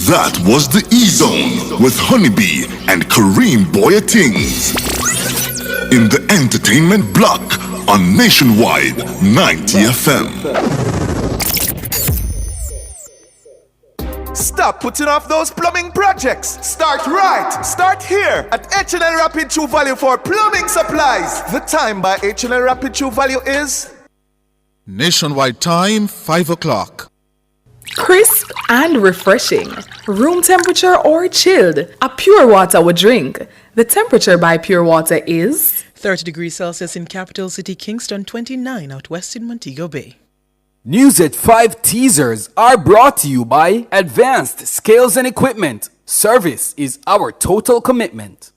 That was the E-Zone with Honeybee and Kareem Boyatings. In the entertainment block on Nationwide 90 FM. Stop putting off those plumbing projects. Start right. Start here at H&L Rapid True Value for plumbing supplies. The time by H&L Rapid True Value is Nationwide time, 5 o'clock. Crisp and refreshing. Room temperature or chilled. A pure water would drink. The temperature by Pure Water is 30 degrees Celsius in capital city Kingston, 29 out west in Montego Bay. News at 5 teasers are brought to you by Advanced Scales and Equipment. Service is our total commitment.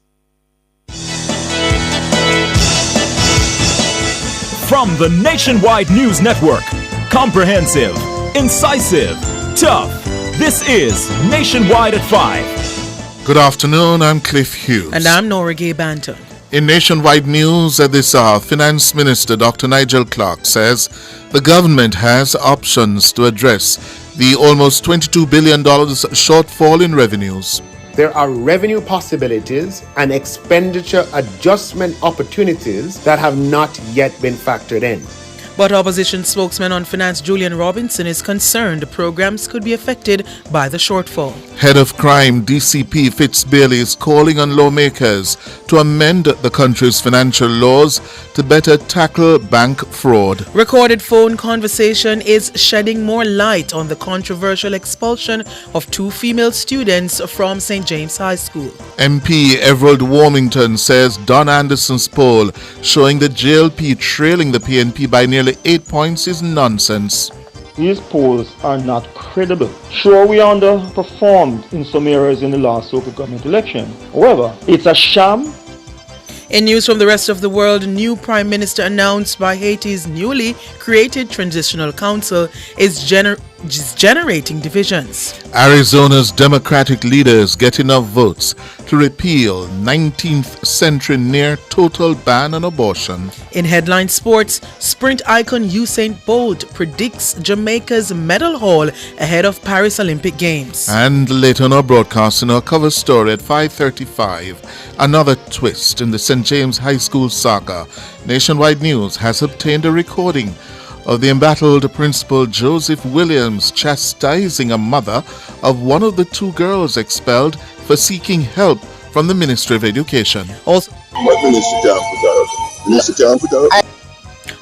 From the Nationwide News Network, comprehensive, incisive, tough. This is Nationwide at 5. Good afternoon, I'm Cliff Hughes. And I'm Nora Gay Banton. In Nationwide News at this hour, Finance Minister Dr. Nigel Clark says the government has options to address the almost $22 billion shortfall in revenues. There are revenue possibilities and expenditure adjustment opportunities that have not yet been factored in. But opposition spokesman on finance Julian Robinson is concerned programs could be affected by the shortfall. Head of Crime DCP Fitz Bailey is calling on lawmakers to amend the country's financial laws to better tackle bank fraud. Recorded phone conversation is shedding more light on the controversial expulsion of 2 female students from St. James High School. MP Everald Warmington says Don Anderson's poll showing the JLP trailing the PNP by nearly 8 points is nonsense. These polls are not credible. Sure, we underperformed in some areas in the last local government election. However, it's a sham. In news from the rest of the world, new Prime Minister announced by Haiti's newly created Transitional Council is generating divisions. Arizona's Democratic leaders get enough votes to repeal 19th century near total ban on abortion. In headline sports, sprint icon Usain Bolt predicts Jamaica's medal haul ahead of Paris Olympic Games. And later on our broadcast, in our cover story at 5:35, another twist in the St. James High School saga. Nationwide News has obtained a recording of the embattled Principal Joseph Williams chastising a mother of one of the 2 girls expelled for seeking help from the Ministry of Education.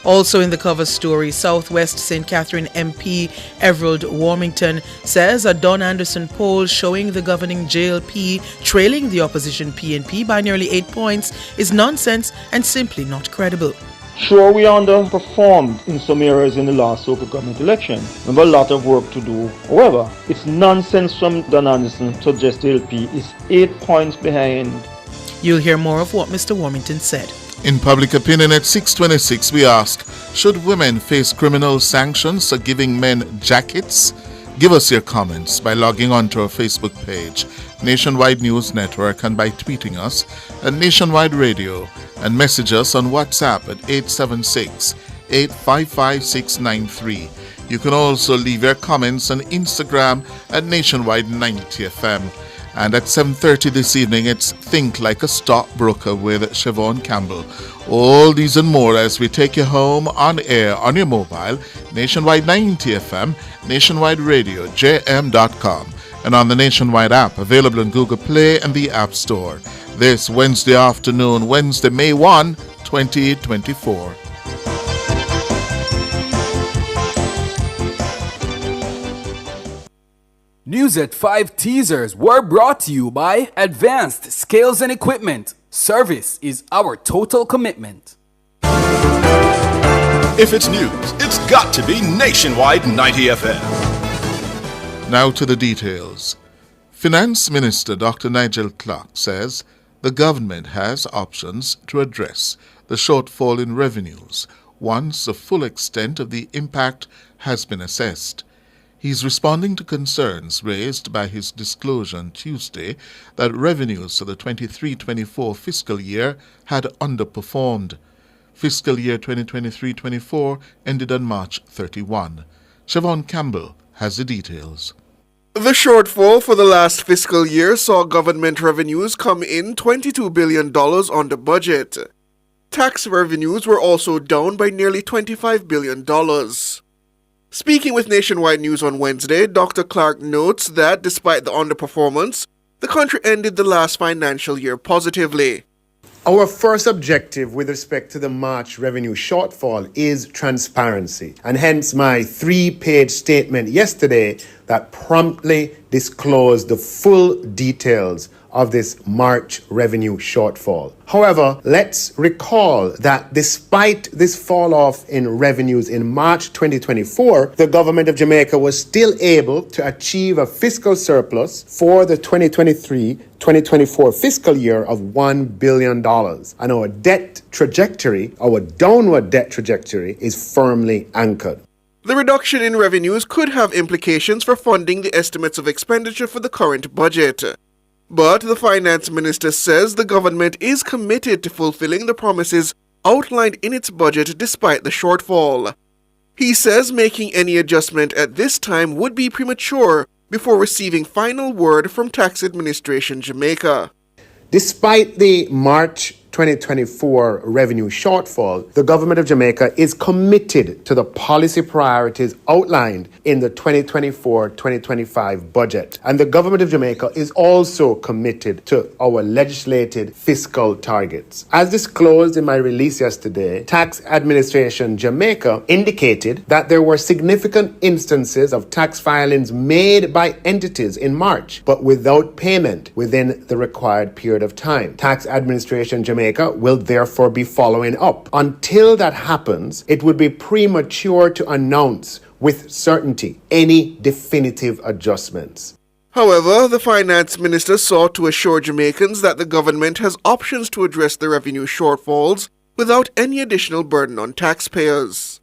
Also in the cover story, Southwest St. Catherine MP Everald Warmington says a Don Anderson poll showing the governing JLP trailing the opposition PNP by nearly 8 points is nonsense and simply not credible. Sure, we underperformed in some areas in the last local government election. We have a lot of work to do. However, it's nonsense from Don Anderson to suggest JLP is 8 points behind. You'll hear more of what Mr. Warmington said. In public opinion at 6:26, we ask, should women face criminal sanctions for giving men jackets? Give us your comments by logging onto our Facebook page, Nationwide News Network, and by tweeting us at Nationwide Radio, and message us on WhatsApp at 876-855-693. You can also leave your comments on Instagram at Nationwide 90 FM. And at 7:30 this evening, it's Think Like a Stockbroker with Siobhan Campbell. All these and more as we take you home on air on your mobile, Nationwide 90 FM, Nationwide Radio, jm.com, and on the Nationwide app available on Google Play and the App Store. This Wednesday afternoon, Wednesday, May 1, 2024. News at 5 teasers were brought to you by Advanced Scales and Equipment. Service is our total commitment. If it's news, it's got to be Nationwide 90 FM. Now to the details. Finance Minister Dr. Nigel Clark says the government has options to address the shortfall in revenues once the full extent of the impact has been assessed. He's responding to concerns raised by his disclosure on Tuesday that revenues for the 23-24 fiscal year had underperformed. Fiscal year 2023-24 ended on March 31. Siobhan Campbell has the details. The shortfall for the last fiscal year saw government revenues come in $22 billion under budget. Tax revenues were also down by nearly $25 billion. Speaking with Nationwide News on Wednesday, Dr. Clark notes that despite the underperformance, the country ended the last financial year positively. Our first objective with respect to the March revenue shortfall is transparency, and hence my 3-page statement yesterday that promptly disclosed the full details of this March revenue shortfall. However, let's recall that despite this fall off in revenues in March 2024, the government of Jamaica was still able to achieve a fiscal surplus for the 2023-2024 fiscal year of $1 billion. And our debt trajectory, our downward debt trajectory, is firmly anchored. The reduction in revenues could have implications for funding the estimates of expenditure for the current budget. But the finance minister says the government is committed to fulfilling the promises outlined in its budget despite the shortfall. He says making any adjustment at this time would be premature before receiving final word from Tax Administration Jamaica. Despite the March 2024 revenue shortfall, the government of Jamaica is committed to the policy priorities outlined in the 2024-2025 budget. And the government of Jamaica is also committed to our legislated fiscal targets. As disclosed in my release yesterday, Tax Administration Jamaica indicated that there were significant instances of tax filings made by entities in March, but without payment within the required period of time. Tax Administration Jamaica will therefore be following up. Until that happens, it would be premature to announce with certainty any definitive adjustments. However, the finance minister sought to assure Jamaicans that the government has options to address the revenue shortfalls without any additional burden on taxpayers.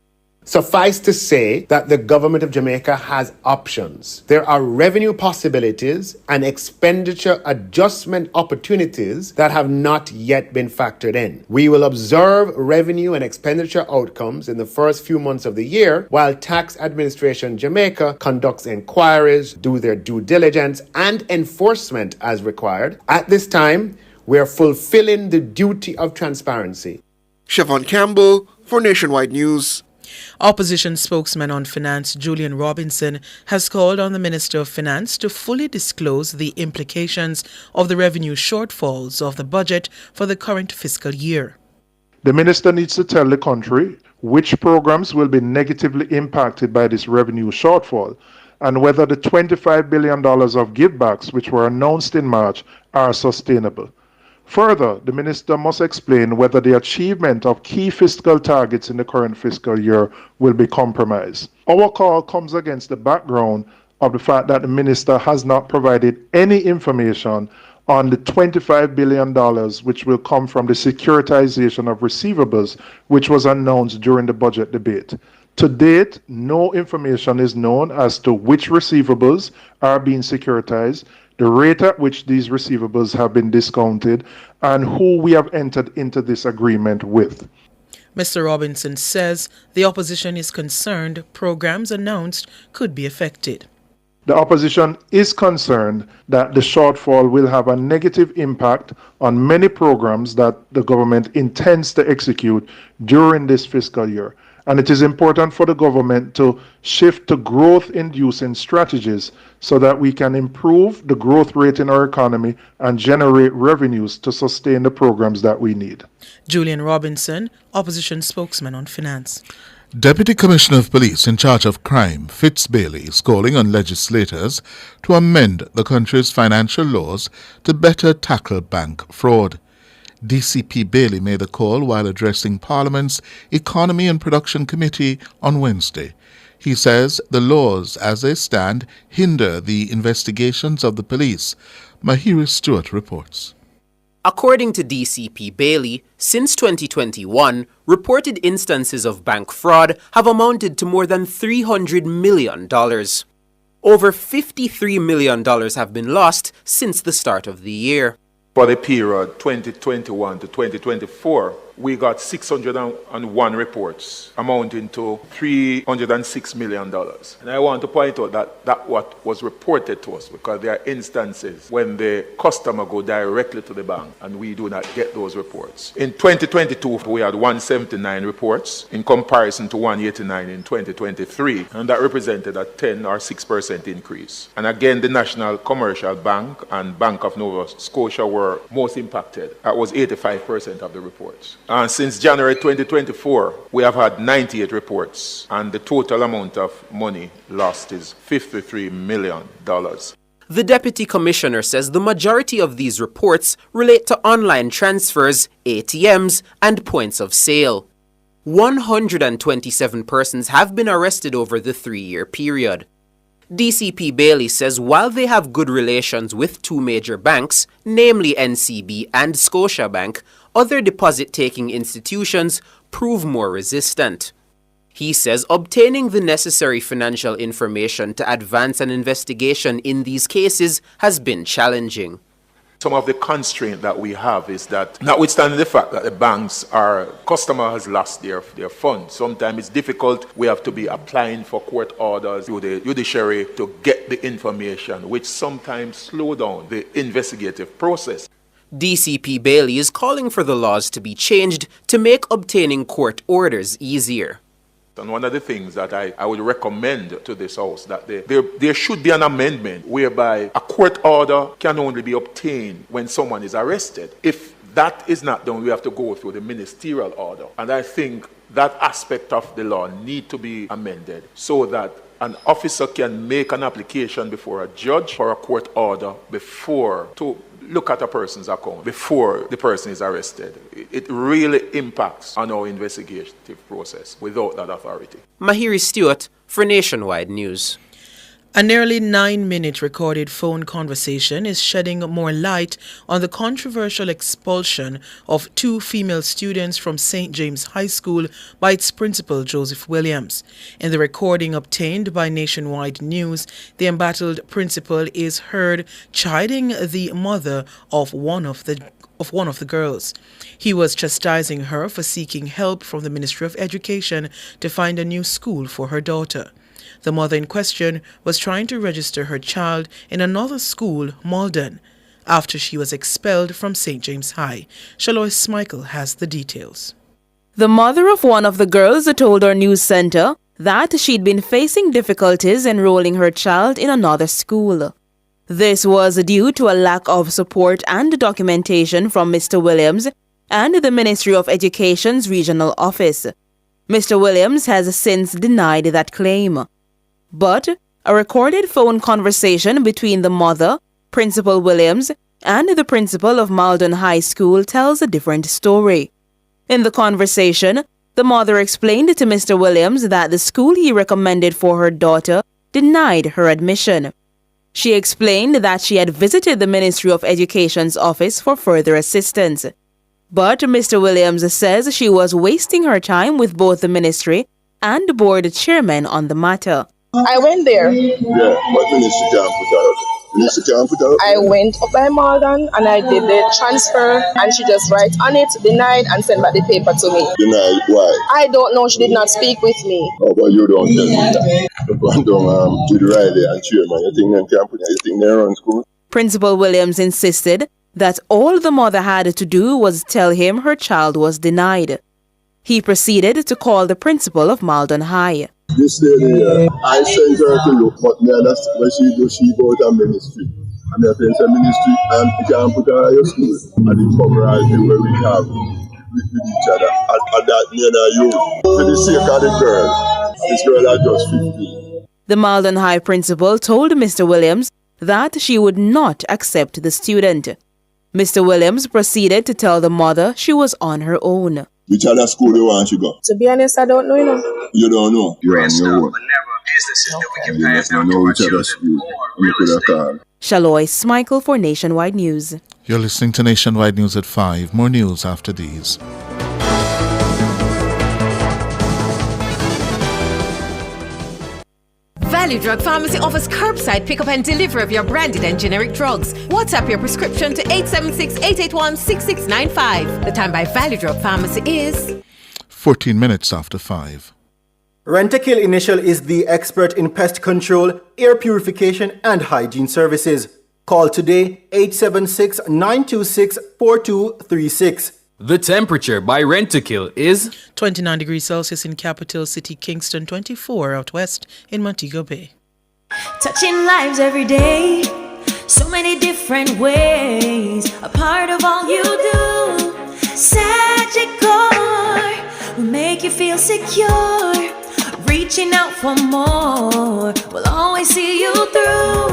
Suffice to say that the government of Jamaica has options. There are revenue possibilities and expenditure adjustment opportunities that have not yet been factored in. We will observe revenue and expenditure outcomes in the first few months of the year while Tax Administration Jamaica conducts inquiries, do their due diligence, and enforcement as required. At this time, we are fulfilling the duty of transparency. Siobhan Campbell for Nationwide News. Opposition spokesman on finance Julian Robinson has called on the Minister of Finance to fully disclose the implications of the revenue shortfalls of the budget for the current fiscal year. The minister needs to tell the country which programs will be negatively impacted by this revenue shortfall and whether the $25 billion of givebacks which were announced in March are sustainable. Further, the minister must explain whether the achievement of key fiscal targets in the current fiscal year will be compromised. Our call comes against the background of the fact that the minister has not provided any information on the $25 billion which will come from the securitization of receivables which was announced during the budget debate. To date, no information is known as to which receivables are being securitized, the rate at which these receivables have been discounted, and who we have entered into this agreement with. Mr. Robinson says the opposition is concerned programs announced could be affected. The opposition is concerned that the shortfall will have a negative impact on many programs that the government intends to execute during this fiscal year. And it is important for the government to shift to growth-inducing strategies so that we can improve the growth rate in our economy and generate revenues to sustain the programs that we need. Julian Robinson, opposition spokesman on finance. Deputy Commissioner of Police in charge of crime, Fitz Bailey, is calling on legislators to amend the country's financial laws to better tackle bank fraud. DCP Bailey made the call while addressing Parliament's Economy and Production Committee on Wednesday. He says the laws as they stand hinder the investigations of the police. Mahiri Stewart reports. According to DCP Bailey, since 2021, reported instances of bank fraud have amounted to more than $300 million. Over $53 million have been lost since the start of the year. For the period 2021 to 2024, we got 601 reports amounting to $306 million. And I want to point out that what was reported to us, because there are instances when the customer go directly to the bank and we do not get those reports. In 2022, we had 179 reports in comparison to 189 in 2023, and that represented a 10 or 6% increase. And again, the National Commercial Bank and Bank of Nova Scotia were most impacted. That was 85% of the reports. And since January 2024, we have had 98 reports, and the total amount of money lost is $53 million. The Deputy Commissioner says the majority of these reports relate to online transfers, ATMs, and points of sale. 127 persons have been arrested over the 3-year period. DCP Bailey says while they have good relations with two major banks, namely NCB and Scotiabank, other deposit-taking institutions prove more resistant. He says obtaining the necessary financial information to advance an investigation in these cases has been challenging. Some of the constraint that we have is that, notwithstanding the fact that the banks customer has lost their funds, sometimes it's difficult. We have to be applying for court orders to the judiciary to get the information, which sometimes slow down the investigative process. DCP Bailey is calling for the laws to be changed to make obtaining court orders easier. And one of the things that I would recommend to this House, that there should be an amendment whereby a court order can only be obtained when someone is arrested. If that is not done, we have to go through the ministerial order. And I think that aspect of the law need to be amended so that an officer can make an application before a judge for a court order to look at a person's account before the person is arrested. It really impacts on our investigative process without that authority. Mahiri Stewart for Nationwide News. A nearly 9-minute recorded phone conversation is shedding more light on the controversial expulsion of 2 female students from St. James High School by its principal, Joseph Williams. In the recording obtained by Nationwide News, the embattled principal is heard chiding the mother of one of the girls. He was chastising her for seeking help from the Ministry of Education to find a new school for her daughter. The mother in question was trying to register her child in another school, Malden, after she was expelled from St. James High. Shalois Smikle has the details. The mother of one of the girls told our news center that she'd been facing difficulties enrolling her child in another school. This was due to a lack of support and documentation from Mr. Williams and the Ministry of Education's regional office. Mr. Williams has since denied that claim. But a recorded phone conversation between the mother, Principal Williams, and the principal of Malden High School tells a different story. In the conversation, the mother explained to Mr. Williams that the school he recommended for her daughter denied her admission. She explained that she had visited the Ministry of Education's office for further assistance. But Mr. Williams says she was wasting her time with both the ministry and the board chairman on the matter. I went there. Yeah, what ministry can't put out? Ministry can't put out? I went up by Malden and I did the transfer and she just write on it, denied, and sent back the paper to me. Denied? Why? I don't know, she did not speak with me. Oh, but you don't tell me that. Look, I'm down to the Riley and chairman. You think they can't put anything there on school? Principal Williams insisted that all the mother had to do was tell him her child was denied. He proceeded to call the principal of Malden High. This lady, I sent her to look, but me understand what she do, she go to a ministry. And me attend a ministry, and you can't put her at your school. And it come right where we have with each other. And that me and you, for the sake of the girl, this girl is just 15. The Malden High principal told Mr. Williams that she would not accept the student. Mr. Williams proceeded to tell the mother she was on her own. Which other school you want to go? To be honest, I don't know, You don't know? You're on your own. You must not know which other school you could have called. Shalois Smikle for Nationwide News. You're listening to Nationwide News at 5. More news after these. Value Drug Pharmacy offers curbside pickup and delivery of your branded and generic drugs. WhatsApp your prescription to 876-881-6695. The time by Value Drug Pharmacy is 14 minutes after 5. Rent-A-Kill Initial is the expert in pest control, air purification, and hygiene services. Call today 876-926-4236. The temperature by Rent-A-Kill is 29 degrees Celsius in capital city Kingston, 24 out west in Montego Bay. Touching lives every day, so many different ways, a part of all you do. Sagicor will make you feel secure, reaching out for more, will always see you through.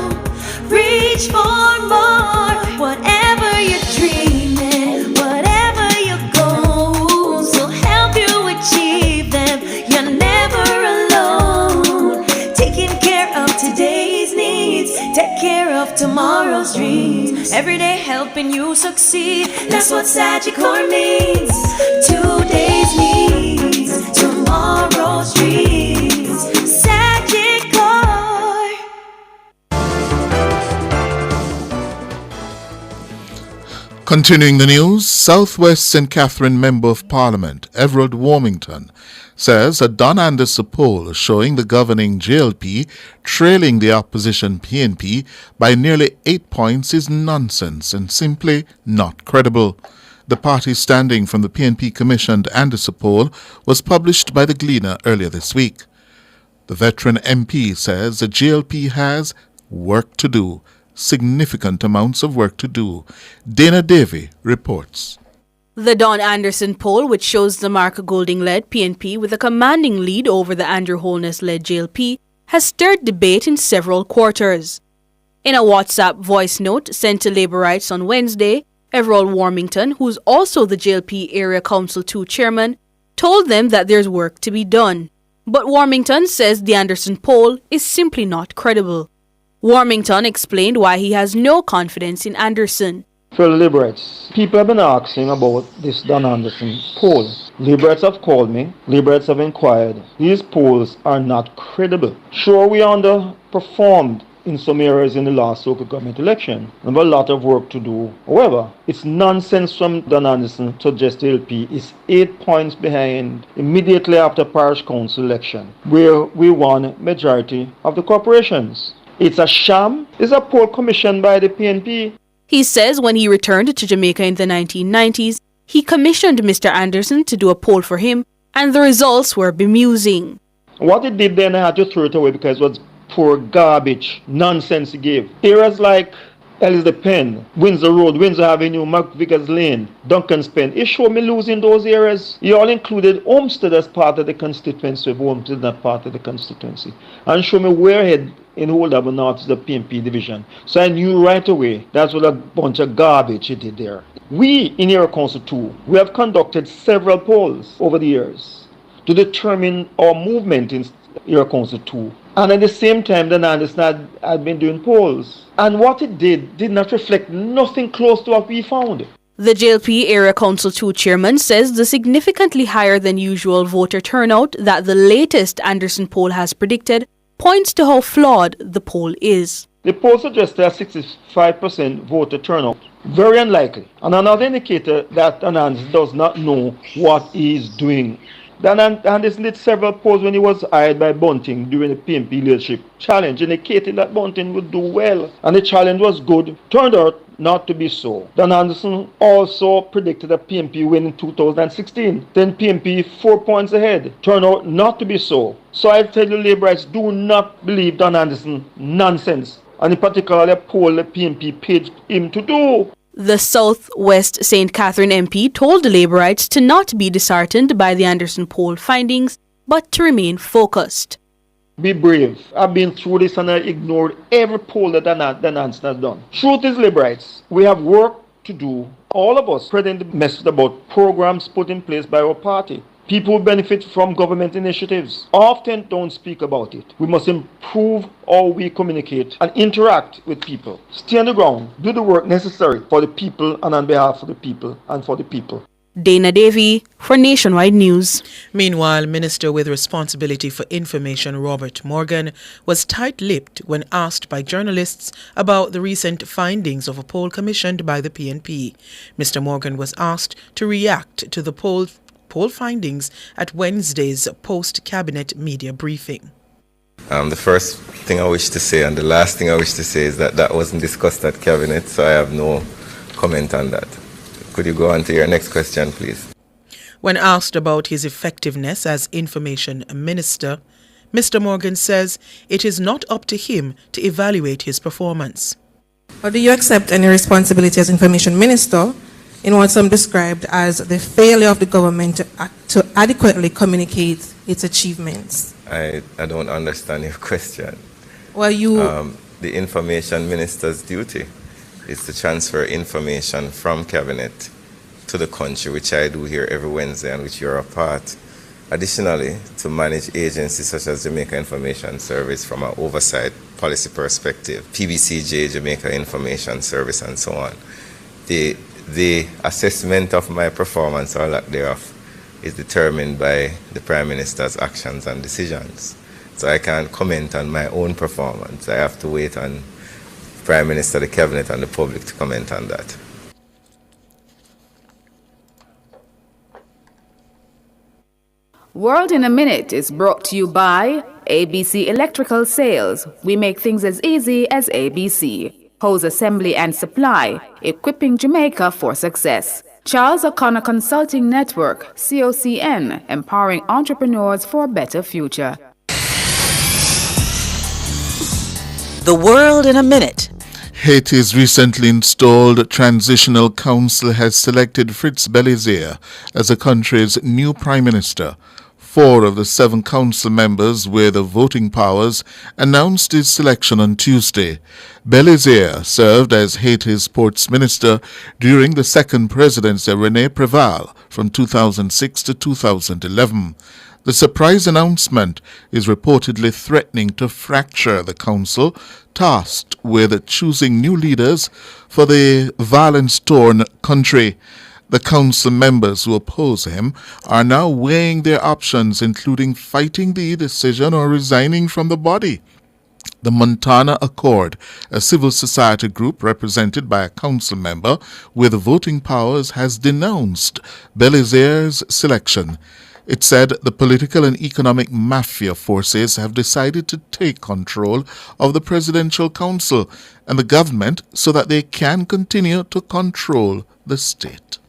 Reach for more, whatever you're dreaming, whatever your goals, will help you achieve them. You're never alone. Taking care of today's needs, take care of tomorrow's dreams. Every day helping you succeed, that's what Sagicor means. Today's needs, tomorrow's dreams. Sagicor. Continuing the news, Southwest St. Catherine Member of Parliament Everald Warmington says a Don Anderson poll showing the governing JLP trailing the opposition PNP by nearly 8 points is nonsense and simply not credible. The party standing from the PNP-commissioned Anderson poll was published by the Gleaner earlier this week. The veteran MP says the JLP has work to do. Significant amounts of work to do. Dana Davey reports. The Don Anderson poll, which shows the Mark Golding-led PNP with a commanding lead over the Andrew Holness-led JLP, has stirred debate in several quarters. In a WhatsApp voice note sent to Labourites on Wednesday, Everald Warmington, who's also the JLP Area Council 2 chairman, told them that there's work to be done. But Warmington says the Anderson poll is simply not credible. Warmington explained why he has no confidence in Anderson. For Liberates, people have been asking about this Don Anderson poll. Liberates have called me, Liberates have inquired. These polls are not credible. Sure, we underperformed in some areas in the last local government election. We have a lot of work to do. However, it's nonsense from Don Anderson to suggest the LP is 8 points behind immediately after parish council election, where we won majority of the corporations. It's a sham. It's a poll commissioned by the PNP. He says when he returned to Jamaica in the 1990s, he commissioned Mr. Anderson to do a poll for him, and the results were bemusing. What he did then, I had to throw it away because it was poor garbage, nonsense he gave. Areas like Elizabeth Penn, Windsor Road, Windsor Avenue, McVickers Lane, Duncan's Pen. He showed me losing those areas. He all included Olmsted as part of the constituency, if Olmsted is not part of the constituency. And showed me Warehead in Oldham North is the PNP division. So I knew right away that's what a bunch of garbage he did there. We in Area Council 2, we have conducted several polls over the years to determine our movement in Area Council 2. And at the same time, Don Anderson had been doing polls. And what it did not reflect nothing close to what we found. The JLP Area Council 2 chairman says the significantly higher than usual voter turnout that the latest Anderson poll has predicted points to how flawed the poll is. The poll suggests a 65% voter turnout. Very unlikely. And another indicator that Don Anderson does not know what he is doing. Don Anderson did several polls when he was hired by Bunting during the PNP leadership challenge, indicating that Bunting would do well. And the challenge was good. Turned out not to be so. Don Anderson also predicted a PNP win in 2016. Then PNP 4 points ahead. Turned out not to be so. So I tell you, Labourites, do not believe Don Anderson nonsense. And in particular, the poll the PNP paid him to do. The Southwest St. Catherine MP told the Labourites to not be disheartened by the Anderson poll findings, but to remain focused. Be brave. I've been through this and I ignored every poll that Don Anderson has done. Truth is, Labourites, we have work to do. All of us spreading the message about programs put in place by our party. People who benefit from government initiatives often don't speak about it. We must improve how we communicate and interact with people. Stay on the ground, do the work necessary for the people and on behalf of the people and for the people. Dana Davy for Nationwide News. Meanwhile, Minister with responsibility for information Robert Morgan was tight-lipped when asked by journalists about the recent findings of a poll commissioned by the PNP. Mr. Morgan was asked to react to the poll findings at Wednesday's post-cabinet media briefing. The first thing I wish to say and the last thing I wish to say is that wasn't discussed at cabinet, so I have no comment on that. Could you go on to your next question, please? When asked about his effectiveness as information minister, Mr. Morgan says it is not up to him to evaluate his performance. Or do you accept any responsibility as information minister in what some described as the failure of the government to adequately communicate its achievements? I don't understand your question. Well, the information minister's duty is to transfer information from cabinet to the country, which I do here every Wednesday and which you're a part. Additionally, to manage agencies such as Jamaica Information Service from an oversight policy perspective, PBCJ, Jamaica Information Service, and so on. The assessment of my performance or lack thereof is determined by the Prime Minister's actions and decisions. So I can't comment on my own performance. I have to wait on Prime Minister, the Cabinet, and the public to comment on that. World in a Minute is brought to you by ABC Electrical Sales. We make things as easy as ABC. Hose Assembly and Supply, equipping Jamaica for success. Charles O'Connor Consulting Network, COCN, empowering entrepreneurs for a better future. The World in a Minute. Haiti's recently installed Transitional Council has selected Fritz Belizaire as the country's new prime minister. 4 of the 7 council members with the voting powers announced his selection on Tuesday. Belizaire served as Haiti's ports minister during the second presidency of René Préval from 2006 to 2011. The surprise announcement is reportedly threatening to fracture the council, tasked with choosing new leaders for the violence-torn country. The council members who oppose him are now weighing their options, including fighting the decision or resigning from the body. The Montana Accord, a civil society group represented by a council member with voting powers, has denounced Belizaire's selection. It said the political and economic mafia forces have decided to take control of the Presidential Council and the government so that they can continue to control the state.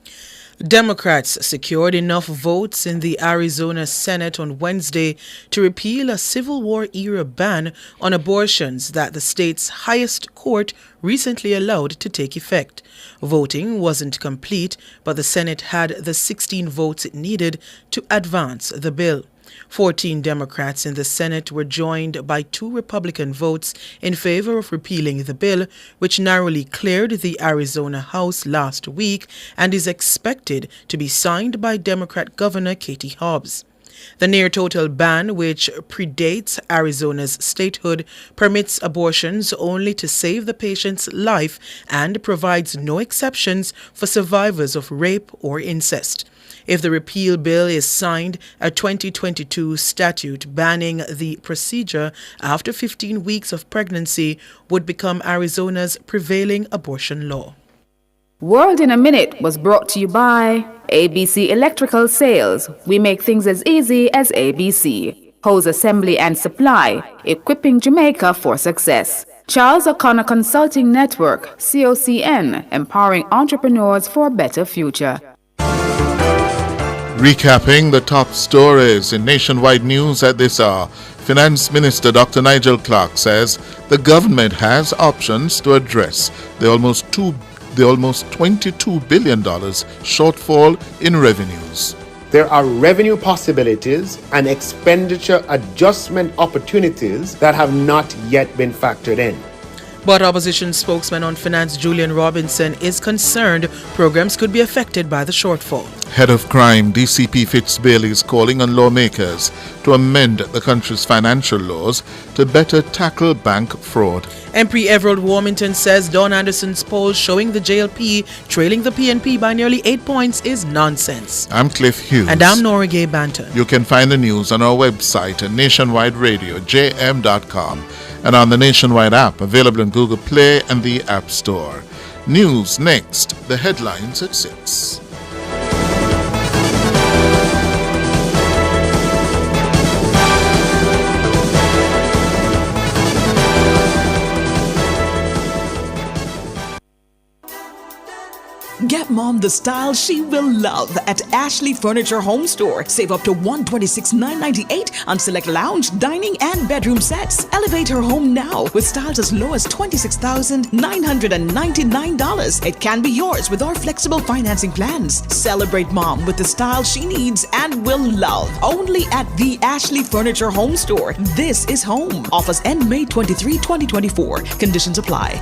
Democrats secured enough votes in the Arizona Senate on Wednesday to repeal a Civil War-era ban on abortions that the state's highest court recently allowed to take effect. Voting wasn't complete, but the Senate had the 16 votes it needed to advance the bill. 14 Democrats in the Senate were joined by 2 Republican votes in favor of repealing the bill, which narrowly cleared the Arizona House last week and is expected to be signed by Democrat Governor Katie Hobbs. The near-total ban, which predates Arizona's statehood, permits abortions only to save the patient's life and provides no exceptions for survivors of rape or incest. If the repeal bill is signed, a 2022 statute banning the procedure after 15 weeks of pregnancy would become Arizona's prevailing abortion law. World in a Minute was brought to you by ABC Electrical Sales. We make things as easy as ABC. Hose Assembly and Supply, equipping Jamaica for success. Charles O'Connor Consulting Network, COCN, empowering entrepreneurs for a better future. Recapping the top stories in nationwide news at this hour, Finance Minister Dr. Nigel Clark says the government has options to address the almost $22 billion shortfall in revenues. There are revenue possibilities and expenditure adjustment opportunities that have not yet been factored in. But opposition spokesman on finance Julian Robinson is concerned programs could be affected by the shortfall. Head of Crime DCP Fitz Bailey is calling on lawmakers to amend the country's financial laws to better tackle bank fraud. MP Everald Warmington says Don Anderson's poll showing the JLP trailing the PNP by nearly 8 points is nonsense. I'm Cliff Hughes. And I'm Nora Gay Banton. You can find the news on our website at nationwideradiojm.com and on the Nationwide app available on Google Play and the App Store. News next, the headlines at 6. Get mom the style she will love at Ashley Furniture Home Store. Save up to $126,998 on select lounge, dining, and bedroom sets. Elevate her home now with styles as low as $26,999. It can be yours with our flexible financing plans. Celebrate mom with the style she needs and will love. Only at the Ashley Furniture Home Store. This is home. Offers end May 23, 2024. Conditions apply.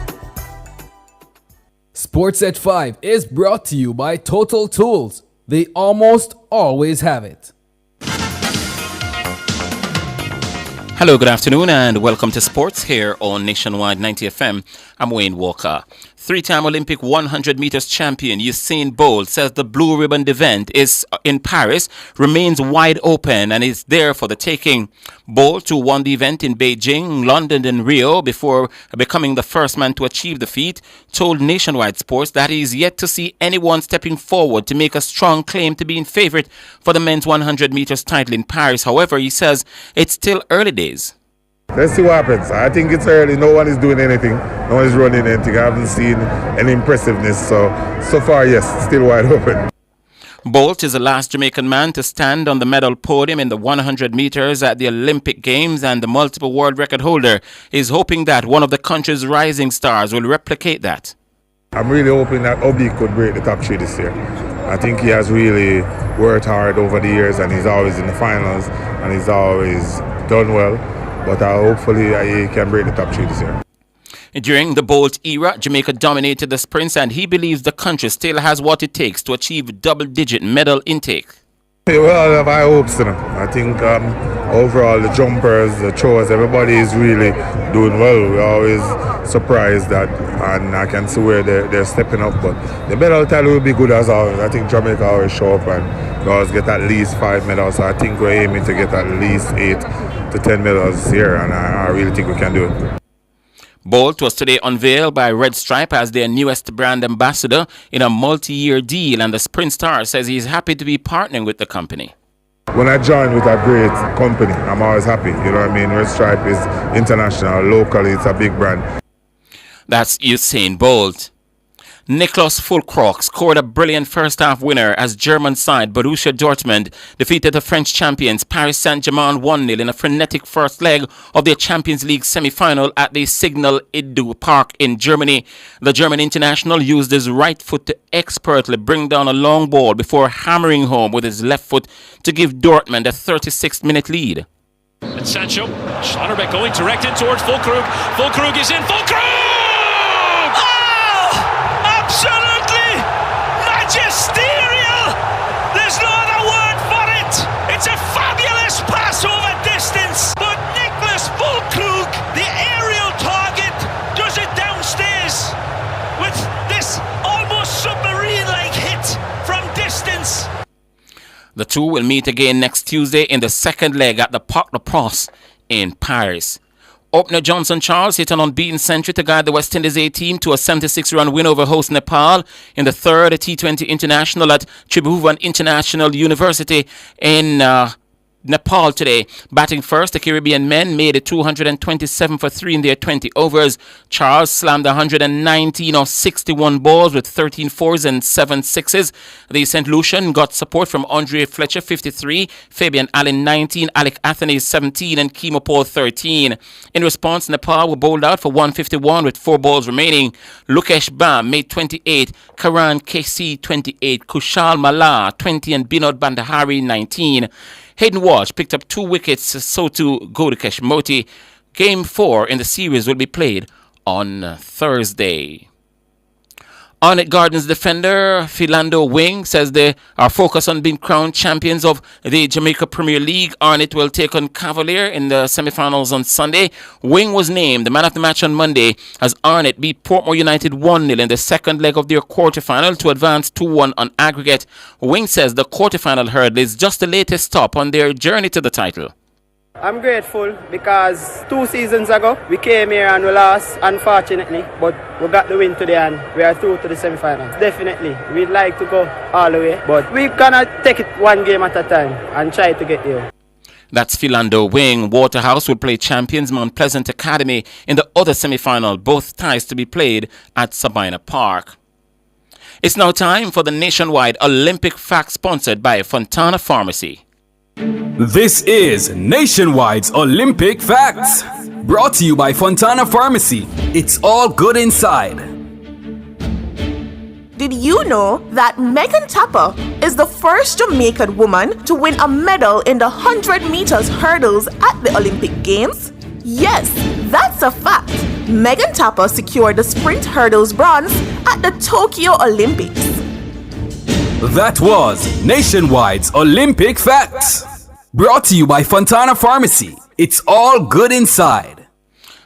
Sports at 5 is brought to you by Total Tools. They almost always have it. Hello, good afternoon, and welcome to Sports here on Nationwide 90 FM. I'm Wayne Walker. Three-time Olympic 100 meters champion Usain Bolt says the Blue Ribbon event is in Paris remains wide open and is there for the taking. Bolt, who won the event in Beijing, London, and Rio before becoming the first man to achieve the feat, told Nationwide Sports that he is yet to see anyone stepping forward to make a strong claim to being favorite for the men's 100 meters title in Paris. However, he says it's still early days. Let's see what happens. I think it's early. No one is doing anything. No one is running anything. I haven't seen any impressiveness. So far, yes, still wide open. Bolt is the last Jamaican man to stand on the medal podium in the 100 meters at the Olympic Games, and the multiple world record holder is hoping that one of the country's rising stars will replicate that. I'm really hoping that Obi could break the top 3 this year. I think he has really worked hard over the years, and he's always in the finals, and he's always done well. But hopefully he can break the top 3 this year. During the Bolt era, Jamaica dominated the sprints, and he believes the country still has what it takes to achieve double-digit medal intake. Well, I have high hopes. I think overall the jumpers, the throwers, everybody is really doing well. We're always surprised that, and I can see where they're stepping up. But the medal title will be good as always. I think Jamaica always show up and we always get at least 5 medals. So I think we're aiming to get at least 8 to 10 medals here, and I really think we can do it. Bolt was today unveiled by Red Stripe as their newest brand ambassador in a multi-year deal, and the sprint star says he's happy to be partnering with the company. When I join with a great company, I'm always happy. You know what I mean? Red Stripe is international. Locally, it's a big brand. That's Usain Bolt. Niklas Füllkrug scored a brilliant first-half winner as German side Borussia Dortmund defeated the French champions Paris Saint-Germain 1-0 in a frenetic first leg of their Champions League semi-final at the Signal Iduna Park in Germany. The German international used his right foot to expertly bring down a long ball before hammering home with his left foot to give Dortmund a 36-minute lead. And Sancho, Schlotterbeck going directed towards Füllkrug. Füllkrug is in. Füllkrug! Absolutely magisterial! There's no other word for it! It's a fabulous pass over distance, but Niklas Füllkrug, the aerial target, does it downstairs with this almost submarine-like hit from distance. The two will meet again next Tuesday in the second leg at the Parc des Princes in Paris. Opener Johnson Charles hit an unbeaten century to guide the West Indies A team to a 76-run win over host Nepal in the third T20 International at Tribhuvan International University in Nepal today. Batting first, the Caribbean men made it 227 for 3 in their 20 overs. Charles slammed 119 of 61 balls with 13 fours and 7 sixes. The St. Lucian got support from Andre Fletcher, 53, Fabian Allen, 19, Alec Anthony, 17, and Kimo Paul, 13. In response, Nepal were bowled out for 151 with 4 balls remaining. Lukesh Bam made 28, Karan KC, 28, Kushal Mala, 20, and Binod Bandahari, 19. Hayden Walsh picked up 2 wickets, so too Godukesh Moti. Game 4 in the series will be played on Thursday. Arnett Gardens defender Philando Wing says they are focused on being crowned champions of the Jamaica Premier League. Arnett will take on Cavalier in the semi-finals on Sunday. Wing was named the man of the match on Monday as Arnett beat Portmore United 1-0 in the second leg of their quarterfinal to advance 2-1 on aggregate. Wing says the quarterfinal hurdle is just the latest stop on their journey to the title. I'm grateful because 2 seasons ago we came here and we lost, unfortunately, but we got the win today and we are through to the semi-finals. Definitely, we'd like to go all the way, but we're gonna take it one game at a time and try to get there. That's Philando Wing. Waterhouse will play champions Mount Pleasant Academy in the other semi-final, both ties to be played at Sabina Park. It's now time for the nationwide Olympic Fact sponsored by Fontana Pharmacy. This is Nationwide's Olympic Facts, brought to you by Fontana Pharmacy. It's all good inside. Did you know that Megan Tapper is the first Jamaican woman to win a medal in the 100 meters hurdles at the Olympic Games? Yes, that's a fact. Megan Tapper secured the sprint hurdles bronze at the Tokyo Olympics. That was Nationwide's Olympic Facts, brought to you by Fontana Pharmacy. It's all good inside.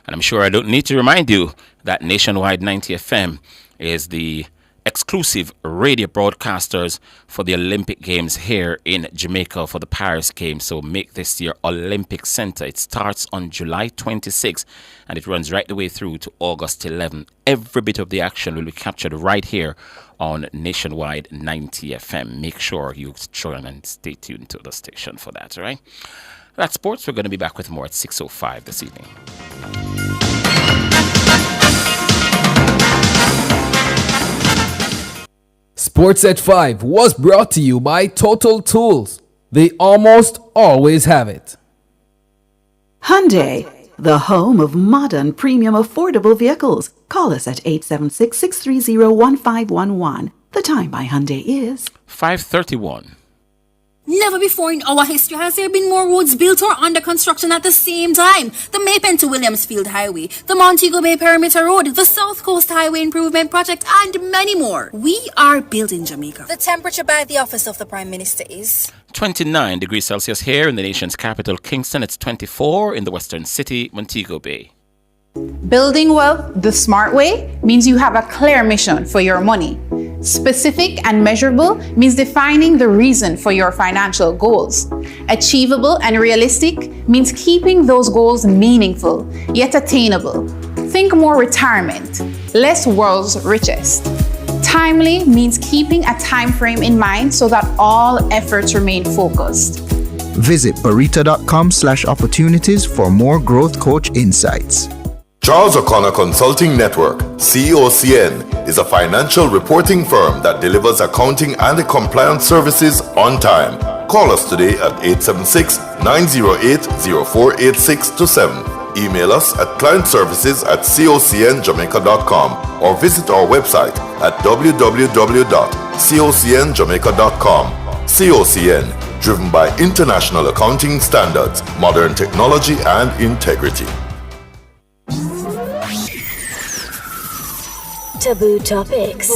And I'm sure I don't need to remind you that Nationwide 90 FM is the exclusive radio broadcasters for the Olympic Games here in Jamaica for the Paris Games. So make this your Olympic Center. It starts on July 26 and it runs right the way through to August 11. Every bit of the action will be captured right here on Nationwide 90 FM. Make sure you join and stay tuned to the station for that, all right? That's sports. We're going to be back with more at 6:05 this evening. Sports at 5 was brought to you by Total Tools. They almost always have it. Hyundai, the home of modern premium affordable vehicles. Call us at 876-630-1511. The time by Hyundai is 5:31. Never before in our history has there been more roads built or under construction at the same time. The Maypen to Williamsfield Highway, the Montego Bay Perimeter Road, the South Coast Highway Improvement Project, and many more. We are building Jamaica. The temperature by the office of the Prime Minister is 29 degrees Celsius here in the nation's capital, Kingston. It's 24 in the western city, Montego Bay. Building wealth the smart way means you have a clear mission for your money. Specific and measurable means defining the reason for your financial goals. Achievable and realistic means keeping those goals meaningful, yet attainable. Think more retirement, less world's richest. Timely means keeping a time frame in mind so that all efforts remain focused. Visit barita.com/opportunities for more growth coach insights. Charles O'Connor Consulting Network, COCN, is a financial reporting firm that delivers accounting and compliance services on time. Call us today at 876-908-0486-7. Email us at clientservices@cocnjamaica.com or visit our website at www.cocnjamaica.com. COCN, driven by international accounting standards, modern technology, and integrity. Taboo topics,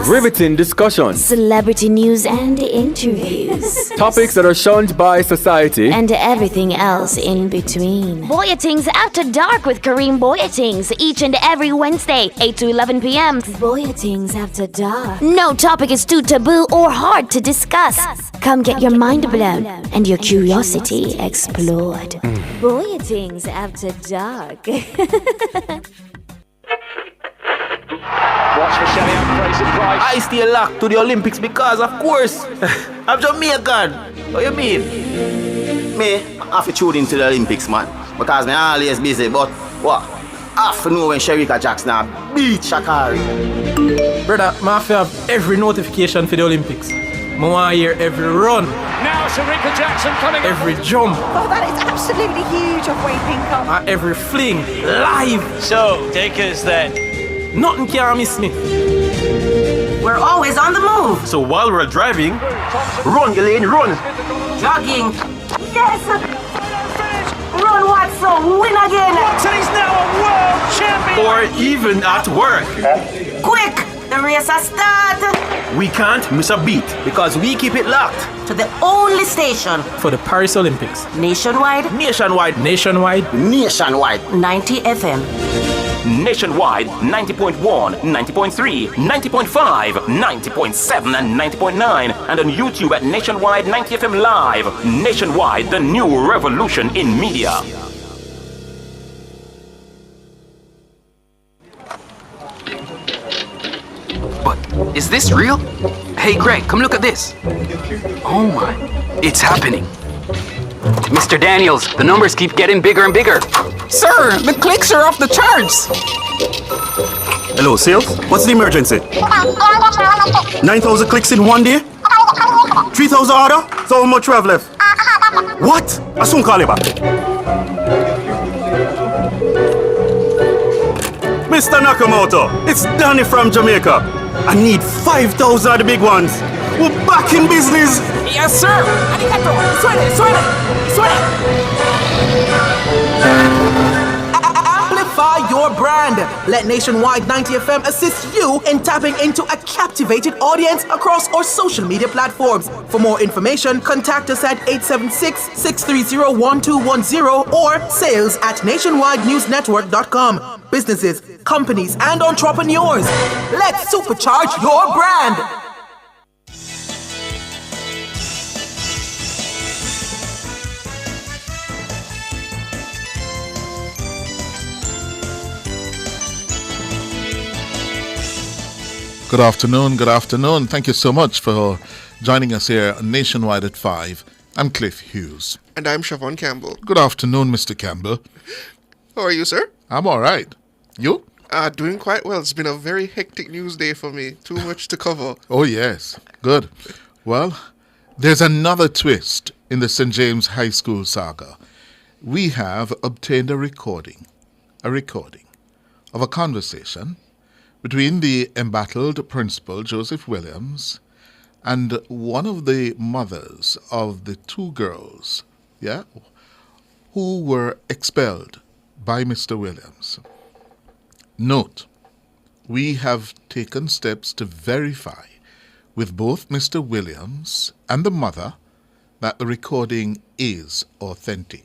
riveting discussions, celebrity news and interviews, topics that are shunned by society, and everything else in between. Boyatings After Dark with Kareem Boyatings, each and every Wednesday, 8 to 11 p.m. Boyatings After Dark. No topic is too taboo or hard to discuss. Come get your mind blown and your curiosity explored. Boyatings After Dark. Watch for Shelley Fraser Price. I stay locked to the Olympics because, of course, I'm Jamaican. What you mean? Me, I have to tune into the Olympics, man. Because I'm always busy, but what? I have to know when Sherika Jackson beat Shakari. Brother, I have to have every notification for the Olympics. I want to hear every run. Now Sherika Jackson coming every jump. Oh, that is absolutely huge of Wayne Pinkham. Every fling, live. So, take us then. Nothing can miss me. We're always on the move. So while we're driving, run, Ghislaine, run. Jogging. Yes. Run, Watson. Win again. Watson is now a world champion. or even at work. Quick! The race has started! We can't miss a beat because we keep it locked To the only station. for the Paris Olympics. Nationwide. Nationwide. 90 FM. Nationwide 90.1, 90.3, 90.5, 90.7 and 90.9 and on YouTube at Nationwide 90 FM Live. Nationwide, the new revolution in media. But is this real? Hey Greg, come look at this. Oh my, it's happening. Mr. Daniels, the numbers keep getting bigger and bigger. Sir, the clicks are off the charts. Hello, sales? What's the emergency? 9,000 clicks in one day? 3,000 order? So how much we have left? What? I soon call you back. Mr. Nakamoto, it's Danny from Jamaica. I need 5,000 of the big ones. We're back in business. Yes, sir. Arigato. Suene. Amplify your brand. Let Nationwide 90 FM assist you in tapping into a captivated audience across our social media platforms. For more information, contact us at 876-630-1210 or sales@nationwidenewsnetwork.com. Businesses, companies, and entrepreneurs, let's supercharge your brand. Good afternoon. Thank you so much for joining us here on Nationwide at 5. I'm Cliff Hughes. And I'm Siobhan Campbell. Good afternoon, Mr. Campbell. How are you, sir? I'm all right. You? Doing quite well. It's been a very hectic news day for me. Too much to cover. Oh, yes. Good. Well, there's another twist in the St. James High School saga. We have obtained a recording of a conversation between the embattled principal, Joseph Williams, and one of the mothers of the two girls, who were expelled by Mr. Williams. Note, we have taken steps to verify with both Mr. Williams and the mother that the recording is authentic.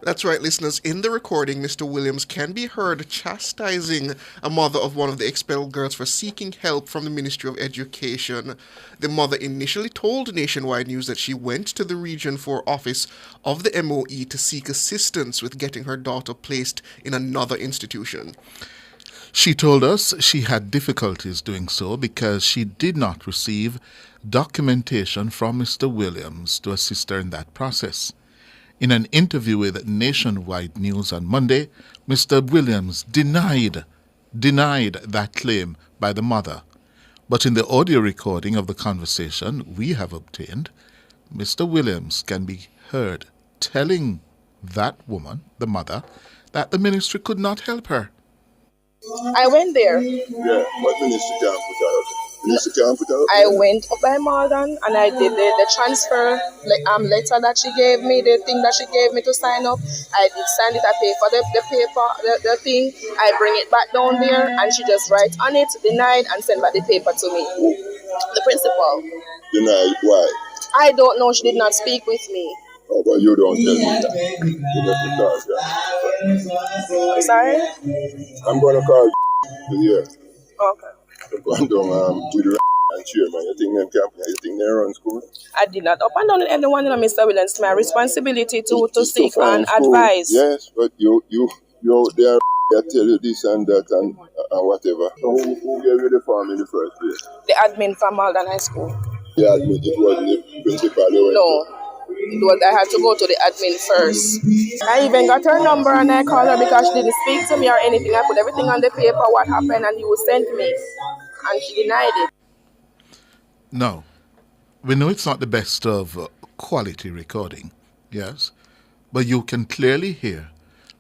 That's right, listeners. In the recording, Mr. Williams can be heard chastising a mother of one of the expelled girls for seeking help from the Ministry of Education. The mother initially told Nationwide News that she went to the Region 4 office of the MOE to seek assistance with getting her daughter placed in another institution. She told us she had difficulties doing so because she did not receive documentation from Mr. Williams to assist her in that process. In an interview with Nationwide News on Monday, Mr. Williams denied that claim by the mother. But in the audio recording of the conversation we have obtained, Mr. Williams can be heard telling that woman, the mother, that the ministry could not help her. I went there. Yeah, what ministry can't put her up? Ministry can't put her up? I went up by Morgan and I did the transfer letter that she gave me, the thing that she gave me to sign up. I did sign it, I pay for the paper, the thing. I bring it back down there and she just write on it, denied, and send back the paper to me. The principal. Denied? Why? I don't know, she did not speak with me. Oh, but you don't tell me that. You have to call her. I'm sorry? I'm going to call here. Okay. I'm going down with the and chairman. You think them camp? You think they run school? I did not up and down with everyone, Mr. Williams. It's my responsibility to seek and advise. Yes, but you they are tell you this and that and whatever. So who gave you the form in the first place? The admin from Malden High School. The admin, it wasn't the principal you went No. I had to go to the admin first. I even got her number and I called her because she didn't speak to me or anything. I put everything on the paper, what happened, and you sent me. And she denied it. No. We know it's not the best of quality recording, yes, but you can clearly hear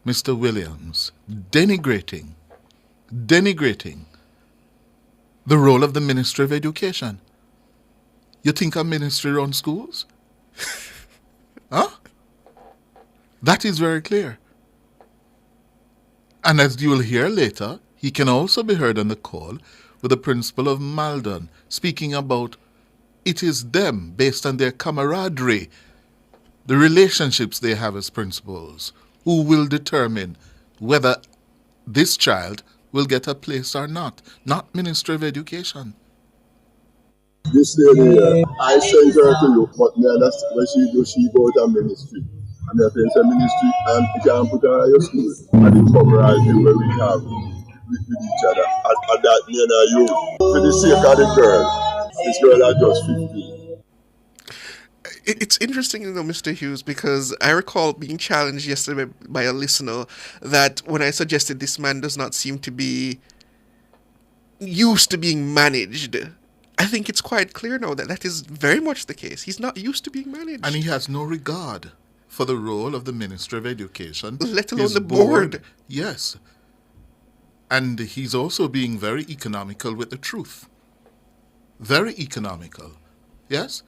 Mr. Williams denigrating the role of the Ministry of Education. You think a ministry runs schools? Huh? That is very clear. And as you will hear later He can also be heard on the call with the principal of Maldon, speaking about it is them, based on their camaraderie, the relationships they have as principals, who will determine whether this child will get a place or not Ministry of Education. This lady, I sent her to look, but me understand when she do, she go to ministry. And I think the ministry, you can put her in your school. And the camaraderie where we have with each other. And that me and you, for the sake of the girl, this girl are just 15. It's interesting, Mr. Hughes, because I recall being challenged yesterday by a listener that when I suggested this man does not seem to be used to being managed, I think it's quite clear now that that is very much the case. He's not used to being managed. And he has no regard for the role of the Ministry of Education. Let alone the board. Yes. And he's also being very economical with the truth. Very economical. Yes?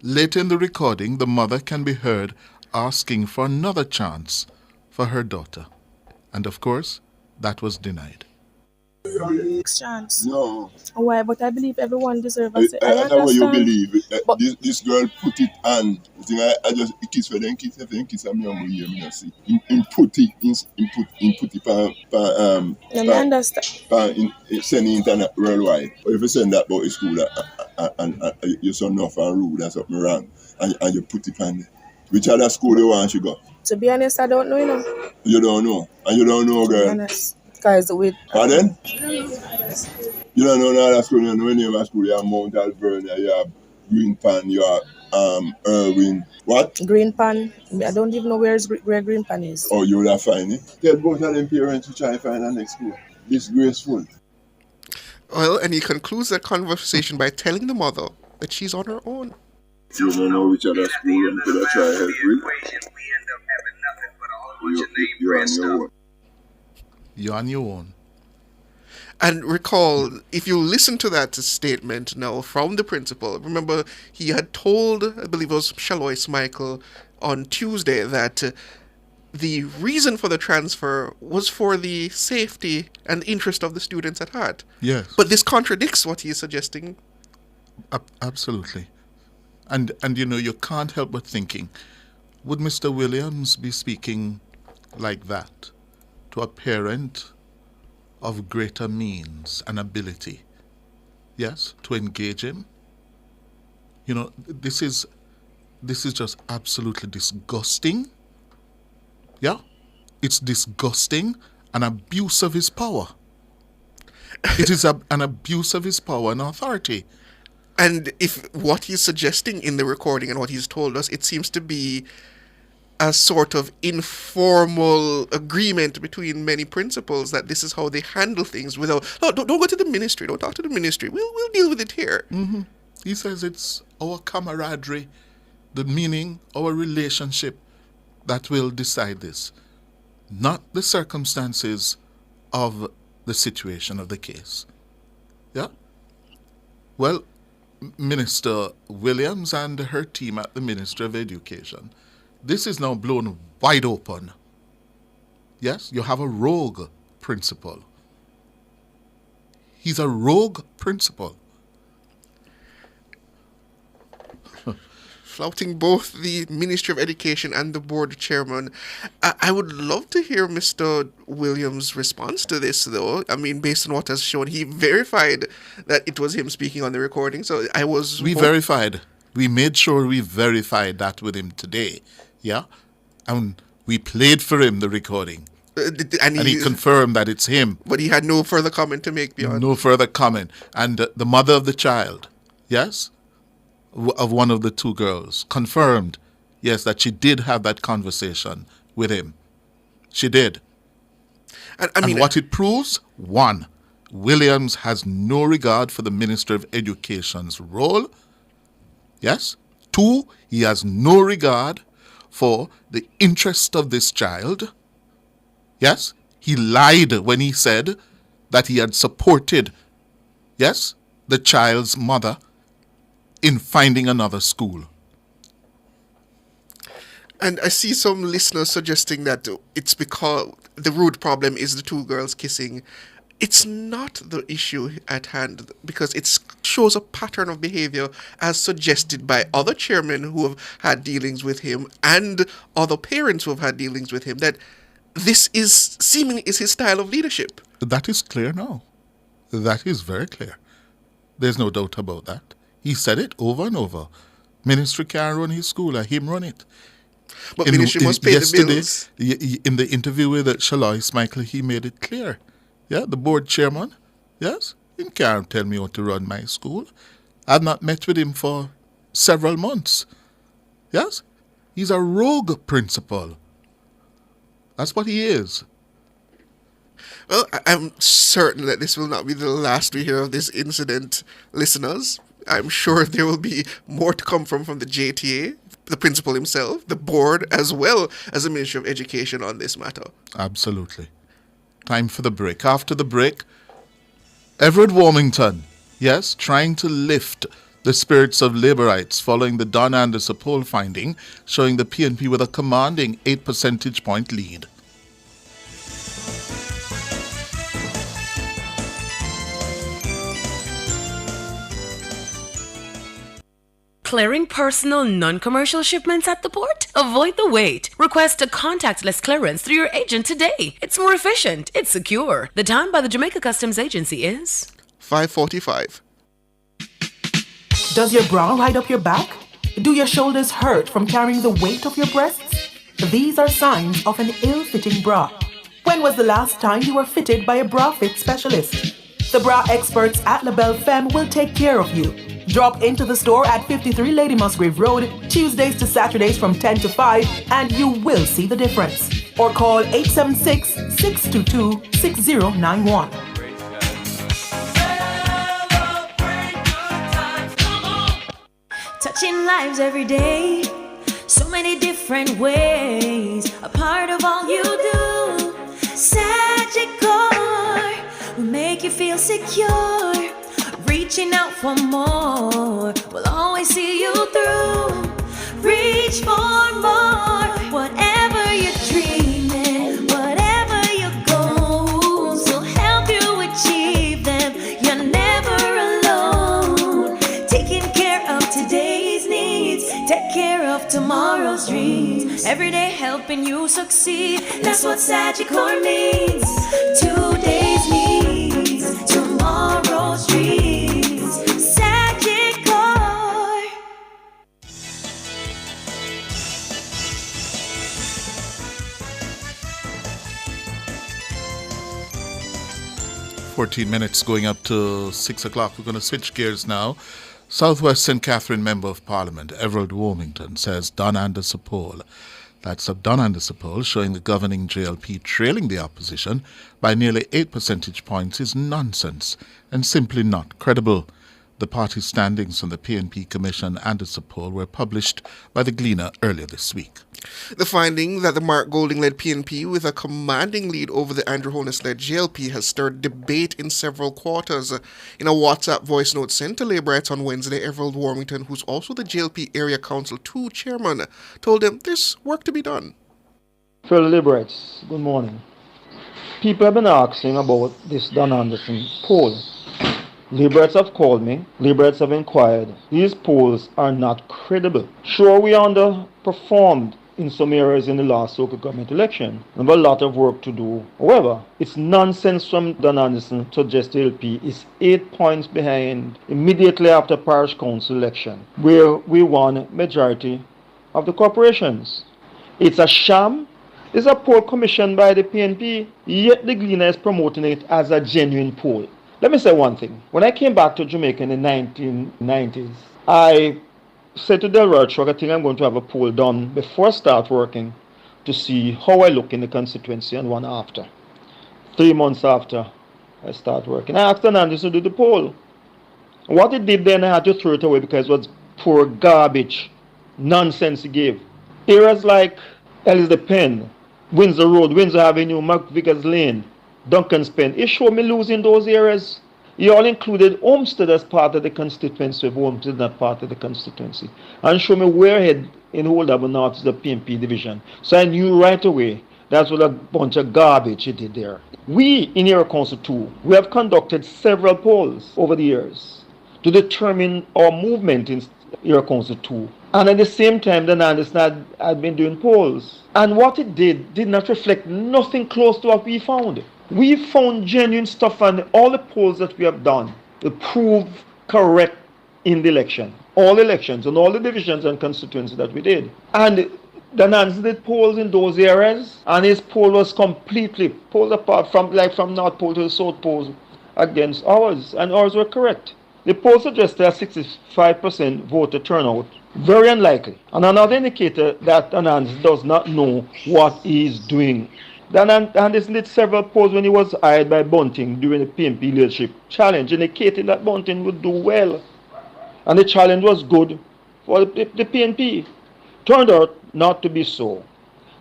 Later in the recording, the mother can be heard asking for another chance for her daughter. And of course, that was denied. Next chance. No. Why? But I believe everyone deserves a I understand what you believe. This girl put it on. I just kiss for them kiss. If them kiss, I'm young here. Me see. In put it send the internet worldwide. Or if you send that about the school and you're so enough and rude, that's something wrong. And you put it on. Which other school you want to go? To be honest, I don't know. You don't know, and you don't know, girl. To be honest. Because with pardon? You don't know another school, you know any other school, you have Mount Alvernia, you have Green Pan, you have Irwin. What? Green Pan. I don't even know where Green Pan is. Oh, you would have find it? Tell both of them parents to try and find the next school. Disgraceful. Well, and he concludes that conversation by telling the mother that she's on her own. You don't know which other school and could I try help with? You're on your own. You're on your own. And recall, if you listen to that statement now from the principal, remember he had told, I believe it was Shalois Michael, on Tuesday that the reason for the transfer was for the safety and interest of the students at heart. Yes. But this contradicts what he is suggesting. Absolutely. And you can't help but thinking, would Mr. Williams be speaking like that to a parent of greater means and ability, yes, to engage him? This is just absolutely disgusting. Yeah, it's disgusting, an abuse of his power. It is an abuse of his power and authority. And if what he's suggesting in the recording and what he's told us, it seems to be a sort of informal agreement between many principals that this is how they handle things without, don't go to the ministry, don't talk to the ministry, we'll deal with it here. Mm-hmm. He says it's our camaraderie, the meaning, our relationship that will decide this, not the circumstances of the situation of the case. Yeah? Well, Minister Williams and her team at the Ministry of Education, this is now blown wide open. Yes, you have a rogue principal. He's a rogue principal. Flouting both the Ministry of Education and the board chairman. I would love to hear Mr. Williams' response to this, though. I mean, based on what has shown, he verified that it was him speaking on the recording. So verified. We made sure we verified that with him today. Yeah? And we played for him the recording. And he confirmed that it's him. But he had no further comment to make beyond. No further comment. And the mother of the child, yes, of one of the two girls, confirmed, yes, that she did have that conversation with him. She did. And what it proves, 1, Williams has no regard for the Minister of Education's role. Yes. 2, he has no regard for the interest of this child. Yes. He lied when he said that he had supported, yes, the child's mother in finding another school. And I see some listeners suggesting that it's because the root problem is the two girls kissing. it's not the issue at hand because it shows a pattern of behavior as suggested by other chairmen who have had dealings with him and other parents who have had dealings with him, that this is seemingly is his style of leadership. That is clear now. That is very clear. There's no doubt about that. He said it over and over. Ministry can't run his school, let him run it. But ministry must pay the bills. In the interview with Shalois Michael, he made it clear. Yeah, the board chairman, yes, he can't tell me how to run my school. I've not met with him for several months. Yes, he's a rogue principal. That's what he is. Well, I'm certain that this will not be the last we hear of this incident, listeners. I'm sure there will be more to come from the JTA, the principal himself, the board, as well as the Ministry of Education on this matter. Absolutely. Time for the break. After the break, Everett Warmington, yes, trying to lift the spirits of laborites following the Don Anderson poll finding, showing the PNP with a commanding 8 percentage point lead. Clearing personal, non-commercial shipments at the port? Avoid the wait. Request a contactless clearance through your agent today. It's more efficient. It's secure. The time by the Jamaica Customs Agency is 5:45. Does your bra ride up your back? Do your shoulders hurt from carrying the weight of your breasts? These are signs of an ill-fitting bra. When was the last time you were fitted by a bra fit specialist? The bra experts at LaBelle Femme will take care of you. Drop into the store at 53 Lady Musgrave Road, Tuesdays to Saturdays from 10 to 5, and you will see the difference. Or call 876-622-6091. Touching lives every day, so many different ways, a part of all you do. Sagicor will make you feel secure. Reaching out for more, we'll always see you through. Reach for more, whatever you're dreaming, whatever your goals, will help you achieve them. You're never alone. Taking care of today's needs, take care of tomorrow's dreams. Every day helping you succeed, that's what Sagicor means. Today's needs, tomorrow's dreams. 14 minutes going up to 6 o'clock. We're going to switch gears now. Southwest St. Catherine Member of Parliament, Everett Warmington, says Don Anderson poll. That's a Don Anderson poll showing the governing JLP trailing the opposition by nearly 8 percentage points is nonsense and simply not credible. The party standings from the PNP Commission Anderson poll were published by the Gleaner earlier this week. The finding that the Mark Golding-led PNP with a commanding lead over the Andrew Holness-led JLP has stirred debate in several quarters. In a WhatsApp voice note sent to Laborites on Wednesday, Everett Warmington, who's also the JLP Area Council 2 chairman, told them there's work to be done. Fellow Laborites, good morning. People have been asking about this Don Anderson poll. Laborites have called me, Laborites have inquired. These polls are not credible. Sure, we underperformed in some areas in the last local government election. We have a lot of work to do. However, it's nonsense from Don Anderson to suggest the LP is 8 points behind immediately after parish council election, where we won majority of the corporations. It's a sham. It's a poll commissioned by the PNP, yet the Gleaner is promoting it as a genuine poll. Let me say one thing. When I came back to Jamaica in the 1990s, I said to Delroy Truck, I think I'm going to have a poll done before I start working to see how I look in the constituency and one after. 3 months after I start working, I asked Anderson to do the poll. What he did then, I had to throw it away because it was poor garbage, nonsense he gave. Areas like Elizabeth Penn, Windsor Road, Windsor Avenue, McVickers Lane, Duncan's Pen. He showed me losing those areas. He all included Olmsted as part of the constituency, if Olmsted is not part of the constituency. And showed me Warehead in Old North is the PNP division. So I knew right away That's what a bunch of garbage it did there. We in Area Council 2, we have conducted several polls over the years to determine our movement in Area Council 2. And at the same time, the Anderson had been doing polls. And what it did not reflect nothing close to what we found. We found genuine stuff, and all the polls that we have done will prove correct in the election. All elections and all the divisions and constituencies that we did. And the Nancy did polls in those areas, and his poll was completely pulled apart from North Pole to the South Pole against ours, and ours were correct. The poll suggested a 65% voter turnout. Very unlikely. And another indicator that Anand does not know what he is doing. Anderson did several polls when he was hired by Bunting during the PNP leadership challenge, indicating that Bunting would do well. And the challenge was good for the PNP. Turned out not to be so.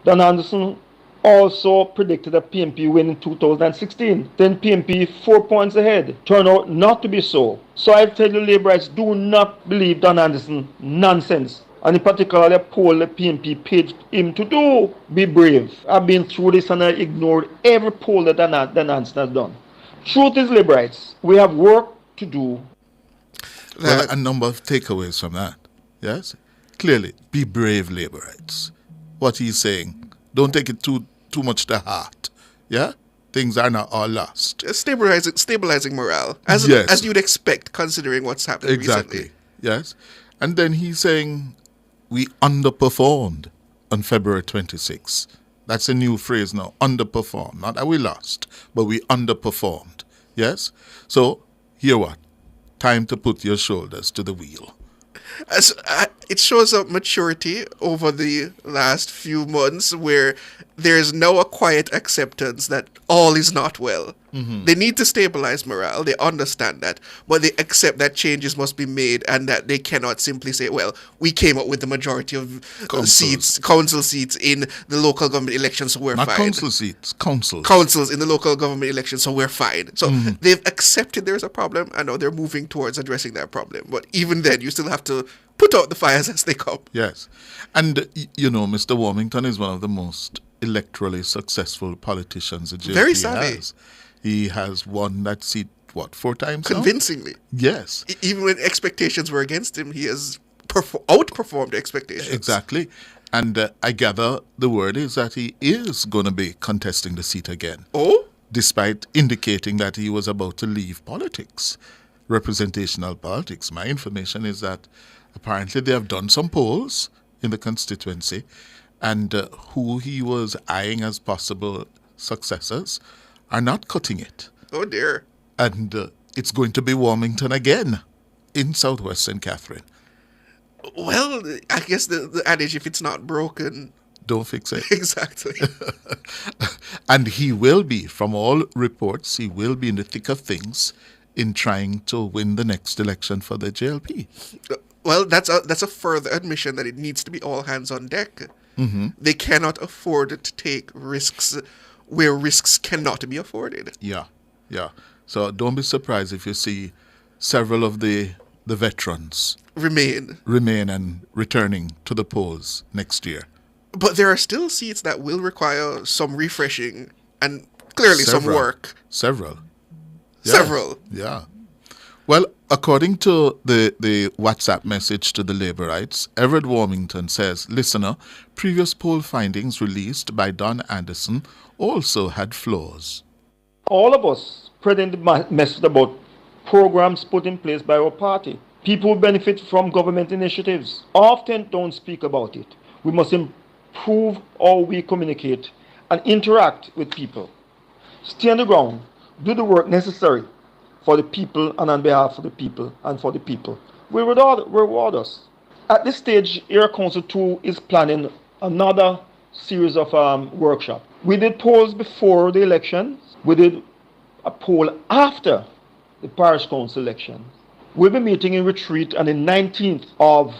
Dan Anderson also predicted a PNP win in 2016. Then PNP 4 points ahead. Turned out not to be so. So I tell you, Labourites, do not believe Dan Anderson nonsense. And in particular, the poll the PNP paid him to do. Be brave. I've been through this and I ignored every poll that Dan Anderson has done. Truth is, Labourites, we have work to do. Well, a number of takeaways from that. Yes? Clearly, be brave, Labourites. What he's saying, don't take it too much to heart. Yeah? Things are not all lost. Stabilizing morale, as you'd expect, considering what's happened recently. Yes. And then he's saying, we underperformed on February 26th. That's a new phrase now, underperformed. Not that we lost, but we underperformed. Yes? So, hear what? Time to put your shoulders to the wheel. It shows up maturity over the last few months where there's now a quiet acceptance that all is not well. Mm-hmm. They need to stabilize morale. They understand that. But they accept that changes must be made and that they cannot simply say, well, we came up with the majority of council seats in the local government elections, so we're fine. Not council seats, councils. Councils in the local government elections, so we're fine. So they've accepted there's a problem and now they're moving towards addressing that problem. But even then, you still have to put out the fires as they come. Yes. And, Mr. Warmington is one of the most electorally successful politicians the JLP Very savvy. Has. He has won that seat, 4 times Convincingly. now? Yes. Even when expectations were against him, he has outperformed expectations. Exactly. And I gather the word is that he is going to be contesting the seat again. Oh? Despite indicating that he was about to leave politics, representational politics. My information is that apparently they have done some polls in the constituency, and who he was eyeing as possible successors are not cutting it. Oh dear. And it's going to be Warmington again in Southwest St. Catherine. Well, I guess the adage, if it's not broken, don't fix it. Exactly. And he will be, from all reports, he will be in the thick of things in trying to win the next election for the JLP. Well, that's a further admission that it needs to be all hands on deck. Mm-hmm. They cannot afford to take risks where risks cannot be afforded. Yeah. So don't be surprised if you see several of the veterans remain and returning to the polls next year. But there are still seats that will require some refreshing and clearly some work. Several. Yeah. Well, according to the WhatsApp message to the Labourites, Everett Warmington says, listener, previous poll findings released by Don Anderson also had flaws. All of us spreading the message about programs put in place by our party. People who benefit from government initiatives often don't speak about it. We must improve how we communicate and interact with people. Stay on the ground, do the work necessary for the people and on behalf of the people and for the people. We reward us. At this stage, Area Council 2 is planning another series of workshops. We did polls before the election. We did a poll after the parish council election. We'll be meeting in retreat on the 19th of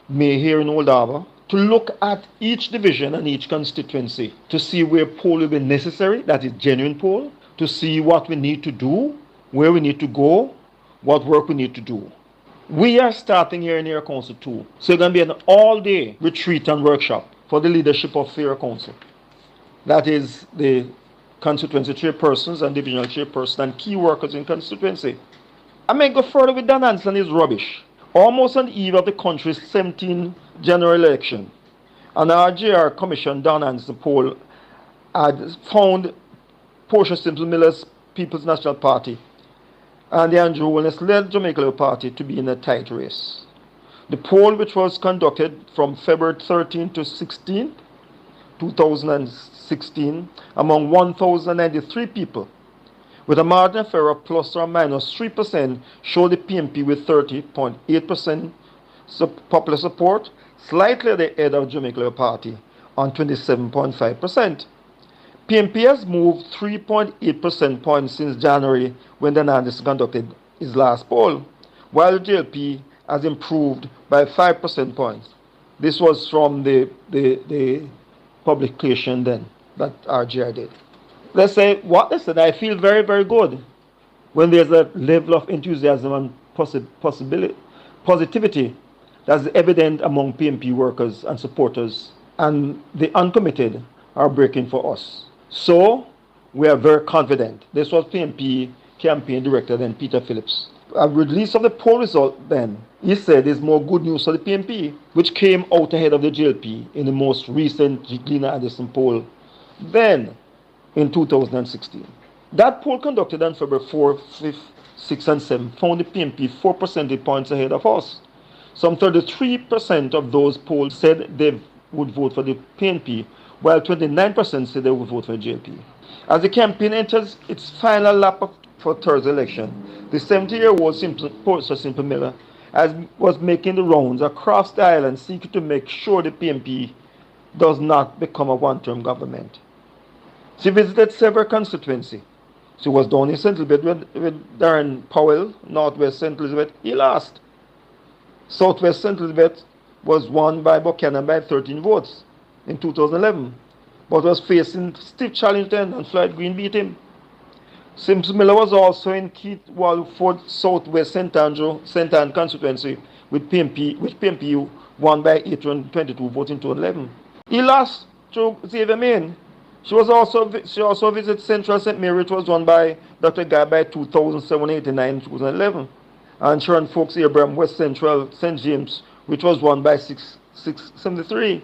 May here in Old Harbour to look at each division and each constituency to see where poll will be necessary, that is genuine poll, to see what we need to do, where we need to go, what work we need to do. We are starting here in Area Council 2. So it's going to be an all-day retreat and workshop for the leadership of Area Council. That is the constituency chairpersons and divisional chairpersons and key workers in constituency. I may go further with Dan Hanson is rubbish. Almost on the eve of the country's 17th general election, an RJR Commission Dan Hanson poll had found Portia Simpson Miller's People's National Party and the Andrew Willis-led Jamaica Labour Party to be in a tight race. The poll, which was conducted from February 13 to 16, 2016, among 1,093 people, with a margin of error plus or minus 3%, showed the PNP with 30.8% popular support, slightly ahead of Jamaica Labour Party on 27.5%. PNP has moved 3.8% points since January when Dan Hanson conducted his last poll, while the JLP has improved by 5% points. This was from the publication then that RGR did. Let's say what they said, I feel very, very good when there's a level of enthusiasm and positivity that's evident among PNP workers and supporters, and the uncommitted are breaking for us. So we are very confident. This was PNP campaign director then, Peter Phillips. A release of the poll result then, he said there's more good news for the PNP, which came out ahead of the JLP in the most recent Glena Addison poll then in 2016. That poll conducted on February 4, 5, 6, and 7 found the PNP 4 percentage points ahead of us. Some 33% of those polled said they would vote for the PNP, while 29% said they would vote for the JLP. As the campaign enters its final lap for Thursday election, the 70-year-old Portia Simpson Miller was making the rounds across the island seeking to make sure the PNP does not become a one-term government. She visited several constituencies. She was down in St. Elizabeth with Darren Powell, Northwest St. Elizabeth. He lost. Southwest St. Elizabeth was won by Buchanan by 13 votes in 2011, but was facing stiff challenge then, and Floyd Green beat him. Simpson Miller was also in Keith Walford Southwest St. Anne constituency with PNP, which PNP won by 822 votes in 2011. He lost to Xavier Main. She also visited Central St. Mary, which was won by Dr. Guy by 2,789 in 2011. And Sharon Folks Abraham, West Central St. James, which was won by 673.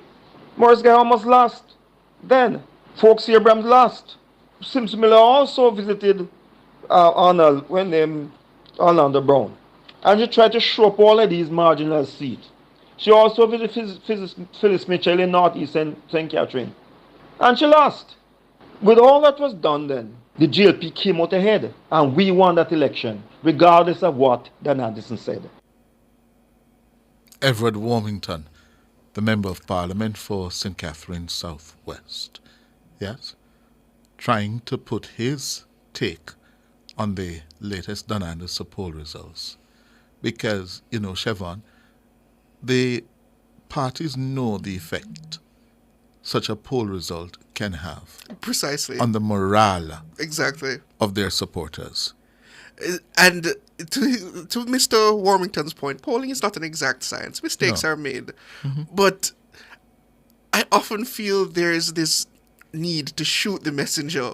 Morris Guy almost lost. Then, Folks Abraham lost. Simpson Miller also visited Arnold when named Orlando Brown. And she tried to show up all of these marginal seats. She also visited Phyllis Mitchell in Northeast St. Catherine. And she lost. With all that was done then, the GLP came out ahead, and we won that election, regardless of what Dan Anderson said. Everett Warmington, the Member of Parliament for St. Catherine Southwest, yes, trying to put his take on the latest Dan Anderson poll results. Because, Siobhan, the parties know the effect such a poll result can have. Precisely. On the morale exactly of their supporters. And to Mr. Warmington's point, polling is not an exact science. Mistakes are made. Mm-hmm. But I often feel there's this need to shoot the messenger.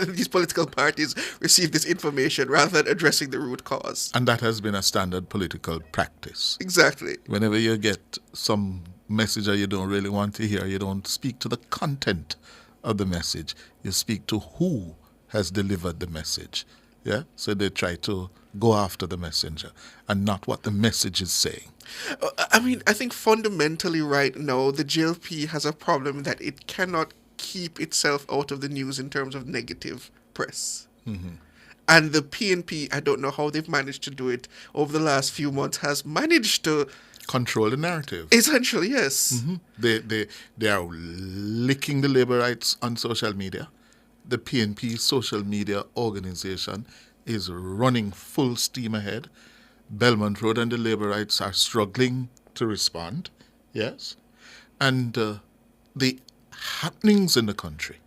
These political parties receive this information rather than addressing the root cause. And that has been a standard political practice. Exactly. Whenever you get some message that you don't really want to hear, you don't speak to the content of the message. You speak to who has delivered the message. Yeah? So they try to go after the messenger and not what the message is saying. I think fundamentally right now, the JLP has a problem that it cannot keep itself out of the news in terms of negative press. Mm-hmm. And the PNP, I don't know how they've managed to do it over the last few months, has managed to control the narrative. Essentially, yes. Mm-hmm. They are licking the labor rights on social media. The PNP social media organization is running full steam ahead. Belmont Road and the labor rights are struggling to respond. Yes. And the happenings in the country,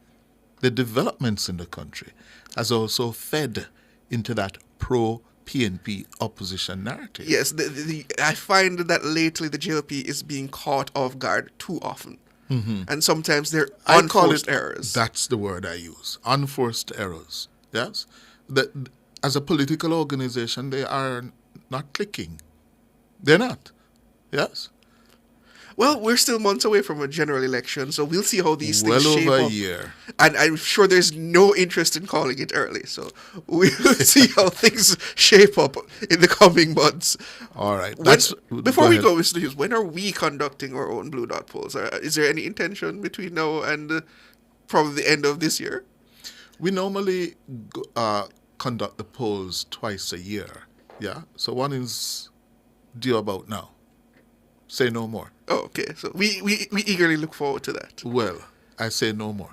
the developments in the country, has also fed into that pro-PNP opposition narrative. Yes, I find that lately the JLP is being caught off guard too often. And sometimes they're I call unforced it errors. That's the word I use. Unforced errors. Yes? As a political organization, they are not clicking. They're not. Yes? Well, we're still months away from a general election, so we'll see how these things Well shape over a up. year. And I'm sure there's no interest in calling it early, so we'll see how things shape up in the coming months. All right. Before we ahead. go, Mr. Hughes, when are we conducting our own Blue Dot polls? Is there any intention between now and probably the end of this year? We normally conduct the polls twice a year. Yeah? So one is due about now. Say no more. Oh, okay. So we eagerly look forward to that. Well, I say no more.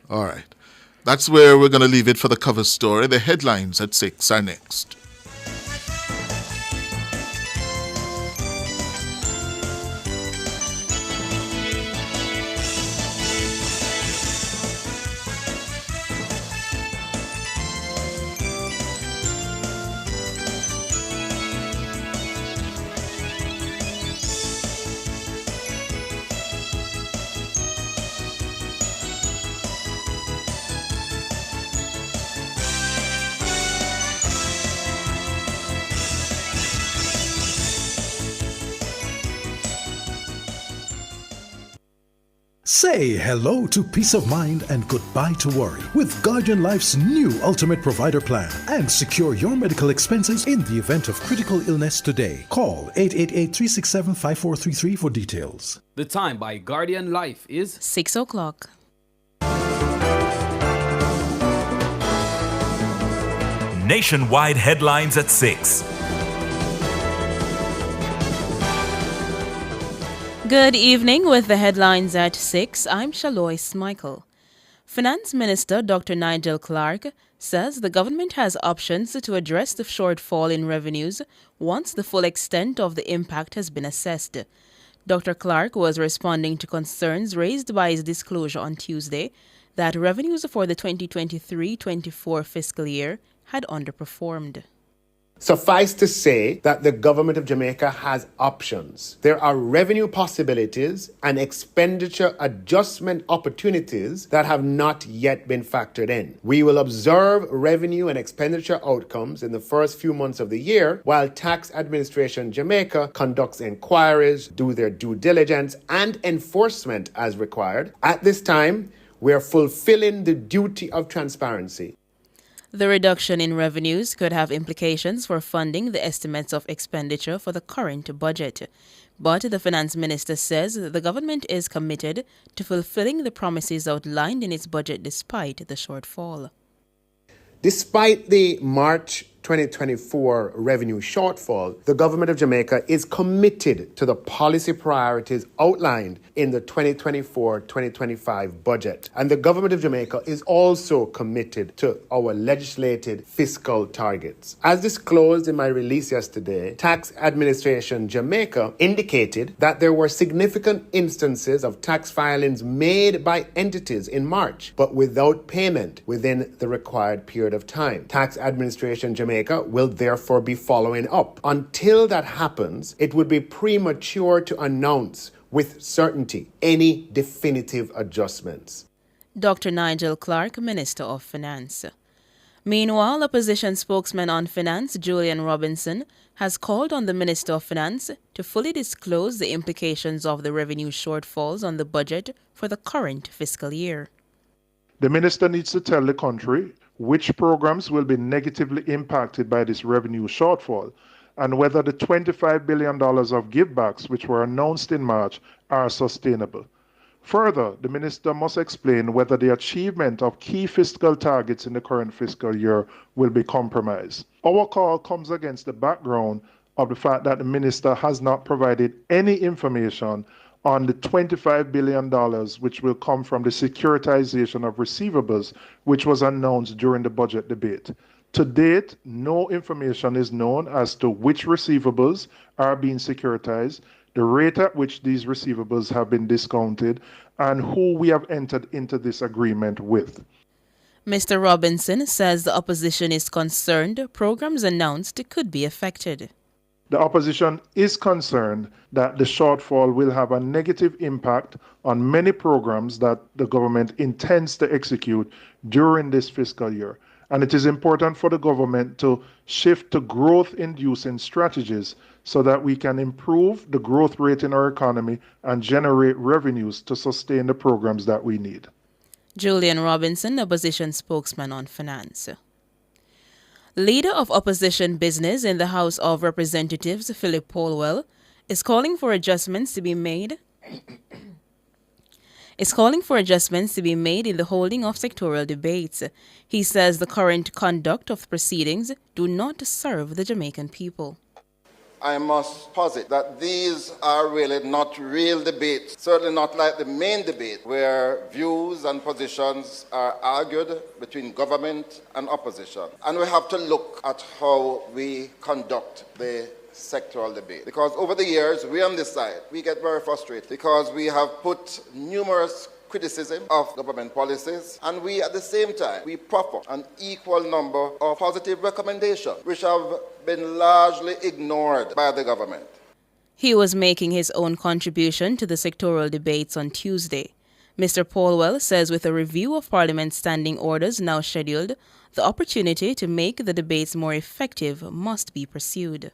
All right. That's where we're going to leave it for the cover story. The headlines at 6 are next. Say hello to peace of mind and goodbye to worry with Guardian Life's new Ultimate Provider Plan and secure your medical expenses in the event of critical illness today. Call 888-367-5433 for details. The time by Guardian Life is 6 o'clock. Nationwide headlines at 6. Good evening with the headlines at 6. I'm Shalois Michael. Finance Minister Dr. Nigel Clark says the government has options to address the shortfall in revenues once the full extent of the impact has been assessed. Dr. Clark was responding to concerns raised by his disclosure on Tuesday that revenues for the 2023-24 fiscal year had underperformed. Suffice to say that the government of Jamaica has options. There are revenue possibilities and expenditure adjustment opportunities that have not yet been factored in. We will observe revenue and expenditure outcomes in the first few months of the year while Tax Administration Jamaica conducts inquiries, do their due diligence and enforcement as required. At this time, we are fulfilling the duty of transparency. The reduction in revenues could have implications for funding the estimates of expenditure for the current budget. But the finance minister says the government is committed to fulfilling the promises outlined in its budget despite the shortfall. Despite the March 2024 revenue shortfall, the government of Jamaica is committed to the policy priorities outlined in the 2024-2025 budget. And the government of Jamaica is also committed to our legislated fiscal targets. As disclosed in my release yesterday, Tax Administration Jamaica indicated that there were significant instances of tax filings made by entities in March, but without payment within the required period of time. Tax Administration Jamaica will therefore be following up. Until that happens, it would be premature to announce with certainty any definitive adjustments. Dr. Nigel Clark, Minister of Finance. Meanwhile, opposition spokesman on finance, Julian Robinson, has called on the Minister of Finance to fully disclose the implications of the revenue shortfalls on the budget for the current fiscal year. The minister needs to tell the country which programs will be negatively impacted by this revenue shortfall and whether the $25 billion of givebacks which were announced in March are sustainable. Further, the minister must explain whether the achievement of key fiscal targets in the current fiscal year will be compromised. Our call comes against the background of the fact that the minister has not provided any information on the $25 billion which will come from the securitization of receivables, which was announced during the budget debate. To date, no information is known as to which receivables are being securitized, the rate at which these receivables have been discounted, and who we have entered into this agreement with. Mr. Robinson says the opposition is concerned programs announced could be affected. The opposition is concerned that the shortfall will have a negative impact on many programs that the government intends to execute during this fiscal year. And it is important for the government to shift to growth-inducing strategies so that we can improve the growth rate in our economy and generate revenues to sustain the programs that we need. Julian Robinson, opposition spokesman on finance. Leader of opposition business in the House of Representatives, Philip Polwell, is calling for adjustments to be made in the holding of sectoral debates. He says the current conduct of proceedings do not serve the Jamaican people. I must posit that these are really not real debates, certainly not like the main debate where views and positions are argued between government and opposition. And we have to look at how we conduct the sectoral debate. Because over the years, we on this side, we get very frustrated because we have put numerous criticism of government policies, and we at the same time, we proffer an equal number of positive recommendations, which have been largely ignored by the government. He was making his own contribution to the sectoral debates on Tuesday. Mr. Polwell says with a review of Parliament's standing orders now scheduled, the opportunity to make the debates more effective must be pursued.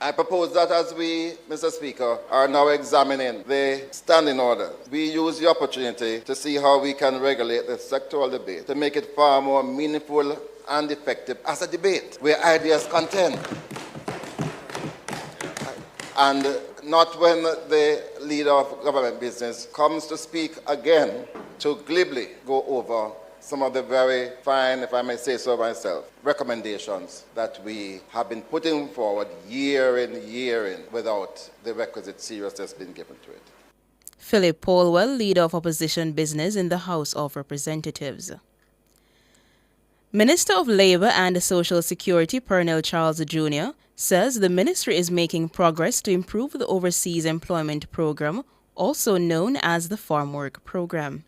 I propose that as we, Mr. Speaker, are now examining the standing order, we use the opportunity to see how we can regulate the sectoral debate to make it far more meaningful and effective as a debate where ideas contend. And not when the leader of government business comes to speak again to glibly go over some of the very fine, if I may say so myself, recommendations that we have been putting forward year in without the requisite seriousness being given to it. Philip Polwell, leader of opposition business in the House of Representatives. Minister of Labour and Social Security Pernell Charles Jr. says the ministry is making progress to improve the Overseas Employment Program, also known as the Farm Work Program.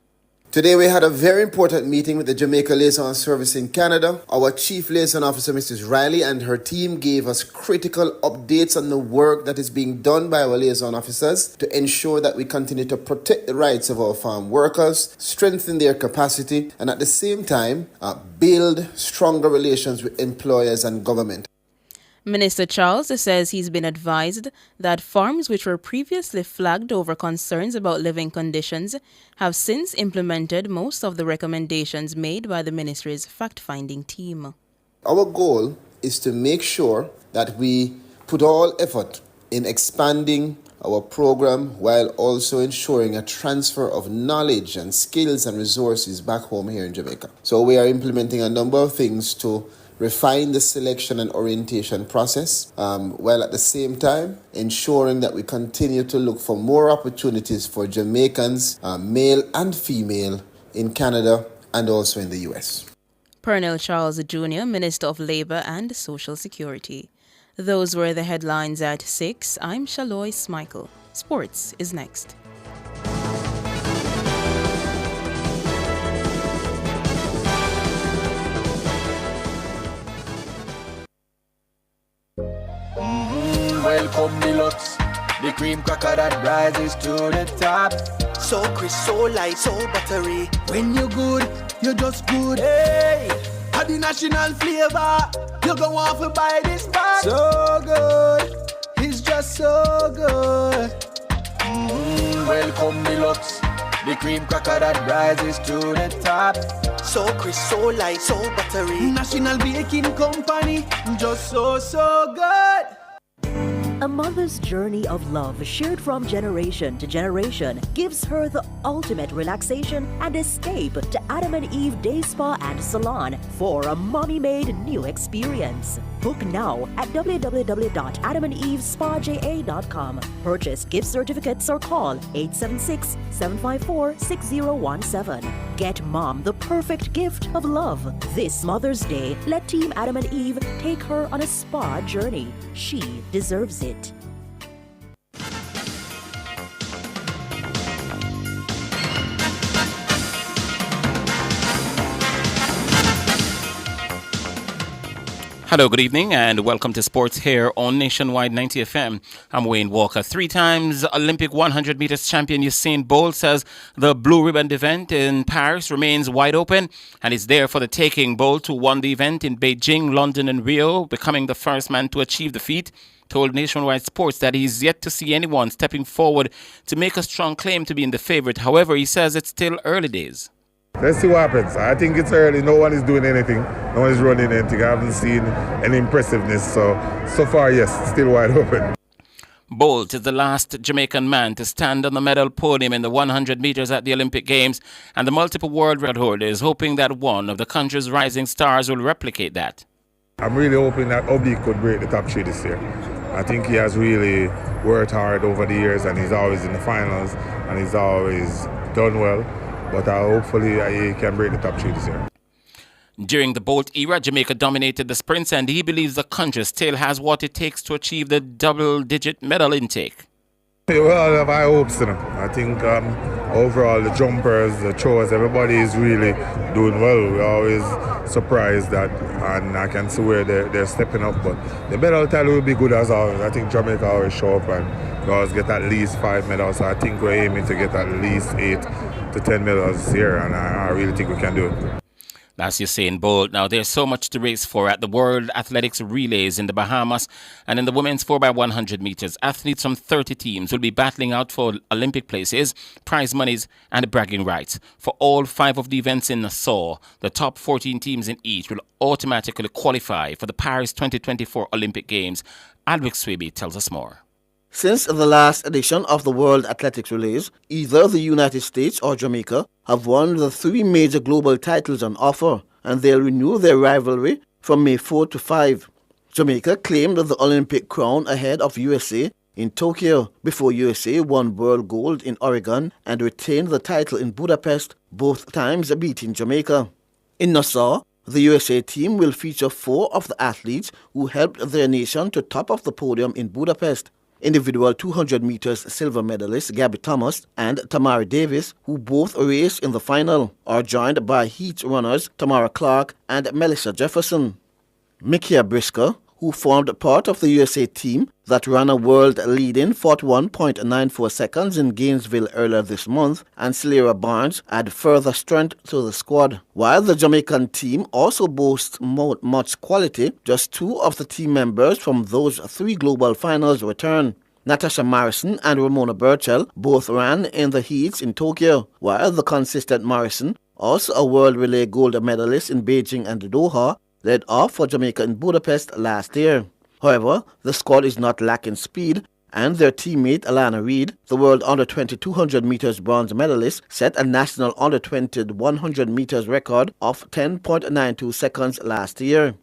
Today we had a very important meeting with the Jamaica Liaison Service in Canada. Our Chief Liaison Officer, Mrs. Riley, and her team gave us critical updates on the work that is being done by our liaison officers to ensure that we continue to protect the rights of our farm workers, strengthen their capacity, and at the same time, build stronger relations with employers and government. Minister Charles says he's been advised that farms which were previously flagged over concerns about living conditions have since implemented most of the recommendations made by the ministry's fact-finding team. Our goal is to make sure that we put all effort in expanding our program while also ensuring a transfer of knowledge and skills and resources back home here in Jamaica. So we are implementing a number of things to refine the selection and orientation process, while at the same time ensuring that we continue to look for more opportunities for Jamaicans, male and female, in Canada and also in the U.S. Pernell Charles Jr., Minister of Labour and Social Security. Those were the headlines at 6. I'm Shaloy Smichael. Sports is next. Welcome deluxe, the cream cracker that rises to the top. So crisp, so light, so buttery. When you're good, you're just good. Hey, had the national flavor. You go want to buy this back. So good, it's just so good. Welcome deluxe, the cream cracker that rises to the top. So crisp, so light, so buttery. National Baking Company, just so good. A mother's journey of love shared from generation to generation gives her the ultimate relaxation and escape to Adam and Eve Day Spa and Salon for a mommy-made new experience. Book now at www.adamandevespaja.com. Purchase gift certificates or call 876-754-6017. Get mom the perfect gift of love. This Mother's Day, let Team Adam and Eve take her on a spa journey. She deserves it. Hello, good evening, and welcome to sports here on Nationwide 90 FM. I'm Wayne Walker. 3 times Olympic 100 meters champion Usain Bolt says the blue ribbon event in Paris remains wide open and is there for the taking. Bolt, who won the event in Beijing, London, and Rio, becoming the first man to achieve the feat, told Nationwide Sports that he's yet to see anyone stepping forward to make a strong claim to being the favorite. However, he says it's still early days. Let's see what happens. I think it's early. No one is doing anything. No one is running anything. I haven't seen any impressiveness. So far, yes, still wide open. Bolt is the last Jamaican man to stand on the medal podium in the 100 meters at the Olympic Games, and the multiple world record holder is hoping that one of the country's rising stars will replicate that. I'm really hoping that Obi could break the top 3 this year. I think he has really worked hard over the years, and he's always in the finals, and he's always done well. But hopefully he can break the top 3 this year. During the Bolt era, Jamaica dominated the sprints, and he believes the country still has what it takes to achieve the double-digit medal intake. Well, I have high hopes. I think overall the jumpers, the throwers, everybody is really doing well. We're always surprised that, and I can see where they're stepping up. But the medal tally will be good as always. I think Jamaica always show up and we always get at least 5 medals. So I think we're aiming to get at least 8 to 10 medals this year, and I really think we can do it. That's Usain Bolt. Now, there's so much to race for at the World Athletics Relays in the Bahamas, and in the women's 4x100 meters, athletes from 30 teams will be battling out for Olympic places, prize monies, and bragging rights. For all 5 of the events in Nassau, the top 14 teams in each will automatically qualify for the Paris 2024 Olympic Games. Alwick Swaby tells us more. Since the last edition of the World Athletics Relays, either the United States or Jamaica have won the 3 major global titles on offer, and they'll renew their rivalry from May 4 to 5. Jamaica claimed the Olympic crown ahead of USA in Tokyo before USA won world gold in Oregon and retained the title in Budapest, both times beating Jamaica. In Nassau, the USA team will feature 4 of the athletes who helped their nation to top of the podium in Budapest. Individual 200 meters silver medalists Gabby Thomas and Tamara Davis, who both raced in the final, are joined by heat runners Tamara Clark and Melissa Jefferson. Mikia Brisker, who formed part of the USA team that ran a world-leading 41.94 seconds in Gainesville earlier this month, and Celera Barnes add further strength to the squad. While the Jamaican team also boasts much quality, just 2 of the team members from those 3 global finals return. Natasha Morrison and Ramona Burchell both ran in the heats in Tokyo, while the consistent Morrison, also a world relay gold medalist in Beijing and Doha, led off for Jamaica in Budapest last year. However, the squad is not lacking speed, and their teammate Alana Reid, the world under-20 200 meters bronze medalist, set a national under-20 100 meters record of 10.92 seconds last year.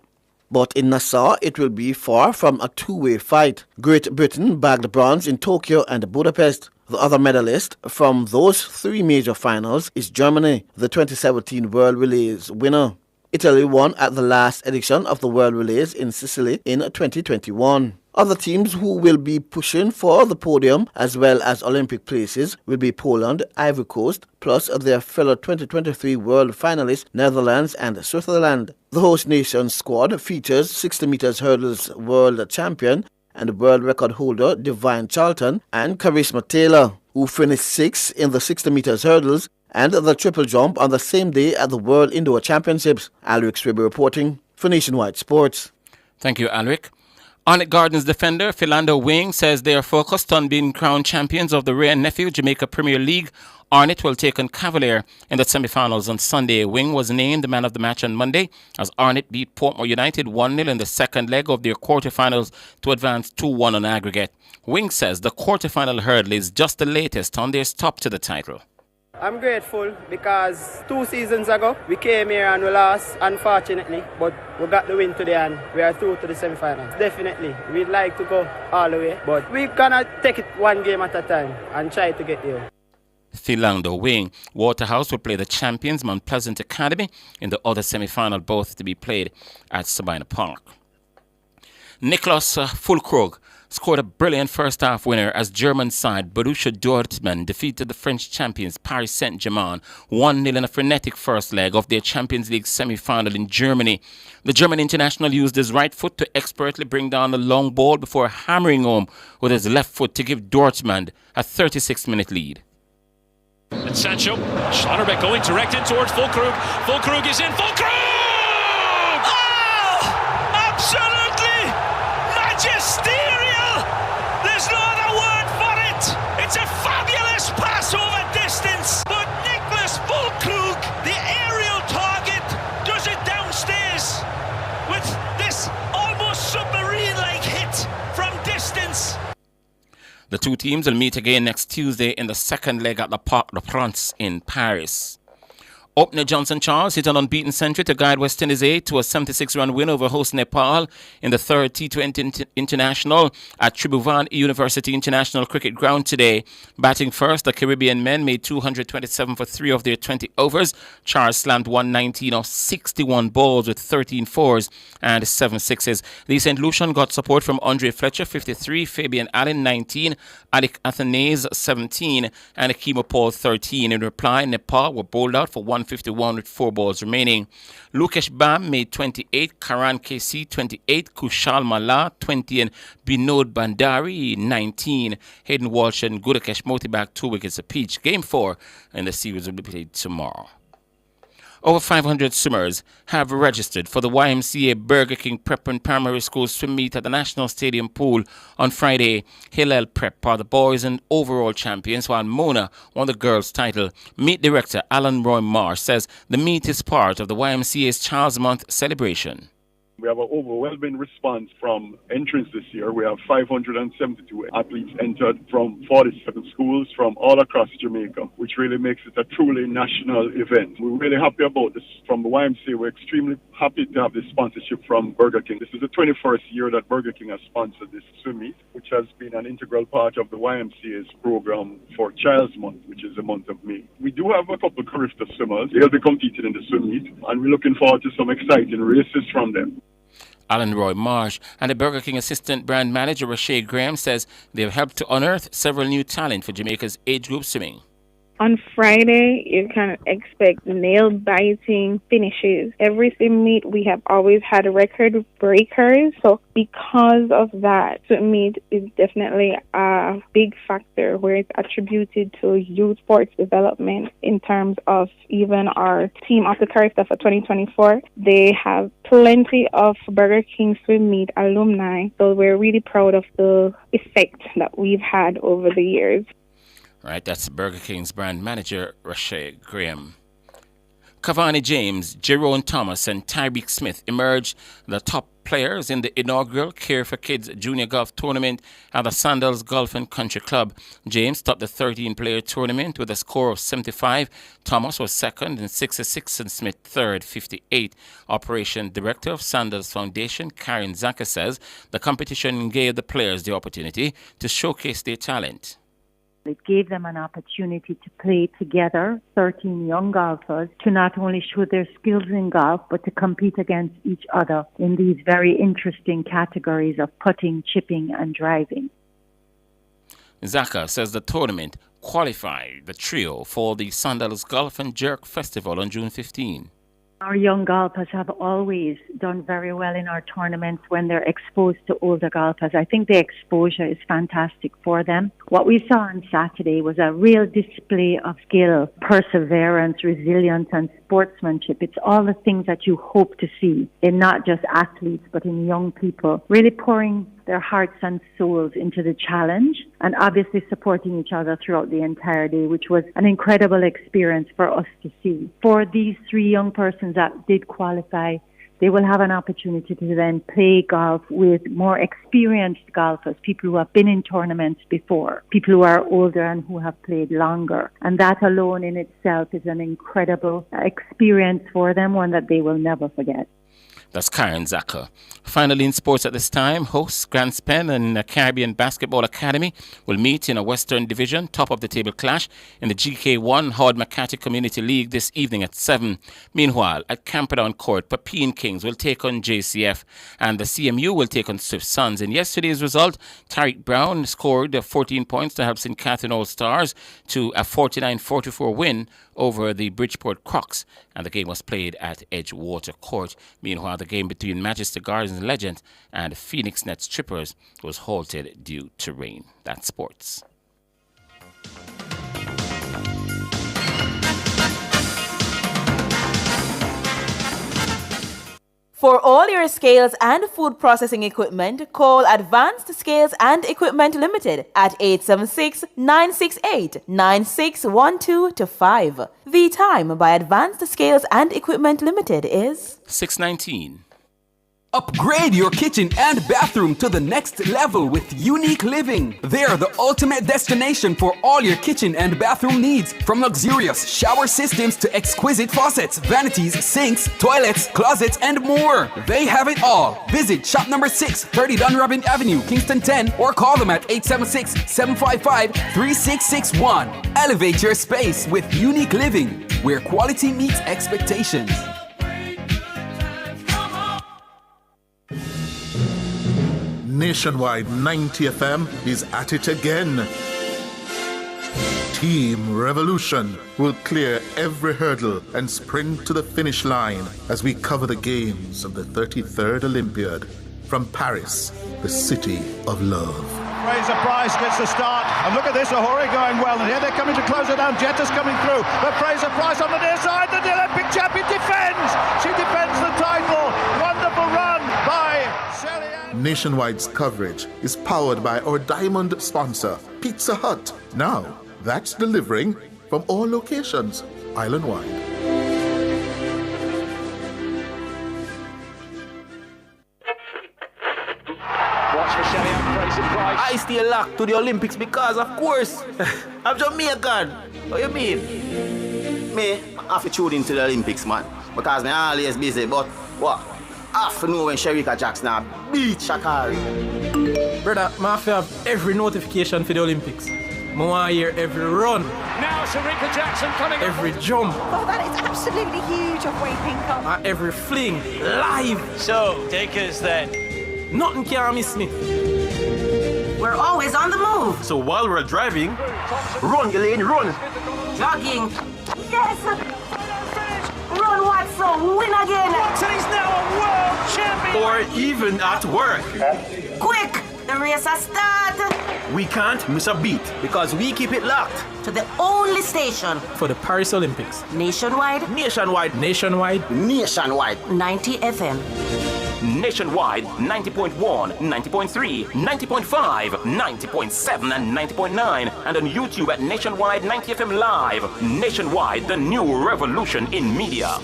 But in Nassau, it will be far from a two-way fight. Great Britain bagged bronze in Tokyo and Budapest. The other medalist from those 3 major finals is Germany, the 2017 World Relays winner. Italy won at the last edition of the World Relays in Sicily in 2021. Other teams who will be pushing for the podium as well as Olympic places will be Poland, Ivory Coast, plus their fellow 2023 World finalists Netherlands and Switzerland. The host nation's squad features 60 meters hurdles world champion and world record holder Divine Charlton and Charisma Taylor, who finished 6th in the 60 meters hurdles and the triple jump on the same day at the World Indoor Championships. Alric Swiby reporting for Nationwide Sports. Thank you, Alric. Arnett Gardens defender Philando Wing says they are focused on being crowned champions of the Ray and Nephew Jamaica Premier League. Arnett will take on Cavalier in the semi-finals on Sunday. Wing was named the man of the match on Monday as Arnett beat Portmore United 1-0 in the second leg of their quarterfinals to advance 2-1 on aggregate. Wing says the quarterfinal hurdle is just the latest on their stop to the title. I'm grateful because 2 seasons ago we came here and we lost, unfortunately, but we got the win today and we are through to the semi-finals. Definitely, we'd like to go all the way, but we're gonna take it 1 game at a time and try to get there. Philando Wing. Waterhouse will play the champions Mount Pleasant Academy in the other semi-final, both to be played at Sabina Park. Nicholas Fulkrug scored a brilliant first-half winner as German side Borussia Dortmund defeated the French champions Paris Saint-Germain 1-0 in a frenetic first leg of their Champions League semi-final in Germany. The German international used his right foot to expertly bring down the long ball before hammering home with his left foot to give Dortmund a 36-minute lead. And Sancho, Schlotterbeck going direct in towards Füllkrug. Füllkrug is in. Füllkrug! Oh! Absolutely magisterial! There's no other word for it. It's a fabulous pass over distance. But Nicholas Füllkrug, the aerial target, does it downstairs with this almost submarine-like hit from distance. The two teams will meet again next Tuesday in the second leg at the Parc des Princes in Paris. Opener Johnson Charles hit an unbeaten century to guide West Indies A to a 76-run win over host Nepal in the third T20 International at Tribhuvan University International Cricket Ground today. Batting first, the Caribbean men made 227 for 3 of their 20 overs. Charles slammed 119 off 61 balls with 13 fours and 7 sixes. The St. Lucian got support from Andre Fletcher, 53, Fabian Allen, 19, Alec Athanase, 17, and Akimo Paul, 13. In reply, Nepal were bowled out for 151 with 4 balls remaining. Lukesh Bam made 28, Karan KC 28, Kushal Mala 20, and Binod Bandari 19. Hayden Walsh and Gudakesh Moti back 2 wickets apiece. Game 4 in the series will be played tomorrow. Over 500 swimmers have registered for the YMCA Burger King Prep and Primary School swim meet at the National Stadium pool on Friday. Hillel Prep are the boys and overall champions, while Mona won the girls' title. Meet director Alan Roy Marsh says the meet is part of the YMCA's Child's Month celebration. We have an overwhelming response from entrants this year. We have 572 athletes entered from 47 schools from all across Jamaica, which really makes it a truly national event. We're really happy about this. From the YMCA, we're extremely happy to have this sponsorship from Burger King. This is the 21st year that Burger King has sponsored this swim meet, which has been an integral part of the YMCA's program for Child's Month, which is the month of May. We do have a couple of Carifta swimmers. They'll be competing in the swim meet, and we're looking forward to some exciting races from them. Alan Roy Marsh and the Burger King assistant brand manager Rashay Graham says they've helped to unearth several new talent for Jamaica's age group swimming. On Friday, you can expect nail-biting finishes. Every swim meet, we have always had record breakers. So because of that, swim meet is definitely a big factor where it's attributed to youth sports development in terms of even our team of the Carifta for 2024. They have plenty of Burger King swim meet alumni. So we're really proud of the effect that we've had over the years. Right, that's Burger King's brand manager, Rashay Graham. Cavani James, Jerome Thomas, and Tyreek Smith emerged the top players in the inaugural Care for Kids Junior Golf Tournament at the Sandals Golf and Country Club. James topped the 13-player tournament with a score of 75. Thomas was second in 66 and Smith third, 58. Operation Director of Sandals Foundation, Karen Zaka, says the competition gave the players the opportunity to showcase their talent. It gave them an opportunity to play together, 13 young golfers, to not only show their skills in golf, but to compete against each other in these very interesting categories of putting, chipping, and driving. Zaka says the tournament qualified the trio for the Sandals Golf and Jerk Festival on June 15. Our young golfers have always done very well in our tournaments when they're exposed to older golfers. I think the exposure is fantastic for them. What we saw on Saturday was a real display of skill, perseverance, resilience, and sportsmanship. It's all the things that you hope to see in not just athletes, but in young people, really pouring their hearts and souls into the challenge and obviously supporting each other throughout the entire day, which was an incredible experience for us to see. For these 3 young persons that did qualify, they will have an opportunity to then play golf with more experienced golfers, people who have been in tournaments before, people who are older and who have played longer. And that alone in itself is an incredible experience for them, one that they will never forget. That's Karen Zacher. Finally, in sports at this time, hosts Grants Penn and Caribbean Basketball Academy will meet in a Western Division top-of-the-table clash in the GK1 Howard McCarthy Community League this evening at 7. Meanwhile, at Camperdown Court, Papine Kings will take on JCF and the CMU will take on Swift Suns. In yesterday's result, Tariq Brown scored 14 points to help St. Catherine All-Stars to a 49-44 win over the Bridgeport Crocs, and the game was played at Edgewater Court. Meanwhile, the game between Manchester Gardens Legends and Phoenix Nets Trippers was halted due to rain. That's sports. For all your scales and food processing equipment, call Advanced Scales and Equipment Limited at 876-968-9612-5. The time by Advanced Scales and Equipment Limited is 6:19. Upgrade your kitchen and bathroom to the next level with Unique Living. They're the ultimate destination for all your kitchen and bathroom needs, from luxurious shower systems to exquisite faucets, vanities, sinks, toilets, closets, and more. They have it all. Visit shop number 6, 30 Dunrobin Avenue, Kingston 10, or call them at 876-755-3661. Elevate your space with Unique Living, where quality meets expectations. Nationwide 90 FM is at it again. Team Revolution will clear every hurdle and sprint to the finish line as we cover the games of the 33rd Olympiad from Paris, the city of love. Fraser Price gets the start, and look at this, Ahuri going well, and here they're coming to close it down. Jetta's coming through, but Fraser Price on the near side, the Olympic champion defends! She defends the title! Wonderful run by Shelly Ann. Nationwide's coverage is powered by our diamond sponsor, Pizza Hut. Now, that's delivering from all locations, island-wide. I stay locked to the Olympics because, of course, I'm Jamaican. What you mean? Me, I have to tune into the Olympics, man. Because I'm always busy, but what? I have to know when Sherika Jackson beat Shakari. Brother, I have to have every notification for the Olympics. I want to hear every run. Now Sherika Jackson coming every jump. Oh, that is absolutely huge of Wayne Pinkham. Every fling, live. So, take us then. Nothing can miss me. We're always on the move. So while we're driving, run, Elaine, run. Jogging. Yes. Run, Watson. Win again. Watson is now a world champion. Or even at work. Quick. The race has started. We can't miss a beat because we keep it locked to the only station for the Paris Olympics. Nationwide. Nationwide. Nationwide. Nationwide. 90 FM. Nationwide 90.1, 90.3, 90.5, 90.7 and 90.9, and on YouTube at Nationwide 90 FM Live. Nationwide, the new revolution in media.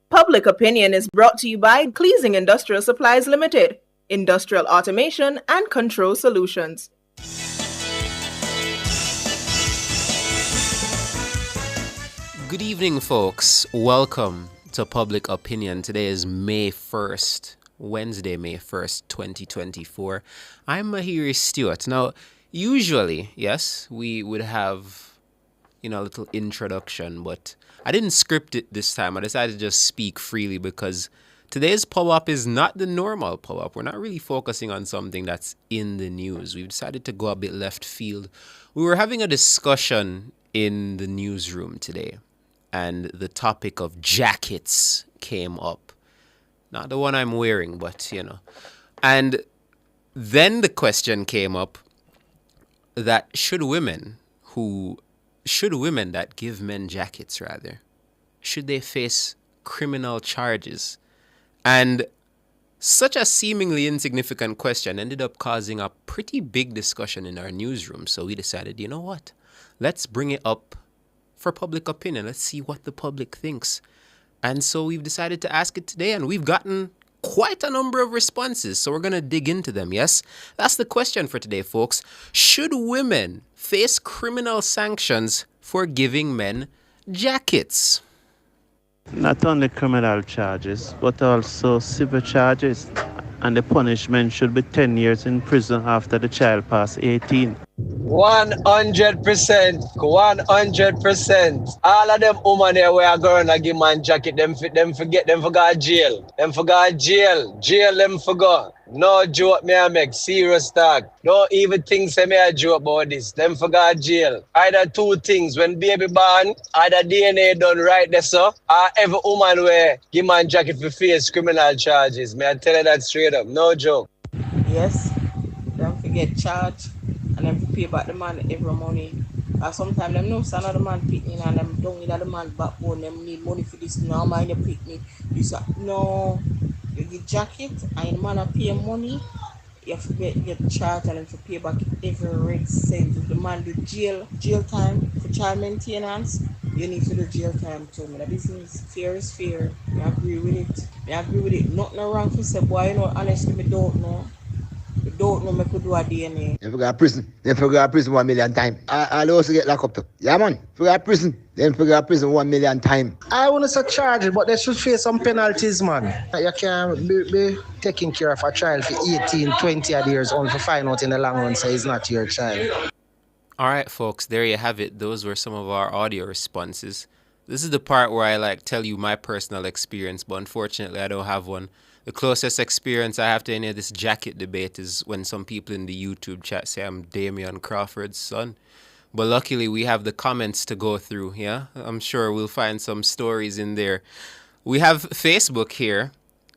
Public Opinion is brought to you by Cleasing Industrial Supplies Limited, Industrial Automation and Control Solutions. Good evening, folks. Welcome to Public Opinion. Today is May 1st, Wednesday, May 1st, 2024. I'm Mahiri Stewart. Now, usually, yes, we would have, a little introduction, but I didn't script it this time. I decided to just speak freely because today's pop-up is not the normal pop-up. We're not really focusing on something that's in the news. We've decided to go a bit left field. We were having a discussion in the newsroom today, and the topic of jackets came up. Not the one I'm wearing, but, And then the question came up that should women that give men jackets, should they face criminal charges? And such a seemingly insignificant question ended up causing a pretty big discussion in our newsroom. So we decided, you know what? Let's bring it up for public opinion. Let's see what the public thinks. And so we've decided to ask it today, and we've gotten quite a number of responses. So we're going to dig into them, yes? That's the question for today, folks. Should women face criminal sanctions for giving men jackets? Not only criminal charges, but also civil charges. And the punishment should be 10 years in prison after the child passes 18. 100%. 100%. All of them women here where are going to give man jacket, them forget them for go jail. Them for go jail. Jail them for go. No joke me I make. Serious talk. No even think say me a joke about this. Them for go jail. Either two things. When baby born, either DNA done right there so, or every woman where give man jacket for face criminal charges. Me I tell you that straight up. No joke. Yes, them forget charge and them pay back the man every money. Sometimes them know some of the man pick me and them don't need the man backbone. Them need money for this. No mind you pick me. No, you get jacket and the man a pay money. You have to get charged and them to pay back every red cent. If the man do jail time for child maintenance, you need to do jail time too. The business fair is fair. I agree with it. Nothing wrong for say boy, you know, honestly me don't know. You don't know me could do a DNA. Then for go to prison. Then for go to prison 1 million times. I'll also get locked up too. Yeah, man. For go to prison. Then for go to prison 1 million times. I want to say charge, but they should face some penalties, man. You can't be taking care of a child for 18, 20 odd years only to find out in the long run say it's not your child. All right, folks, there you have it. Those were some of our audio responses. This is the part where I tell you my personal experience, but unfortunately I don't have one. The closest experience I have to any of this jacket debate is when some people in the YouTube chat say I'm Damian Crawford's son. But luckily we have the comments to go through, yeah? I'm sure we'll find some stories in there. We have Facebook here.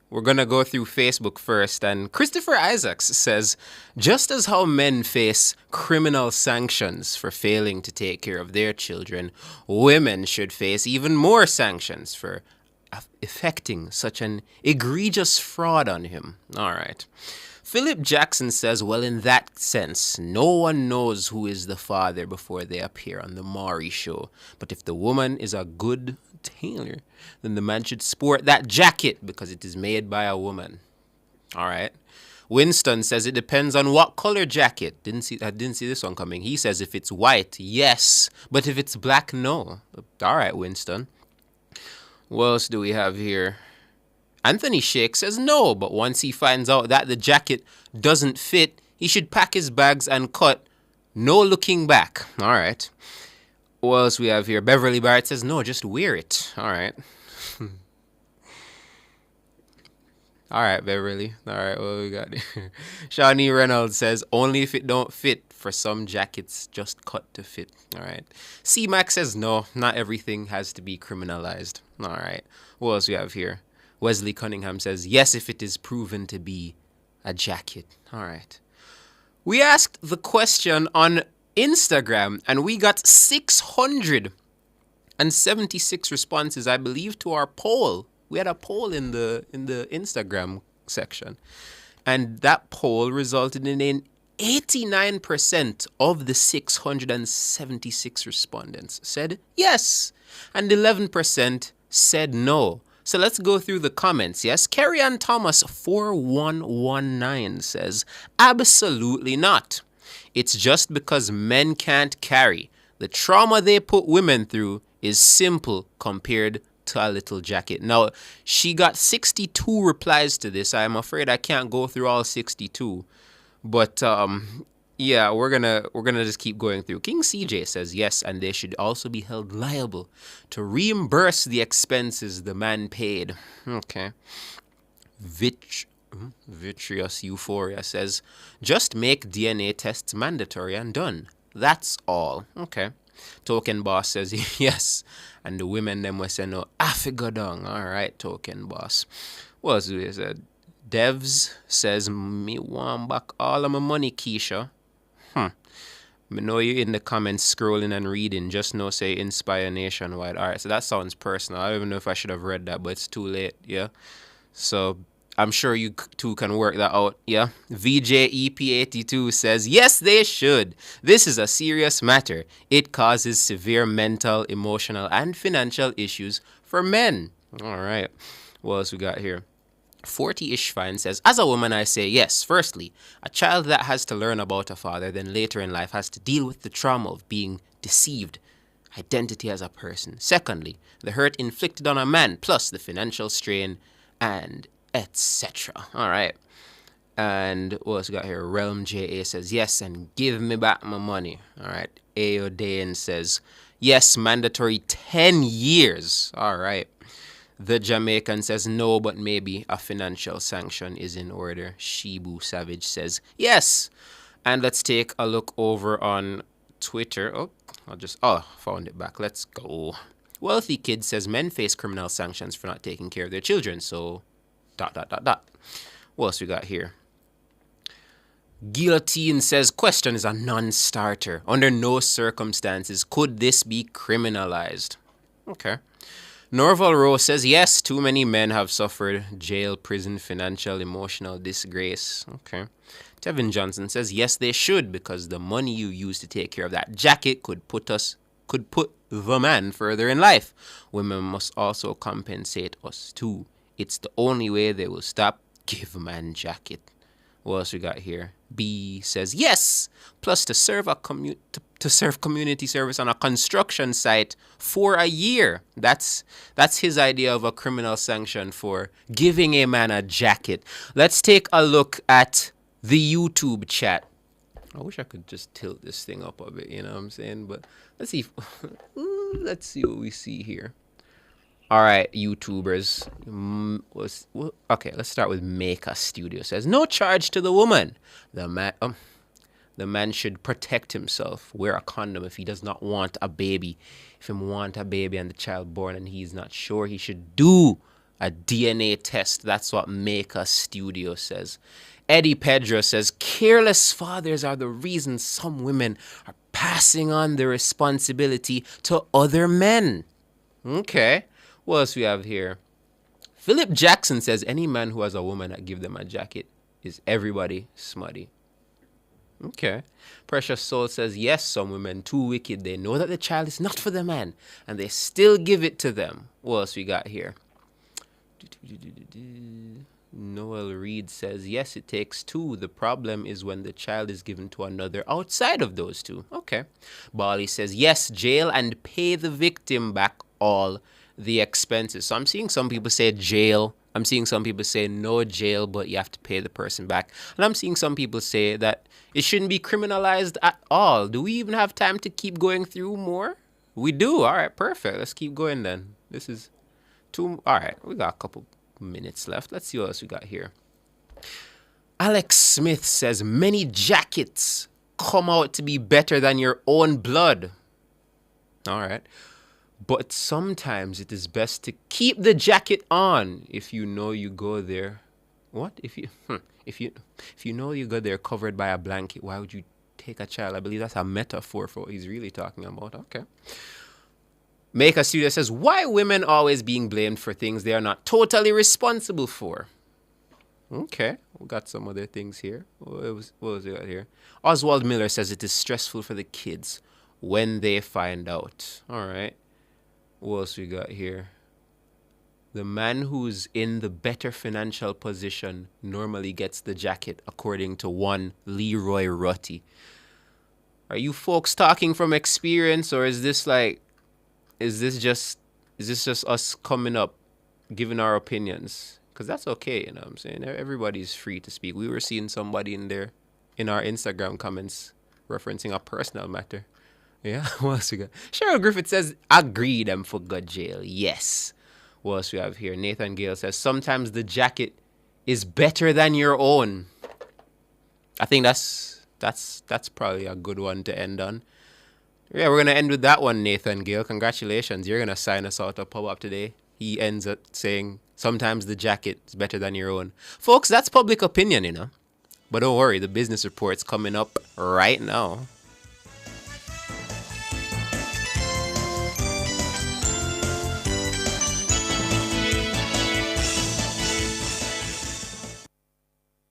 We're going to go through Facebook first. And Christopher Isaacs says, just as how men face criminal sanctions for failing to take care of their children, women should face even more sanctions for effecting such an egregious fraud on him. All right. Philip Jackson says, well, in that sense, no one knows who is the father before they appear on the Maury show. But if the woman is a good tailor, then the man should sport that jacket because it is made by a woman. All right. Winston says it depends on what color jacket. I didn't see this one coming. He says if it's white, yes. But if it's black, no. All right, Winston. What else do we have here? Anthony Shake says no, but once he finds out that the jacket doesn't fit, he should pack his bags and cut. No looking back. All right. What else we have here? Beverly Barrett says no, just wear it. All right. All right, Beverly. All right, what we got here? Shawnee Reynolds says only if it don't fit. For some jackets, just cut to fit. All right. C-Mac says no, not everything has to be criminalized. All right. What else we have here? Wesley Cunningham says yes if it is proven to be a jacket. All right. We asked the question on Instagram and we got 676 responses, I believe, to our poll. We had a poll in the Instagram section. And that poll resulted in an 89% of the 676 respondents said yes, and 11% said no. So let's go through the comments. Yes, Carrie Ann Thomas 4119 says, absolutely not. It's just because men can't carry. The trauma they put women through is simple compared to a little jacket. Now, she got 62 replies to this. I'm afraid I can't go through all 62. But yeah, we're gonna just keep going through. King CJ says yes, and they should also be held liable to reimburse the expenses the man paid. Okay. Vitreous Euphoria says just make DNA tests mandatory and done. That's all. Okay. Token Boss says yes, and the women them will say no. Affigadong. All right, Token Boss. What else do they say? Devs says, me want back all of my money, Keisha. Me know you in the comments scrolling and reading. Just know say Inspire Nationwide. All right, so that sounds personal. I don't even know if I should have read that, but it's too late, yeah? So I'm sure you two can work that out, yeah? VJEP82 says, yes, they should. This is a serious matter. It causes severe mental, emotional, and financial issues for men. All right, what else we got here? 40-ish Fine says, as a woman, I say yes. Firstly, a child that has to learn about a father, then later in life has to deal with the trauma of being deceived identity as a person. Secondly, the hurt inflicted on a man, plus the financial strain, and etc. All right. And what else we got here? Realm JA says, yes, and give me back my money. All right. Aodain says, yes, mandatory 10 years. All right. The Jamaican says, no, but maybe a financial sanction is in order. Shibu Savage says, yes. And let's take a look over on Twitter. Found it back. Let's go. Wealthy Kid says, men face criminal sanctions for not taking care of their children. So, ... What else we got here? Guillotine says, question is a non-starter. Under no circumstances could this be criminalized. Okay. Norval Rowe says, yes, too many men have suffered jail, prison, financial, emotional disgrace. Okay. Tevin Johnson says, yes, they should, because the money you use to take care of that jacket could put the man further in life. Women must also compensate us too. It's the only way they will stop. Give man jacket. What else we got here? B says, yes, plus to serve community service on a construction site for a year. That's his idea of a criminal sanction for giving a man a jacket. Let's take a look at the YouTube chat. I wish I could just tilt this thing up a bit, you know what I'm saying? But let's see what we see here. All right, YouTubers. Okay, let's start with Maker Studio. Says, no charge to the woman. The man should protect himself. Wear a condom if he does not want a baby. If he want a baby and the child born and he's not sure, he should do a DNA test. That's what Maker Studio says. Eddie Pedro says, careless fathers are the reason some women are passing on the responsibility to other men. Okay. What else we have here? Philip Jackson says, any man who has a woman that give them a jacket is everybody smutty. Okay. Precious Soul says, yes, some women too wicked. They know that the child is not for the man, and they still give it to them. What else we got here? Noel Reed says, yes, it takes two. The problem is when the child is given to another outside of those two. Okay. Bali says, yes, jail and pay the victim back all the expenses. So I'm seeing some people say jail. I'm seeing some people say no jail, but you have to pay the person back. And I'm seeing some people say that it shouldn't be criminalized at all. Do we even have time to keep going through more? We do. All right, perfect. Let's keep going then. This is all right, we got a couple minutes left. Let's see what else we got here. Alex Smith says, many jackets come out to be better than your own blood. All right. But sometimes it is best to keep the jacket on if you know you go there. What? If you know you go there covered by a blanket, why would you take a child? I believe that's a metaphor for what he's really talking about. Okay. Maker Studio says, why women always being blamed for things they are not totally responsible for? Okay. We got some other things here. What was it here? Oswald Miller says it is stressful for the kids when they find out. All right. What else we got here? The man who's in the better financial position normally gets the jacket, according to one Leroy Rutty. Are you folks talking from experience, or is this just us coming up, giving our opinions? Because that's okay, you know what I'm saying? Everybody's free to speak. We were seeing somebody in our Instagram comments referencing a personal matter. Yeah, what else we got? Cheryl Griffith says, agree them for good jail. Yes. What else we have here? Nathan Gale says, sometimes the jacket is better than your own. I think that's probably a good one to end on. Yeah, we're going to end with that one, Nathan Gale. Congratulations. You're going to sign us out of Pub Up today. He ends up saying, sometimes the jacket is better than your own. Folks, that's public opinion, you know. But don't worry, the business report's coming up right now.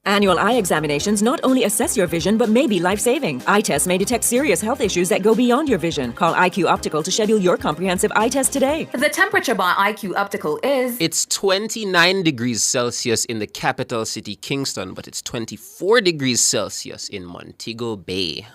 Annual eye examinations not only assess your vision, but may be life-saving. Eye tests may detect serious health issues that go beyond your vision. Call IQ Optical to schedule your comprehensive eye test today. The temperature by IQ Optical is... It's 29 degrees Celsius in the capital city, Kingston, but it's 24 degrees Celsius in Montego Bay.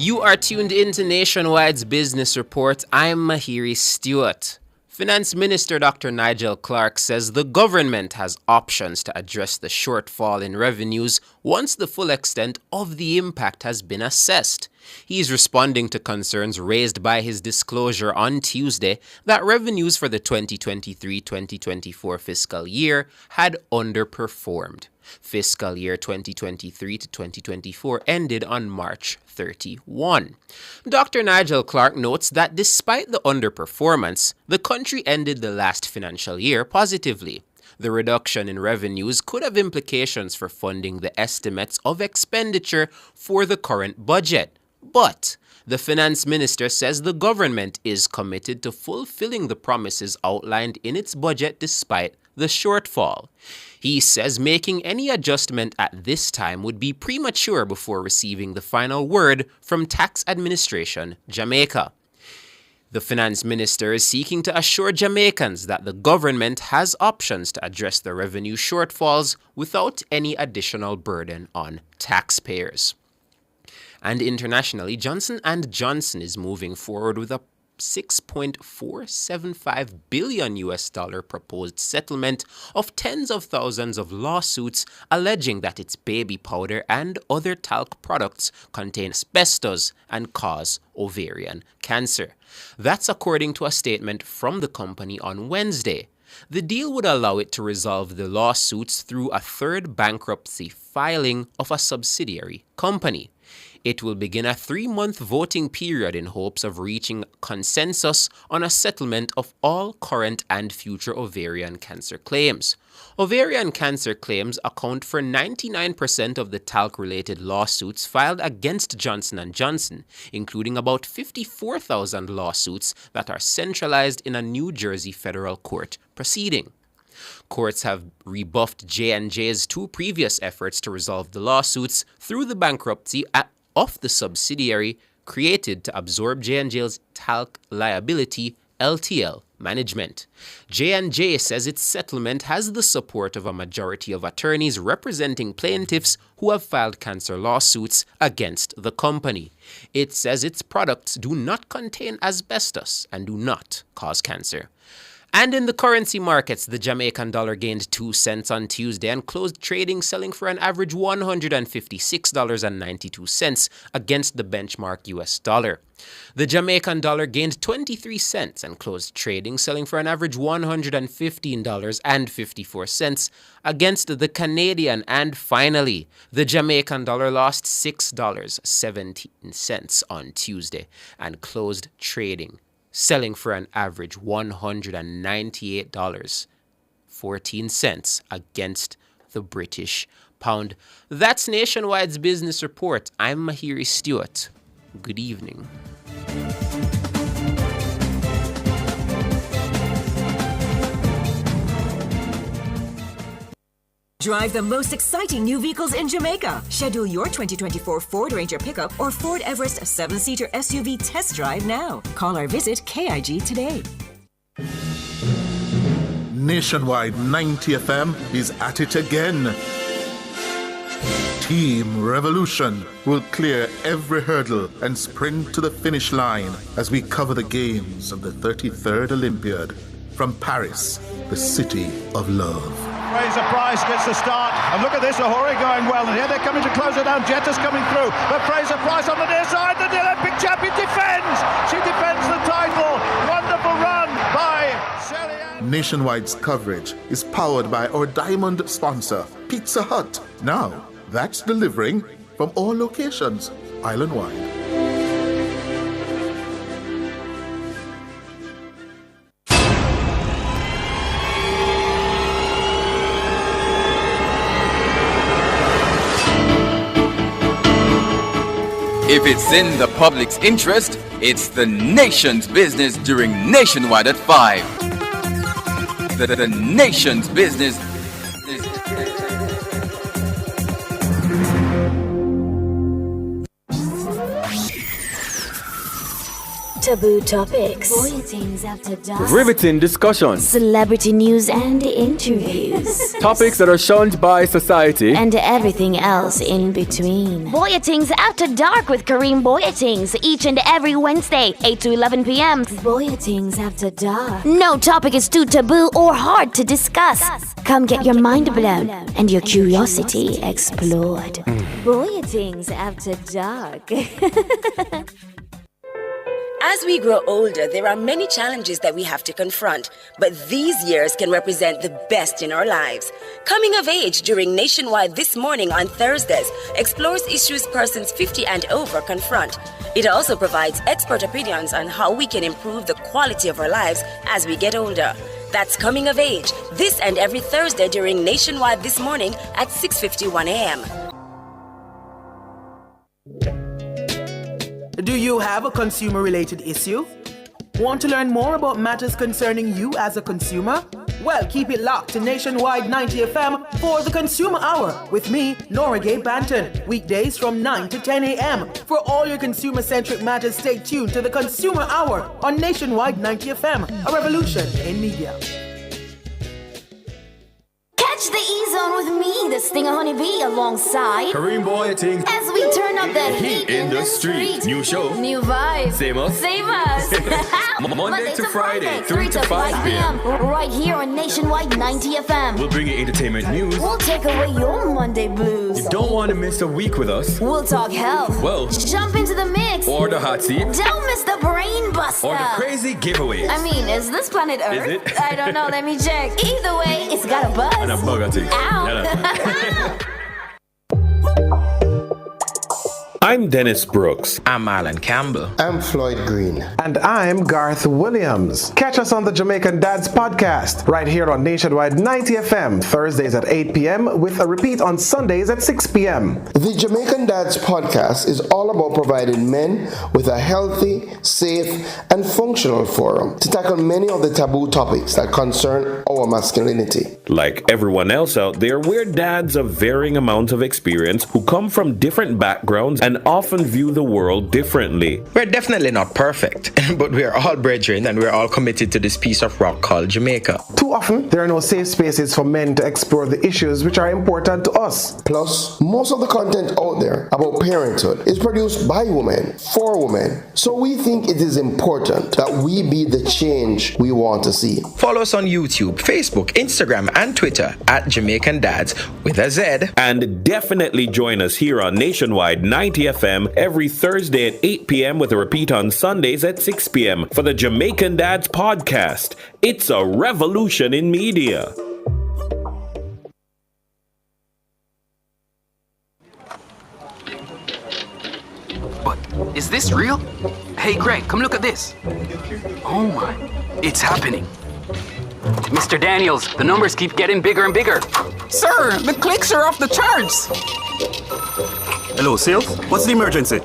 You are tuned into Nationwide's Business Report. I'm Mahiri Stewart. Finance Minister Dr. Nigel Clark says the government has options to address the shortfall in revenues once the full extent of the impact has been assessed. He's responding to concerns raised by his disclosure on Tuesday that revenues for the 2023-2024 fiscal year had underperformed. Fiscal year 2023 to 2024 ended on March 31. Dr. Nigel Clark notes that despite the underperformance, the country ended the last financial year positively. The reduction in revenues could have implications for funding the estimates of expenditure for the current budget. But the finance minister says the government is committed to fulfilling the promises outlined in its budget despite the shortfall. He says making any adjustment at this time would be premature before receiving the final word from Tax Administration Jamaica. The finance minister is seeking to assure Jamaicans that the government has options to address the revenue shortfalls without any additional burden on taxpayers. And internationally, Johnson & Johnson is moving forward with a $6.475 billion proposed settlement of tens of thousands of lawsuits alleging that its baby powder and other talc products contain asbestos and cause ovarian cancer. That's according to a statement from the company on Wednesday. The deal would allow it to resolve the lawsuits through a third bankruptcy filing of a subsidiary company. It will begin a 3-month voting period in hopes of reaching consensus on a settlement of all current and future ovarian cancer claims. Ovarian cancer claims account for 99% of the talc-related lawsuits filed against Johnson & Johnson, including about 54,000 lawsuits that are centralized in a New Jersey federal court proceeding. Courts have rebuffed J&J's 2 previous efforts to resolve the lawsuits through the bankruptcy of the subsidiary created to absorb J&J's talc liability, LTL management. J&J says its settlement has the support of a majority of attorneys representing plaintiffs who have filed cancer lawsuits against the company. It says its products do not contain asbestos and do not cause cancer. And in the currency markets, the Jamaican dollar gained 2 cents on Tuesday and closed trading selling for an average $156.92 against the benchmark US dollar. The Jamaican dollar gained 23 cents and closed trading selling for an average $115.54 against the Canadian. And finally, the Jamaican dollar lost $6.17 on Tuesday and closed trading selling for an average $198.14 against the British pound. That's Nationwide's Business Report. I'm Mahiri Stewart. Good evening. Drive the most exciting new vehicles in Jamaica. Schedule your 2024 Ford Ranger pickup or Ford Everest 7-seater SUV test drive now. Call or visit KIG today. Nationwide 90 FM is at it again. Team Revolution will clear every hurdle and sprint to the finish line as we cover the games of the 33rd Olympiad from Paris, the city of love. Fraser Price gets the start, and look at this, Ahuri going well, and here they're coming to close it down. Jetta's coming through, but Fraser Price on the near side, the Olympic champion defends. She defends the title. Wonderful run by Shelly-Ann. Nationwide's coverage is powered by our diamond sponsor, Pizza Hut. Now, that's delivering from all locations, island-wide. If it's in the public's interest, it's the nation's business during Nationwide at 5. The nation's business. Taboo topics. Voyagings after dark. Riveting discussions. Celebrity news and interviews. Topics that are shunned by society. And everything else in between. Voyagings After Dark with Kareem Voyagings each and every Wednesday, 8 to 11 p.m. Voyagings After Dark. No topic is too taboo or hard to discuss. Come get your mind blown and your curiosity explored. Voyagings After Dark. As we grow older, there are many challenges that we have to confront, but these years can represent the best in our lives. Coming of Age during Nationwide This Morning on Thursdays explores issues persons 50 and over confront. It also provides expert opinions on how we can improve the quality of our lives as we get older. That's Coming of Age, this and every Thursday during Nationwide This Morning at 6:51 a.m. Do you have a consumer-related issue? Want to learn more about matters concerning you as a consumer? Well, keep it locked to Nationwide 90 FM for the Consumer Hour with me, Nora Gay Banton. Weekdays from 9 to 10 a.m. For all your consumer-centric matters, stay tuned to the Consumer Hour on Nationwide 90 FM, a revolution in media. Catch the E-Zone with me, the Stinger Honeybee, alongside Kareem Boyatings. as we turn up the heat in the street. New show. New vibes. Same us. Same us. Monday to Friday, 3 to 5 p.m. Right here on Nationwide 90 FM. We'll bring you entertainment news. We'll take away your Monday blues. You don't want to miss a week with us. We'll talk health. Well, jump into the mix. Or the hot seat. Don't miss the brain buster. Or the crazy giveaways. I mean, is this planet Earth? Is it? I don't know. Let me check. Either way, it's got a buzz. And a bugger thing. Ow. I'm Dennis Brooks. I'm Alan Campbell. I'm Floyd Green. And I'm Garth Williams. Catch us on the Jamaican Dads podcast right here on Nationwide 90 FM, Thursdays at 8 p.m. with a repeat on Sundays at 6 p.m. The Jamaican Dads podcast is all about providing men with a healthy, safe, and functional forum to tackle many of the taboo topics that concern our masculinity. Like everyone else out there, we're dads of varying amounts of experience who come from different backgrounds and often view the world differently. We're definitely not perfect, but we're all brethren and we're all committed to this piece of rock called Jamaica. Too often, there are no safe spaces for men to explore the issues which are important to us. Plus, most of the content out there about parenthood is produced by women, for women. So we think it is important that we be the change we want to see. Follow us on YouTube, Facebook, Instagram, and Twitter at Jamaican Dads with a Z. And definitely join us here on Nationwide 90 FM every Thursday at 8 p.m. with a repeat on Sundays at 6 p.m. for the Jamaican Dads podcast. It's a revolution in media. But is this real? Hey Greg, come look at this. Oh my, it's happening. Mr. Daniels, the numbers keep getting bigger and bigger. Sir, the clicks are off the charts. Hello, sales? What's the emergency?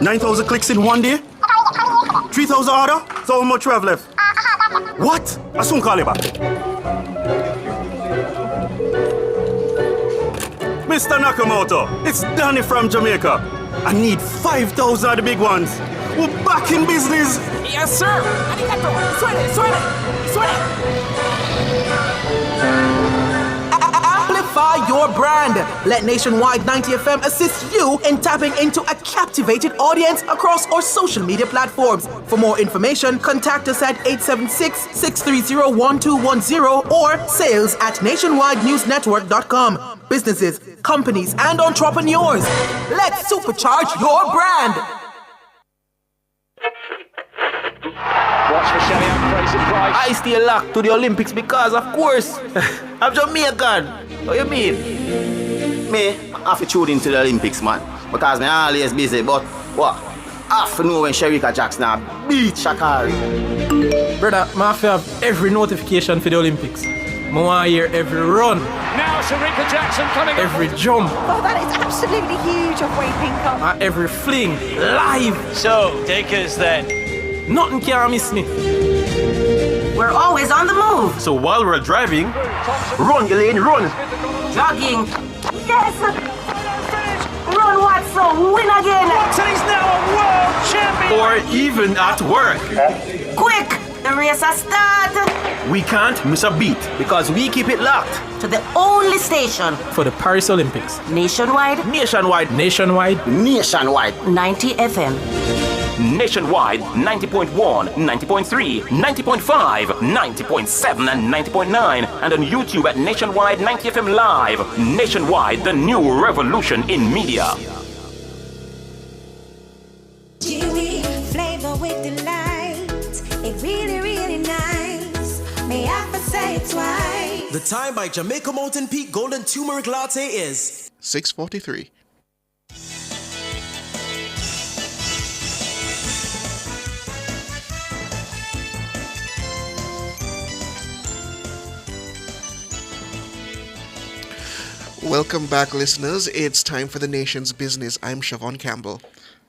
9,000 clicks in one day? 3,000 order? So how much we have left? What? I'll soon call you back. Mr. Nakamoto, it's Danny from Jamaica. I need 5,000 of the big ones. We're back in business. Yes, sir. Arigato. Suene. Amplify your brand. Let Nationwide 90 FM assist you in tapping into a captivated audience across our social media platforms. For more information, contact us at 876-630-1210 or sales@nationwidenewsnetwork.com. Businesses, companies, and entrepreneurs, let's supercharge your brand. Watch for Shelley Fraser Price. I stay locked to the Olympics because, of course, I'm Jamaican. What you mean? Me, I have to tune into the Olympics, man. Because I'm always busy, but what? I have to know when Sherika Jackson beat Shakari. Brother, I have to have every notification for the Olympics. I want to hear every run. Now Sherika Jackson coming every jump. Oh, that is absolutely huge of Wade Pinkham. Every fling, live. So, take us then. Nothing can miss me. We're always on the move. So while we're driving, run, Elaine, run. Jogging. Yes. Run, Watson. Win again. Watson is now a world champion. Or or even at work. Quick! The race has started! We can't miss a beat because we keep it locked To the only station for the Paris Olympics. nationwide, Nationwide. 90 FM. Nationwide 90.1, 90.3, 90.5, 90.7, and 90.9. And on YouTube at Nationwide 90 FM Live. Nationwide, the new revolution in media. Chewy flavor with delight. It really, really nice. May I say it twice? The time by Jamaica Mountain Peak Golden Turmeric Latte is 6:43. Welcome back, listeners. It's time for the nation's business. I'm Siobhan Campbell.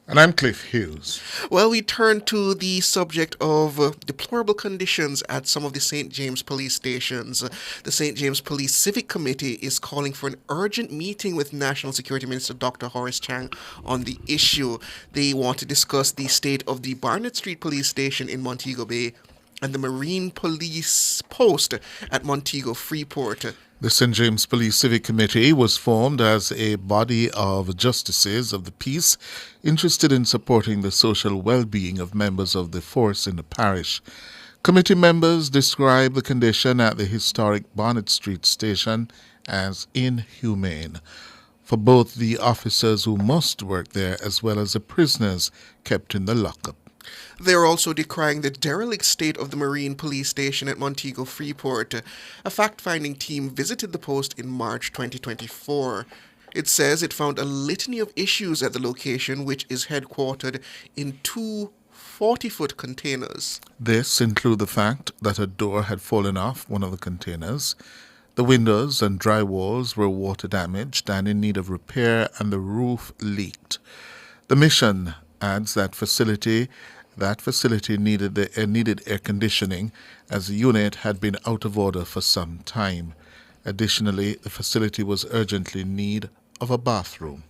And I'm Cliff Hughes. Well, we turn to the subject of deplorable conditions at some of the St. James police stations. The St. James Police Civic Committee is calling for an urgent meeting with National Security Minister Dr. Horace Chang on the issue. They want to discuss the state of the Barnett Street Police Station in Montego Bay and the Marine Police Post at Montego Freeport. The St. James Police Civic Committee was formed as a body of justices of the peace interested in supporting the social well-being of members of the force in the parish. Committee members described the condition at the historic Barnett Street station as inhumane for both the officers who must work there as well as the prisoners kept in the lockup. They're also decrying the derelict state of the Marine Police Station at Montego Freeport. A fact-finding team visited the post in March 2024. It says it found a litany of issues at the location, which is headquartered in two 40-foot containers. This includes the fact that a door had fallen off one of the containers. The windows and drywalls were water damaged and in need of repair, and the roof leaked. The mission adds that facility needed air conditioning, as the unit had been out of order for some time. Additionally, the facility was urgently in need of a bathroom.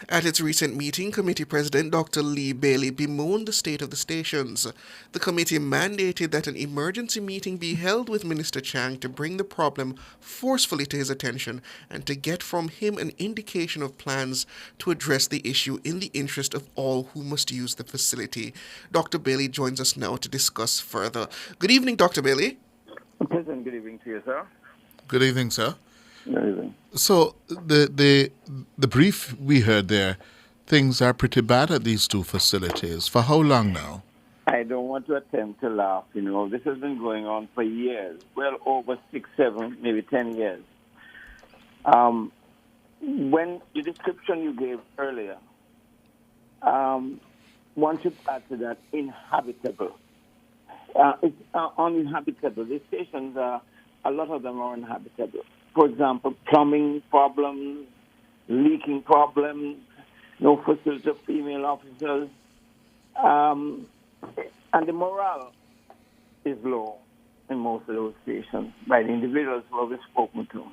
At its recent meeting, Committee President Dr. Lee Bailey bemoaned the state of the stations. The committee mandated that an emergency meeting be held with Minister Chang to bring the problem forcefully to his attention and to get from him an indication of plans to address the issue in the interest of all who must use the facility. Dr. Bailey joins us now to discuss further. Good evening, Dr. Bailey. Pleasant good evening to you, sir. Good evening, sir. Good evening. So the brief we heard there, things are pretty bad at these two facilities. For how long now? I don't want to attempt to laugh. This has been going on for years, well over 6, 7, maybe 10 years. When the description you gave earlier, one should add to that inhabitable. It's uninhabitable. The stations a lot of them are uninhabitable. For example, plumbing problems, leaking problems, no facility of female officers, and the morale is low in most of those stations by the individuals who have spoken to.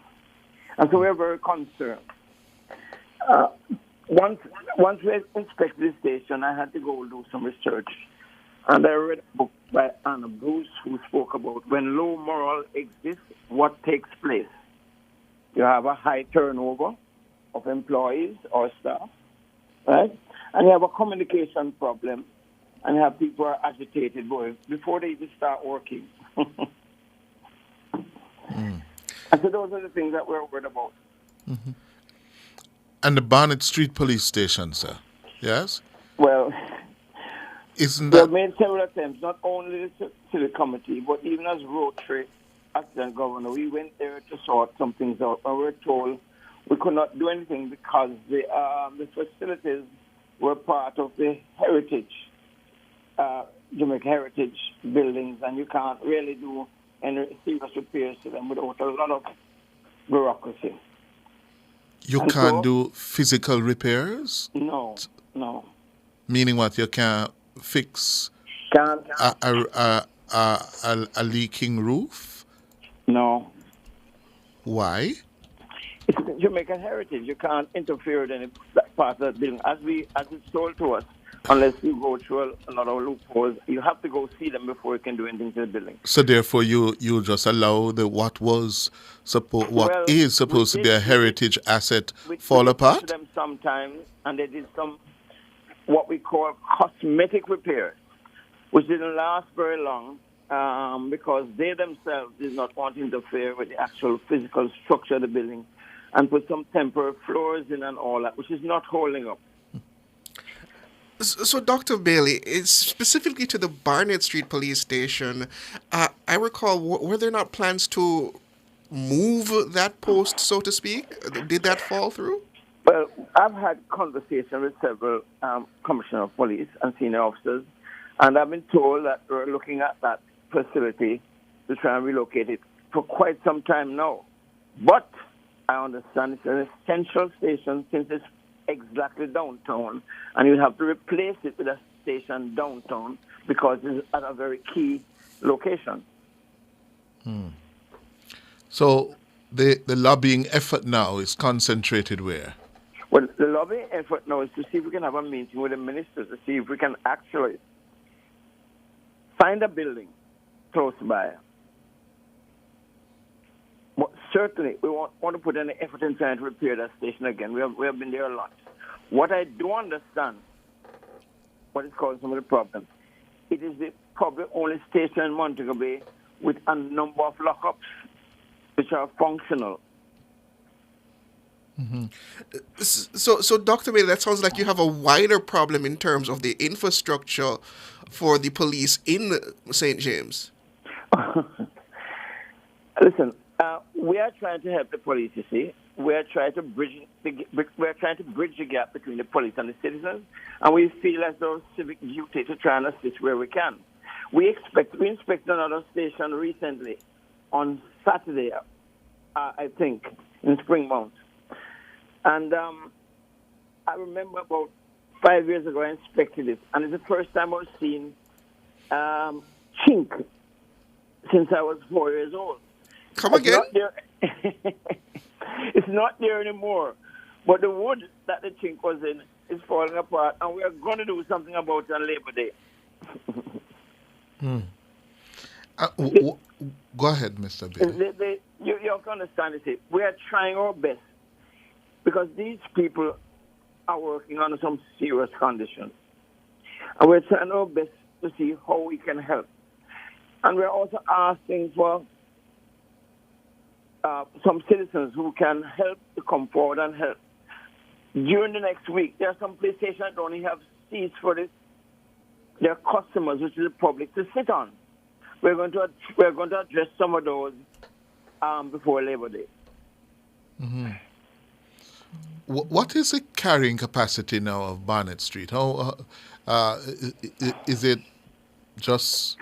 And so we're very concerned. Once we inspected the station, I had to go do some research. And I read a book by Anna Bruce who spoke about when low morale exists, what takes place. You have a high turnover of employees or staff, right? And you have a communication problem, and you have people who are agitated before they even start working. And so those are the things that we're worried about. Mm-hmm. And the Barnett Street Police Station, sir, yes? Well, isn't that... We've made several attempts, not only to the committee, but even as Rotary Assistant Governor, we went there to sort some things out, and we were told we could not do anything because the facilities were part of the heritage, Jamaica Heritage buildings, and you can't really do any serious repairs to them without a lot of bureaucracy. You can't do physical repairs? No. Meaning what? You can't fix a leaking roof? No. Why? It's Jamaican heritage. You can't interfere with any part of that building. As it's told to us, unless you go through a lot of loopholes. You have to go see them before you can do anything to the building. So therefore, you just allow what Well, is supposed to be a heritage asset fall we did talk to apart? them sometimes, and they did some what we call cosmetic repairs, which didn't last very long because they themselves did not want to interfere with the actual physical structure of the building and put some temporary floors in and all that, which is not holding up. So, Dr. Bailey, it's specifically to the Barnett Street Police Station. I recall, were there not plans to move that post, so to speak? Did that fall through? Well, I've had conversations with several commissioners of police and senior officers, and I've been told that we're looking at that facility to try and relocate it for quite some time now. But I understand it's an essential station since it's exactly downtown, and you have to replace it with a station downtown because it's at a very key location. So the lobbying effort now is concentrated where? Well, the lobbying effort now is to see if we can have a meeting with the minister to see if we can actually find a building close by. But certainly, we want to put any effort in trying to repair that station again. We have been there a lot. What I do understand, what is causing some of the problems, it is the probably only station in Montego Bay with a number of lockups which are functional. Mm-hmm. So, Dr. Bailey, that sounds like you have a wider problem in terms of the infrastructure for the police in St. James. Listen, we are trying to help the police, you see. We are trying to bridge the gap between the police and the citizens, and we feel as though civic duty to try and assist where we can. We inspected another station recently on Saturday, I think, in Springmount. And I remember about 5 years ago I inspected it, and it's the first time I've seen chink since I was 4 years old. Come again? It's not there anymore. But the wood that the chink was in is falling apart, and we are going to do something about it on Labor Day. Go ahead, Mr. Bailey. You have to understand this. We are trying our best because these people are working under some serious conditions. And we're trying our best to see how we can help. And we're also asking for some citizens who can help to come forward and help. During the next week, there are some police stations that only have seats for their customers, which is the public, to sit on. We're going to address some of those before Labor Day. Mm-hmm. What is the carrying capacity now of Barnett Street? How is it just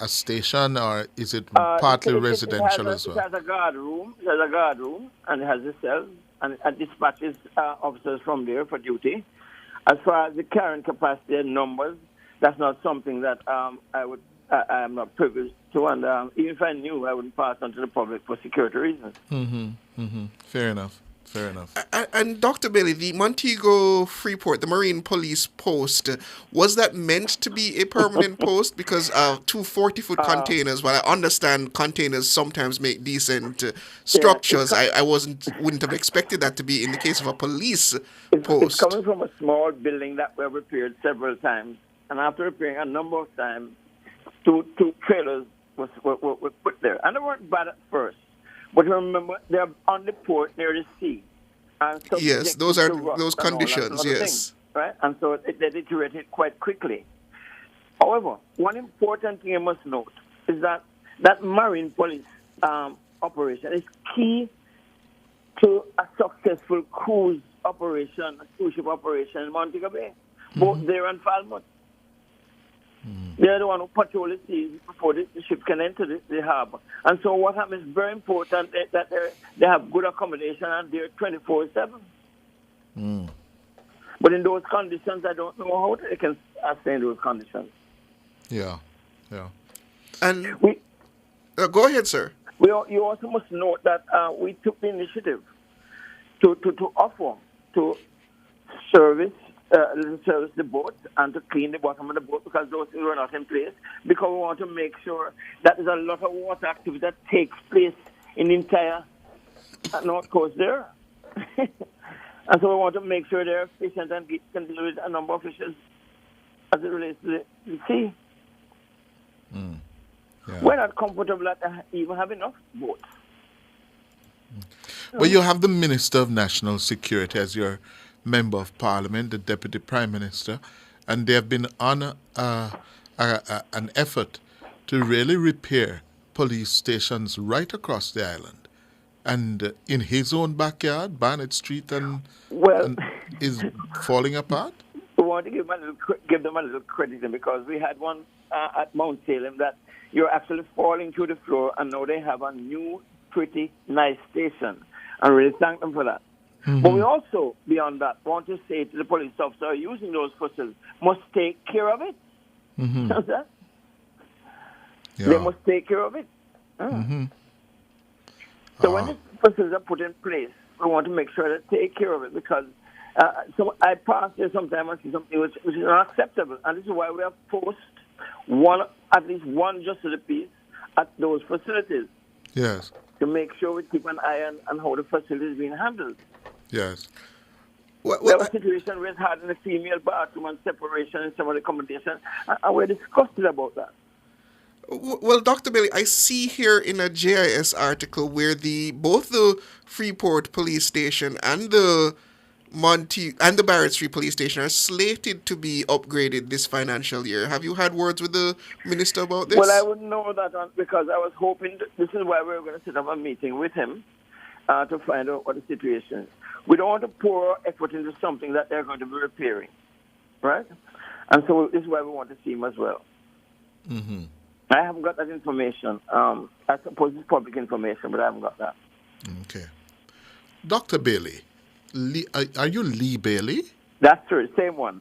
a station, or is it partly residential as well? It has a guard room. It has a guard room, and it has a cell, and it dispatches officers from there for duty. As far as the carrying capacity and numbers, that's not something that I am not privileged to, and even if I knew, I wouldn't pass on to the public for security reasons. Mm-hmm. Mm-hmm. Fair enough. And Dr. Bailey, the Montego Freeport, the Marine Police post, was that meant to be a permanent post? Because 2 40-foot containers, while I understand containers sometimes make decent structures, I wouldn't have expected that to be in the case of a police post. It's coming from a small building that we repaired several times. And after repairing a number of times, two trailers were put there. And they weren't bad at first. But remember, they're on the port near the sea. And yes, those are those conditions, yes. Things, right? And so they deteriorated quite quickly. However, one important thing you must note is that Marine Police operation is key to a successful cruise ship operation in Montego Bay, both there and Falmouth. They're the one who patrol the seas before the ship can enter the harbor. And so what happens is very important that they have good accommodation and they're 24/7. But in those conditions, I don't know how they can stay in those conditions. Yeah. And go ahead, sir. You also must note that we took the initiative to offer to service service the boat and to clean the bottom of the boat because those things were not in place. Because we want to make sure that there's a lot of water activity that takes place in the entire north coast there. And so we want to make sure they're efficient and can deal with a number of issues as it relates to the sea. We're not comfortable at even have enough boats. Well, you have the Minister of National Security as your Member of Parliament, the Deputy Prime Minister, and they have been on an effort to really repair police stations right across the island. And in his own backyard, Barnett Street, and is falling apart? We want to give them a little credit because we had one at Mount Salem that you're actually falling through the floor, and now they have a new, pretty nice station. And really thank them for that. Mm-hmm. But we also, beyond that, want to say to the police officer using those facilities, must take care of it. Mm-hmm. That? Yeah. They must take care of it. Mm-hmm. So when these facilities are put in place, we want to make sure that they take care of it because so I pass there sometimes and see something which is unacceptable. And this is why we have posted at least one justice of the peace at those facilities. Yes. To make sure we keep an eye on how the facility is being handled. Yes. We have a situation where it's had in the female bathroom and separation in some of the accommodation, and we're disgusted about that. Well, Dr. Bailey, I see here in a JIS article where both the Freeport police station and the Barrett Street police station are slated to be upgraded this financial year. Have you had words with the minister about this? Well, I wouldn't know that because I was hoping this is why we were going to set up a meeting with him to find out what the situation is. We don't want to pour effort into something that they're going to be repairing, right? And so this is why we want to see him as well. Mm-hmm. I haven't got that information. I suppose it's public information, but I haven't got that. Okay. Dr. Bailey, are you Lee Bailey? That's true, same one.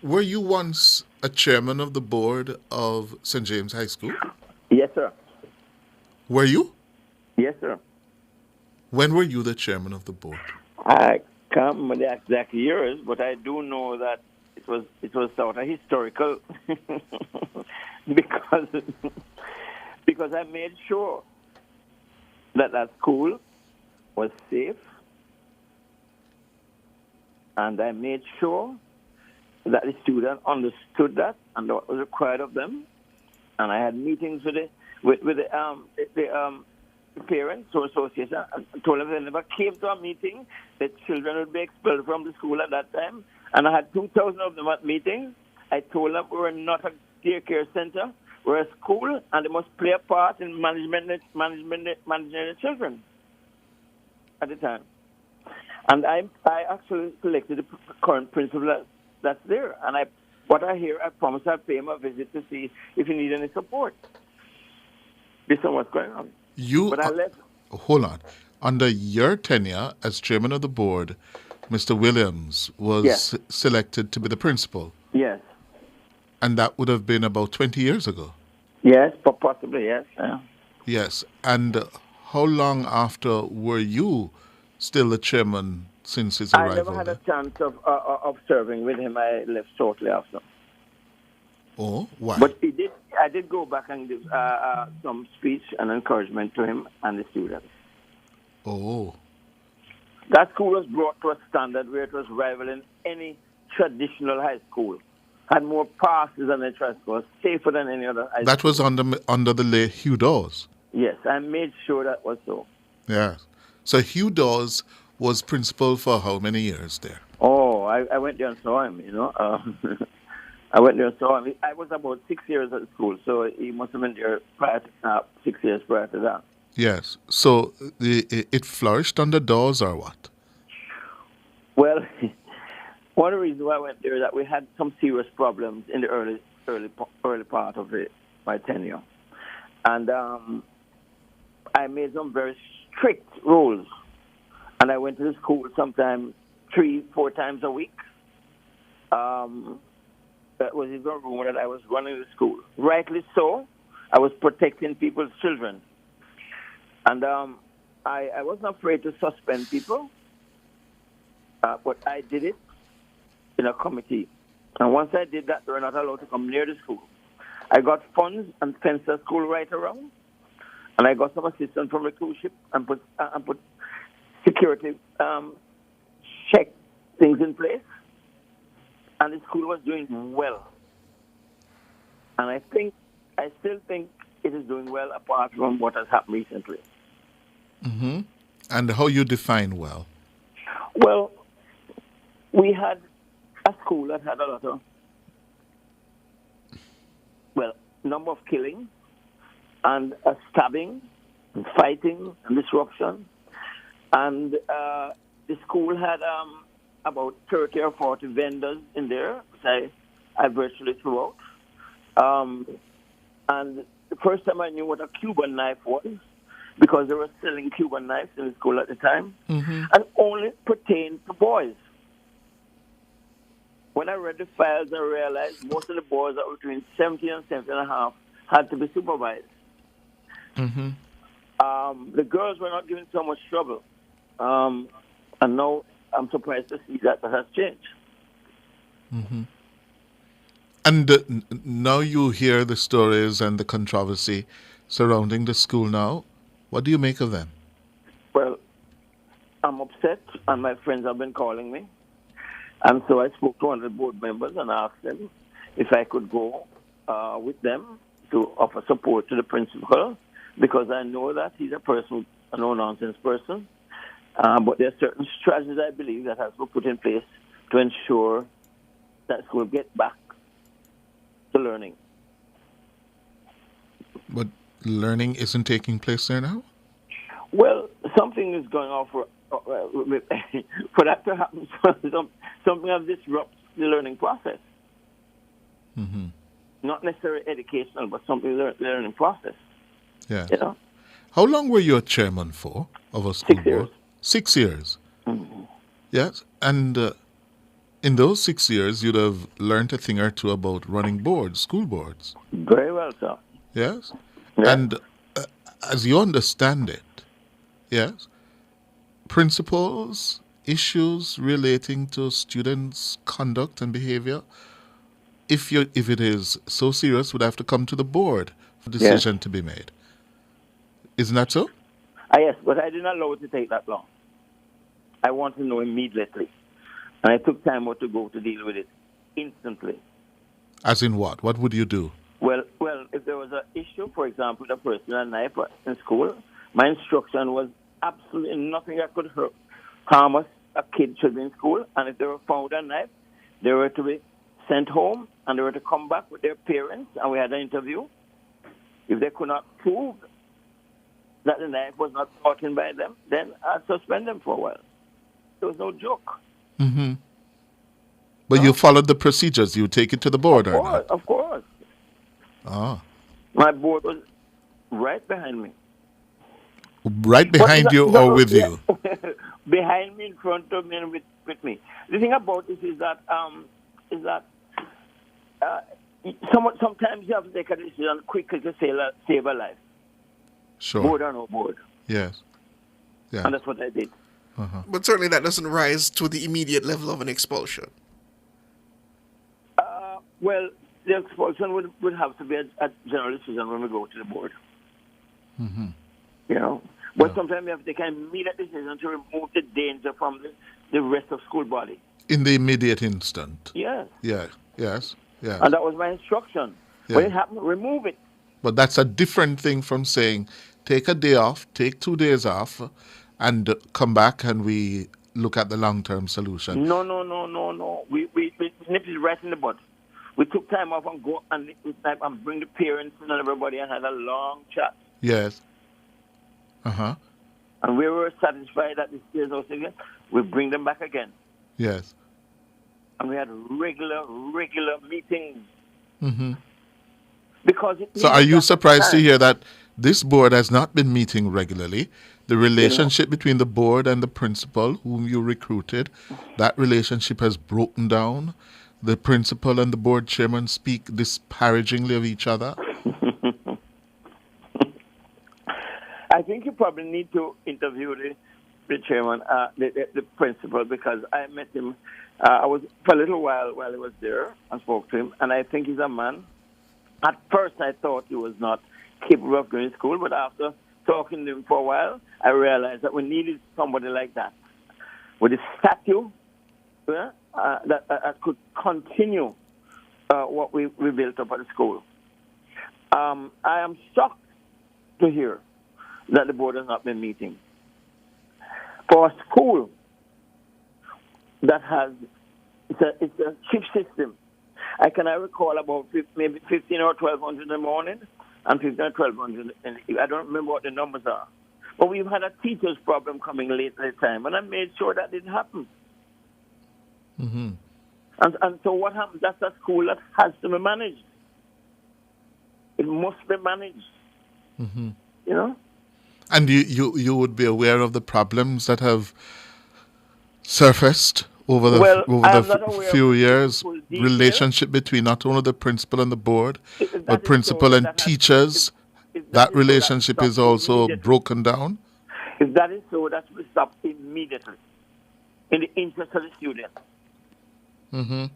Were you once a chairman of the board of St. James High School? Yes, sir. Were you? Yes, sir. When were you the chairman of the board? I can't remember the exact years, but I do know that it was sort of historical because I made sure that school was safe, and I made sure that the students understood that and what was required of them. And I had meetings with the parents or association and told them if they never came to a meeting, the children would be expelled from the school at that time. And I had 2,000 of them at meetings. I told them we were not a daycare center, we're a school, and they must play a part in managing the children at the time. And I actually selected the current principal that's there. And what I hear, I promise I'll pay him a visit to see if he needs any support. This is what's going on. Hold on. Under your tenure as chairman of the board, Mr. Williams was selected to be the principal. Yes. And that would have been about 20 years ago. Yes, but possibly, yes. Yeah. Yes. And how long after were you still the chairman since his arrival? I never had a chance of serving with him. I left shortly after. Oh, why? But I did go back and give some speech and encouragement to him and the students. Oh. That school was brought to a standard where it was rivaling any traditional high school. Had more passes than a trust school, safer than any other high school. That was under the late Hugh Dawes. Yes, I made sure that was so. Yes. So Hugh Dawes was principal for how many years there? Oh, I went there and saw him, I went there and saw him. I was about 6 years at school, so he must have been there 6 years prior to that. Yes. So it flourished under Dawes or what? Well, one of the reasons why I went there is that we had some serious problems in the early part of my tenure. And I made some very strict rules. And I went to the school sometimes 3-4 times a week. That was in the room that I was running the school. Rightly so, I was protecting people's children. And I wasn't afraid to suspend people, but I did it in a committee. And once I did that, they were not allowed to come near the school. I got funds and fenced the school right around. And I got some assistance from the cruise ship and put security check things in place. And the school was doing well. And I still think it is doing well apart from what has happened recently. Mm-hmm. And how you define well? Well, we had a school that had a lot of, number of killings and stabbing and fighting and disruption. And the school had about 30 or 40 vendors in there, which I virtually threw out. And the first time I knew what a Cuban knife was, because they were selling Cuban knives in the school at the time, and only pertained to boys. When I read the files, I realized most of the boys that were between 17 and 17 and a half had to be supervised. The girls were not given so much trouble. And now I'm surprised to see that has changed. And now you hear the stories and the controversy surrounding the school now. What do you make of them? Well, I'm upset, and my friends have been calling me. And so I spoke to one of the board members and asked them if I could go with them to offer support to the principal, because I know that he's a no-nonsense person. But there are certain strategies, I believe, that have to be put in place to ensure that school get back to learning. But learning isn't taking place there now? Well, something is going on for that to happen. Something has disrupted the learning process. Not necessarily educational, but something learning process. Yeah. You know? How long were you a chairman for of a school 6 years. board? 6 years. Yes. And in those 6 years, you'd have learned a thing or two about running boards, school boards. Very well, sir. Yes. Yeah. And as you understand it, yes, principles, issues relating to students' conduct and behavior, if it is so serious, would have to come to the board for decision to be made. Isn't that so? Yes, but I didn't allow it to take that long. I want to know immediately. And I took time out to go to deal with it instantly. As in what? What would you do? Well, if there was an issue, for example, a person had a knife in school, my instruction was absolutely nothing that could harm us. A kid should be in school, and if they were found a knife, they were to be sent home, and they were to come back with their parents, and we had an interview. If they could not prove that the knife was not brought in by them, then I'd suspend them for a while. There was no joke. But you followed the procedures. You take it to the board, or not? Of course. Ah. My board was right behind me. Right behind you or with you? Behind me, in front of me, and with me. The thing about this is that sometimes you have to take a decision quickly to save a life. Sure. Board or no board. Yes. Yeah. And that's what I did. But certainly that doesn't rise to the immediate level of an expulsion. Well, the expulsion would have to be a general decision when we go to the board. You know? But sometimes we have to take an immediate decision to remove the danger from the rest of school body. In the immediate instant? Yes. Yeah. Yes. Yes. And that was my instruction. Yeah. When it happened, remove it. But that's a different thing from saying, take a day off, take 2 days off, and come back and we look at the long-term solution. No. We nipped it right in the bud. We took time off and go and bring the parents and everybody and had a long chat. Yes. And we were satisfied that the state was again. We bring them back again. Yes. And we had regular meetings. Because so are you surprised to hear that this board has not been meeting regularly? The relationship between the board and the principal whom you recruited, that relationship has broken down. The principal and the board chairman speak disparagingly of each other. I think you probably need to interview the chairman, the principal, because I met him. I was for a little while he was there and spoke to him, and I think he's a man. At first, I thought he was not capable of going to school, but after talking to him for a while, I realized that we needed somebody like that with a statue that could continue what we built up at the school. I am shocked to hear that the board has not been meeting. For a school that has, it's a shift system. I recall about maybe 15 or 1,200 in the morning and 15 or 1,200. I don't remember what the numbers are. But we've had a teacher's problem coming late at the time, and I made sure that didn't happen. Mm-hmm. And so what happens? That's a school that has to be managed. It must be managed. Mm-hmm. You know? And you would be aware of the problems that have surfaced over the few years, relationship between not only the principal and the board, but principal and teachers. That relationship is also broken down. If that is so, that should be stopped immediately in the interest of the student. Mm-hmm.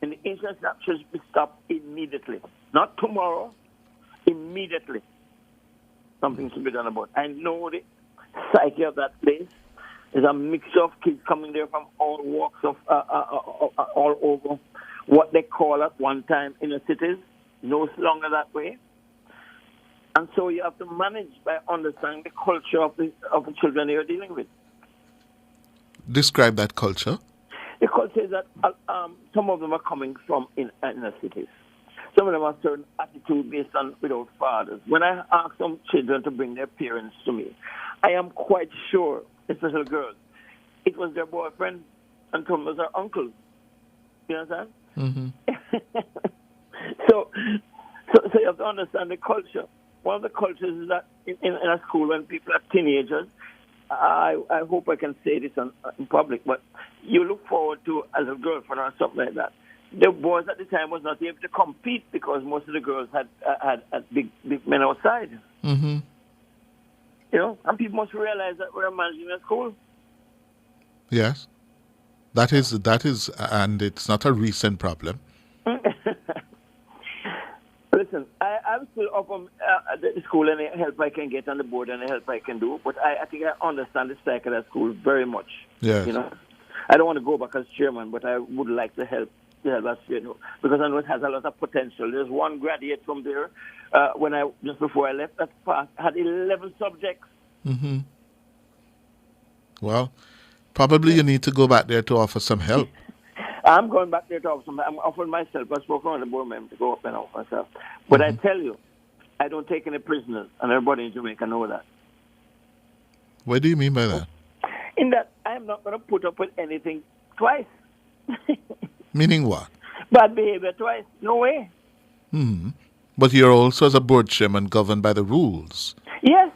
In the interest that should be stopped immediately. Not tomorrow, immediately. Something should be done about it. I know the psyche of that place. There's a mixture of kids coming there from all walks of all over what they call at one time inner cities. No longer that way. And so you have to manage by understanding the culture of the children you're dealing with. Describe that culture. The culture is that some of them are coming from inner cities. Some of them have a certain attitude based on without fathers. When I ask some children to bring their parents to me, I am quite sure, especially girls, it was their boyfriend and some was their uncle. You understand? Mm-hmm. So you have to understand the culture. One of the cultures is that in a school when people are teenagers, I hope I can say this in public, but you look forward to a little girlfriend or something like that. The boys at the time was not able to compete because most of the girls had big men outside. Mm-hmm. You know, and people must realize that we're managing a school. Yes, that is, and it's not a recent problem. Listen, I'm still up on the school and the help I can get on the board and the help I can do, but I think I understand the cycle of that school very much. Yes. You know, I don't want to go back as chairman, but I would like to help that, you know, because I know it has a lot of potential. There's one graduate from there just before I left that had 11 subjects. Mm-hmm. Well, probably you need to go back there to offer some help. I'm going back there to offer some. I'm offering myself. I spoke on the board member to go up and offer myself. But I tell you, I don't take any prisoners, and everybody in Jamaica know that. What do you mean by that? In that I'm not going to put up with anything twice. Meaning what? Bad behavior twice. No way. Hmm. But you're also, as a board chairman, governed by the rules. Yes.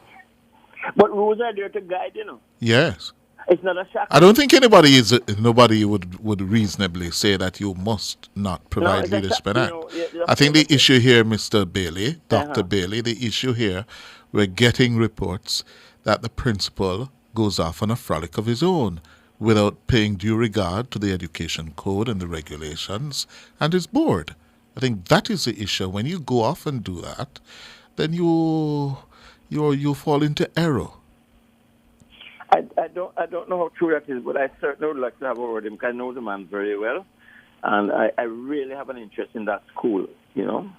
But rules are there to guide, you know. Yes. It's not a shackle. I don't think nobody would reasonably say that you must not provide leadership and act. I think the issue here, Mr. Bailey, Dr. Bailey, the issue here, we're getting reports that the principal goes off on a frolic of his own without paying due regard to the education code and the regulations and his board. I think that is the issue. When you go off and do that, then you fall into error. I don't know how true that is, but I certainly would like to have a word with him because I know the man very well, and I really have an interest in that school, you know.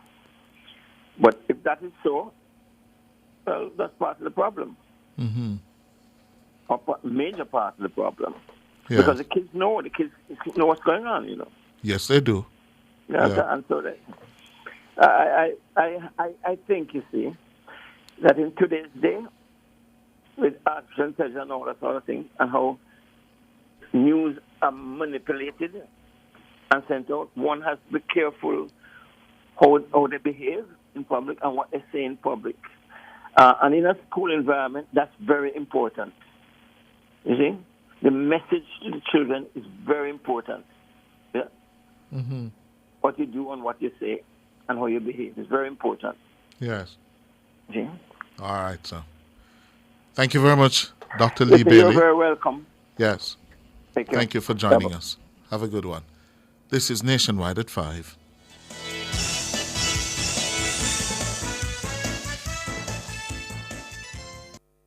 But if that is so, well, that's part of the problem. Mm-hmm. Or major part of the problem. Yes. Because the kids know what's going on, you know. Yes, they do. Yeah. And so I think, you see, that in today's day, with artificial intelligence and all that sort of thing, and how news are manipulated and sent out, one has to be careful how they behave in public and what they say in public. And in a school environment, that's very important. You see? The message to the children is very important. Yeah? Mm-hmm. What you do and what you say and how you behave is very important. Yes. See? All right, sir. Thank you very much, Dr. Lee You're Bailey. very welcome. Yes. Thank you for joining us. Have a good one. This is Nationwide at 5.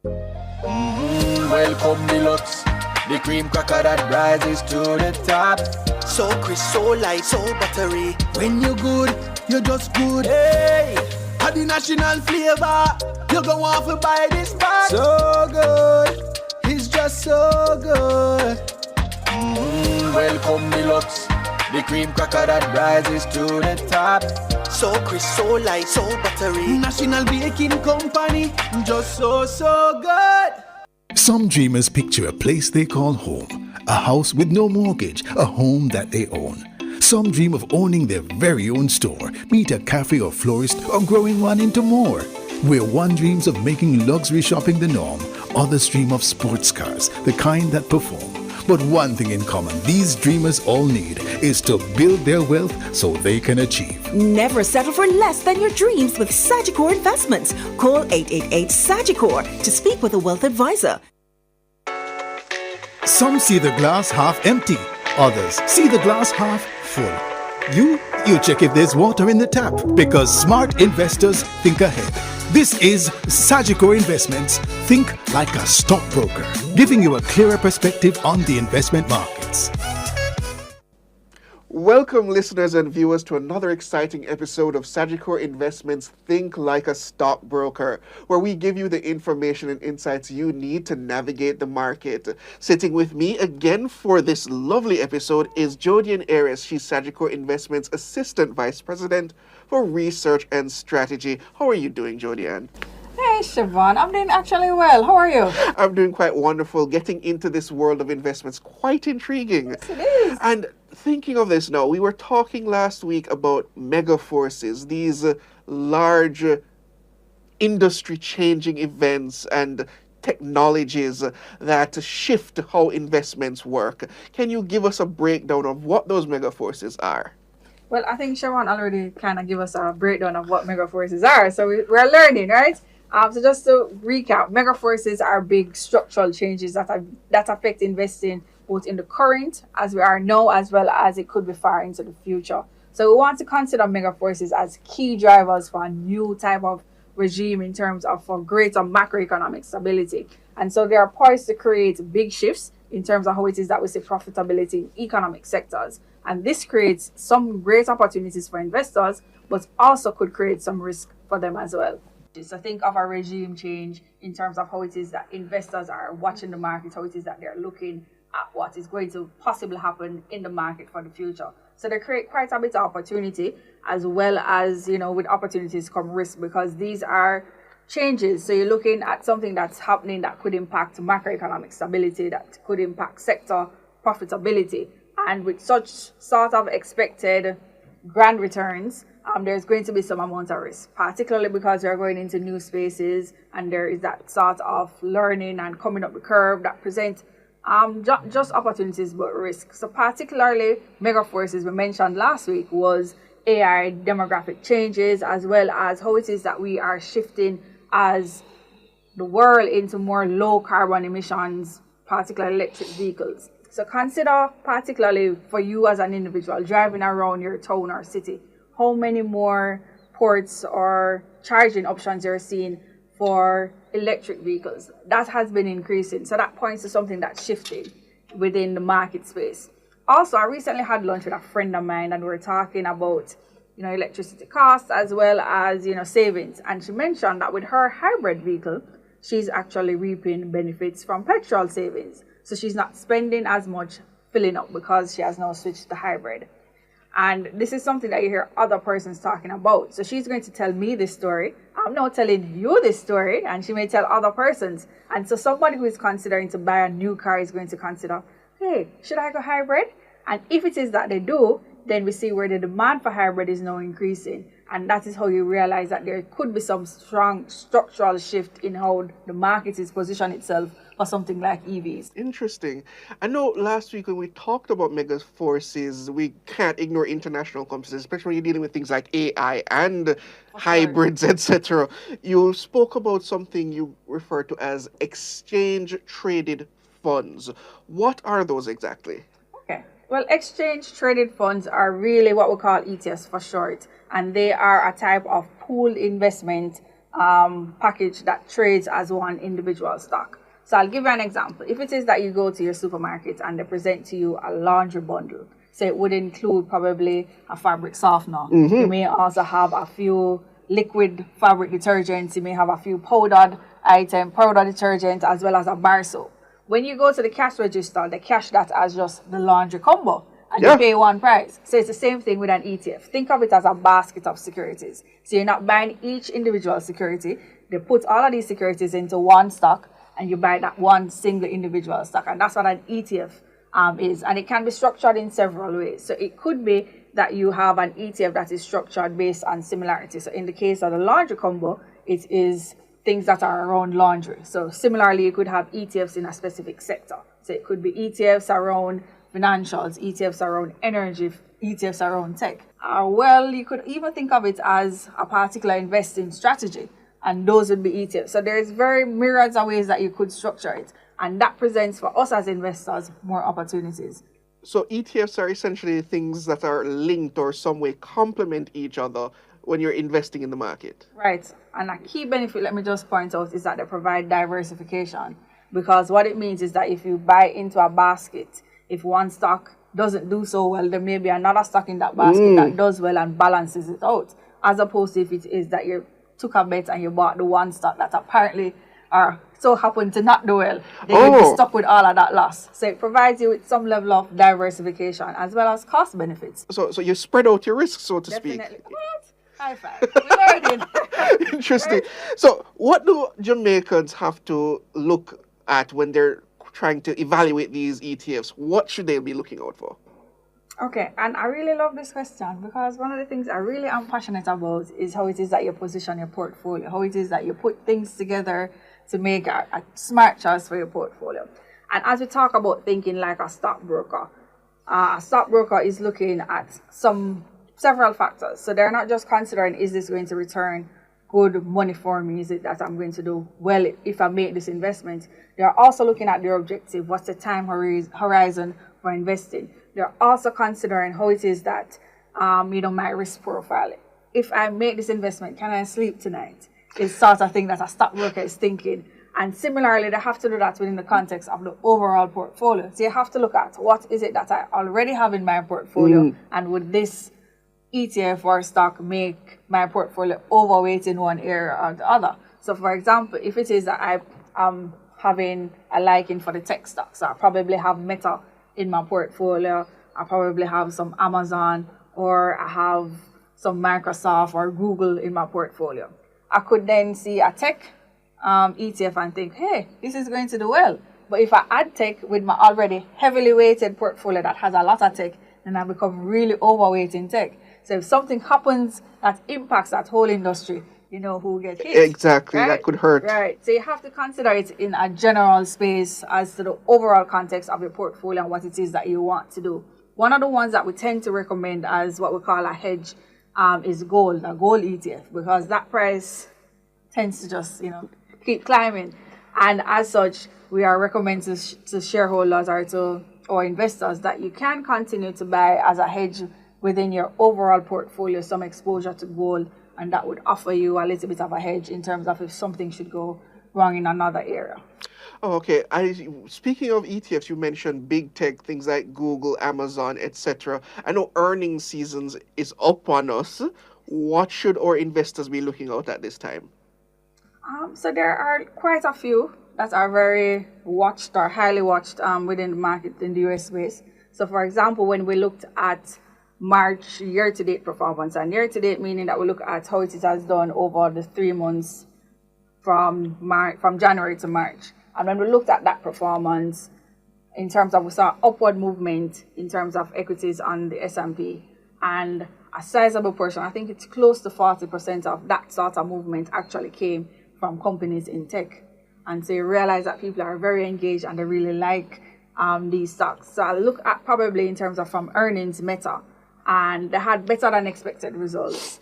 Welcome deluxe, the cream cracker that rises to the top. So crisp, so light, so buttery. When you're good, you're just good. Hey, had the national flavor. You go want to buy this pack. So good, it's just so good. Welcome deluxe, the cream cracker that rises to the top. So crisp, so light, so buttery. National Baking Company, just so good. Some dreamers picture a place they call home, a house with no mortgage, a home that they own. Some dream of owning their very own store, meet a cafe or florist, or growing one into more. Where one dreams of making luxury shopping the norm, others dream of sports cars, the kind that perform. But one thing in common these dreamers all need is to build their wealth so they can achieve. Never settle for less than your dreams with Sagicor Investments. Call 888-SAGICOR to speak with a wealth advisor. Some see the glass half empty, others see the glass half full. You check if there's water in the tap, because smart investors think ahead. This is Sagicor Investments. Think like a stockbroker, giving you a clearer perspective on the investment markets. Welcome, listeners and viewers, to another exciting episode of Sagicor Investments Think Like a Stockbroker, where we give you the information and insights you need to navigate the market. Sitting with me again for this lovely episode is Jodian Ayres. She's Sagicor Investments Assistant Vice President for Research and Strategy. How are you doing, Jodian? Hey, Siobhan. I'm doing actually well. How are you? I'm doing quite wonderful. Getting into this world of investments, quite intriguing. Yes, it is. And thinking of this now, we were talking last week about mega forces, these large industry-changing events and technologies that shift how investments work. Can you give us a breakdown of what those mega forces are? Well, I think Siobhan already kind of gave us a breakdown of what mega forces are. So we're learning, right? So just to recap, mega forces are big structural changes that affect investing both in the current, as we are now, as well as it could be far into the future. So we want to consider mega forces as key drivers for a new type of regime in terms of for greater macroeconomic stability. And so they are poised to create big shifts in terms of how it is that we see profitability in economic sectors. And this creates some great opportunities for investors, but also could create some risk for them as well. So think of a regime change in terms of how it is that investors are watching the market, how it is that they're looking at what is going to possibly happen in the market for the future. So they create quite a bit of opportunity, as well as, with opportunities come risk, because these are changes. So you're looking at something that's happening that could impact macroeconomic stability, that could impact sector profitability. And with such sort of expected grand returns, there's going to be some amount of risk, particularly because we're going into new spaces and there is that sort of learning and coming up the curve that presents just opportunities but risk. So particularly mega forces we mentioned last week was AI, demographic changes, as well as how it is that we are shifting as the world into more low carbon emissions, particularly electric vehicles. So consider, particularly for you as an individual driving around your town or city, how many more ports or charging options you're seeing for electric vehicles. That has been increasing. So that points to something that's shifting within the market space. Also, I recently had lunch with a friend of mine and we were talking about, electricity costs as well as, savings. And she mentioned that with her hybrid vehicle, she's actually reaping benefits from petrol savings. So she's not spending as much filling up because she has now switched to hybrid. And this is something that you hear other persons talking about. So she's going to tell me this story. I'm now telling you this story, and she may tell other persons. And so somebody who is considering to buy a new car is going to consider, hey, should I go hybrid? And if it is that they do, then we see where the demand for hybrid is now increasing. And that is how you realize that there could be some strong structural shift in how the market is positioned itself for something like EVs. Interesting. I know last week when we talked about mega forces, we can't ignore international companies, especially when you're dealing with things like AI and hybrids, etc. You spoke about something you refer to as exchange traded funds. What are those exactly? Okay. Well, exchange traded funds are really what we call ETFs for short, and they are a type of pooled investment package that trades as one individual stock. So I'll give you an example. If it is that you go to your supermarket and they present to you a laundry bundle, so it would include probably a fabric softener. You may also have a few liquid fabric detergents. You may have a few powder detergents, as well as a bar soap. When you go to the cash register, they cash that as just the laundry combo, and you pay one price. So it's the same thing with an ETF. Think of it as a basket of securities. So you're not buying each individual security. They put all of these securities into one stock, and you buy that one single individual stock. And that's what an ETF is. And it can be structured in several ways. So it could be that you have an ETF that is structured based on similarity. So in the case of the laundry combo, it is things that are around laundry. So similarly, you could have ETFs in a specific sector. So it could be ETFs around financials, ETFs around energy, ETFs around tech. Well, you could even think of it as a particular investing strategy, and those would be ETFs. So there's very myriads of ways that you could structure it, and that presents for us as investors more opportunities. So ETFs are essentially things that are linked or some way complement each other when you're investing in the market. Right. And a key benefit, let me just point out, is that they provide diversification. Because what it means is that if you buy into a basket, if one stock doesn't do so well, there may be another stock in that basket that does well and balances it out. As opposed to if it is that you took a bet and you bought the one stock that apparently so happened to not do well, then you'd be stuck with all of that loss. So it provides you with some level of diversification as well as cost benefits. So you spread out your risks, so to speak. What? High five. We're learning. Interesting. So what do Jamaicans have to look at when they're trying to evaluate these ETFs? What should they be looking out for? Okay, and I really love this question because one of the things I really am passionate about is how it is that you position your portfolio, how it is that you put things together to make a smart choice for your portfolio. And as we talk about thinking like a stockbroker is looking at several factors. So they're not just considering, is this going to return good money for me? Is it that I'm going to do well if I make this investment? They're also looking at their objective. What's the time horizon for investing? They're also considering how it is that, my risk profile. If I make this investment, can I sleep tonight? It's sort of thing that a stockbroker is thinking. And similarly, they have to do that within the context of the overall portfolio. So you have to look at what is it that I already have in my portfolio, and would this ETF or stock make my portfolio overweight in one area or the other. So for example, if it is that I am having a liking for the tech stocks, so I probably have Meta in my portfolio, I probably have some Amazon, or I have some Microsoft or Google in my portfolio. I could then see a tech ETF and think, hey, this is going to do well. But if I add tech with my already heavily weighted portfolio that has a lot of tech, then I become really overweight in tech. So if something happens that impacts that whole industry, who gets hit. Exactly, right? That could hurt. Right. So you have to consider it in a general space as to the overall context of your portfolio and what it is that you want to do. One of the ones that we tend to recommend as what we call a hedge is gold, a gold ETF, because that price tends to just, keep climbing. And as such, we are recommending to shareholders or to our investors that you can continue to buy as a hedge within your overall portfolio, some exposure to gold, and that would offer you a little bit of a hedge in terms of if something should go wrong in another area. Oh, okay. Speaking of ETFs, you mentioned big tech, things like Google, Amazon, etc. I know earnings seasons is up on us. What should our investors be looking out at this time? So there are quite a few that are very watched or highly watched within the market in the US space. So for example, when we looked at March year-to-date performance, and year-to-date meaning that we look at how it has done over the 3 months from January to March. And when we looked at that performance, in terms of, we saw upward movement in terms of equities on the S&P and a sizable portion, I think it's close to 40% of that sort of movement actually came from companies in tech. And so you realize that people are very engaged and they really like these stocks. So I look at probably in terms of from earnings, Meta, and they had better than expected results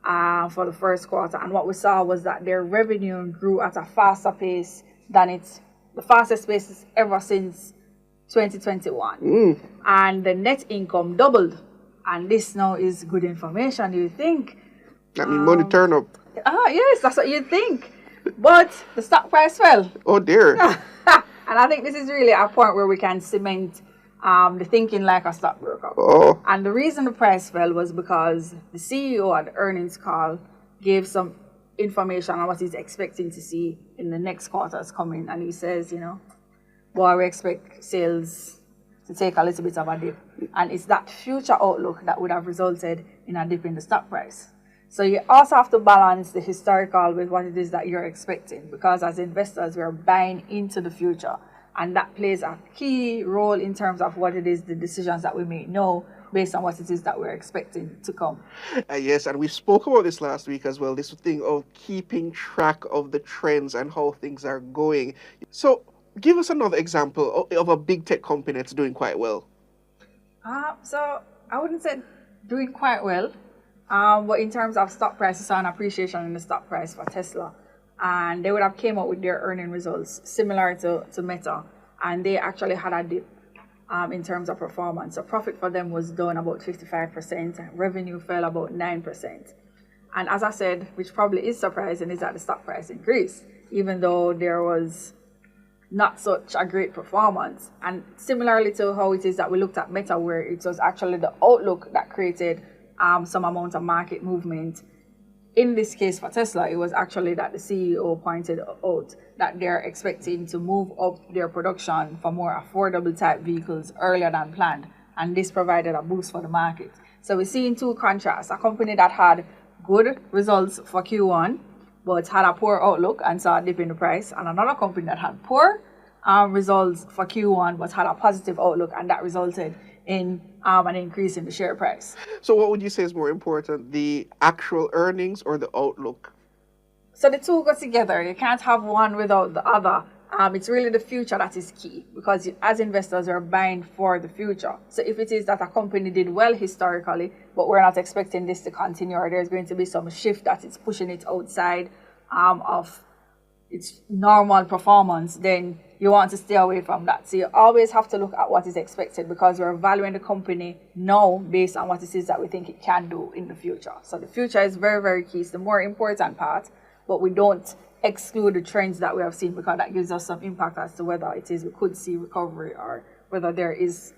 for the first quarter. And what we saw was that their revenue grew at a faster pace than it's the fastest pace ever since 2021. And the net income doubled. And this now is good information, you think. That means money turn up. Yes, that's what you'd think. But the stock price fell. Oh dear. And I think this is really a point where we can cement the thinking like a stockbroker. Oh. And the reason the price fell was because the CEO at the earnings call gave some information on what he's expecting to see in the next quarters coming. And he says, we expect sales to take a little bit of a dip. And it's that future outlook that would have resulted in a dip in the stock price. So you also have to balance the historical with what it is that you're expecting, because as investors, we're buying into the future. And that plays a key role in terms of what it is, the decisions that we make now based on what it is that we're expecting to come. Yes, and we spoke about this last week as well, this thing of keeping track of the trends and how things are going. So give us another example of a big tech company that's doing quite well. So I wouldn't say doing quite well, but in terms of stock price, I saw an appreciation in the stock price for Tesla. And they would have came out with their earning results similar to Meta, and they actually had a dip in terms of performance. So profit for them was down about 55%, revenue fell about 9%. And as I said, which probably is surprising, is that the stock price increased, even though there was not such a great performance. And similarly to how it is that we looked at Meta, where it was actually the outlook that created some amount of market movement. In this case for Tesla, it was actually that the CEO pointed out that they're expecting to move up their production for more affordable type vehicles earlier than planned. And this provided a boost for the market. So we're seeing two contrasts: a company that had good results for Q1, but had a poor outlook and saw a dip in the price, and another company that had poor results for Q1, but had a positive outlook, and that resulted in an increase in the share price. So what would you say is more important, the actual earnings or the outlook? So the two go together. You can't have one without the other. It's really the future that is key, because as investors, we're buying for the future. So if it is that a company did well historically, but we're not expecting this to continue, or there's going to be some shift that is pushing it outside of its normal performance, then you want to stay away from that. So you always have to look at what is expected, because we're valuing the company now based on what it is that we think it can do in the future. So the future is very, very key. It's the more important part, but we don't exclude the trends that we have seen, because that gives us some impact as to whether it is we could see recovery, or whether there is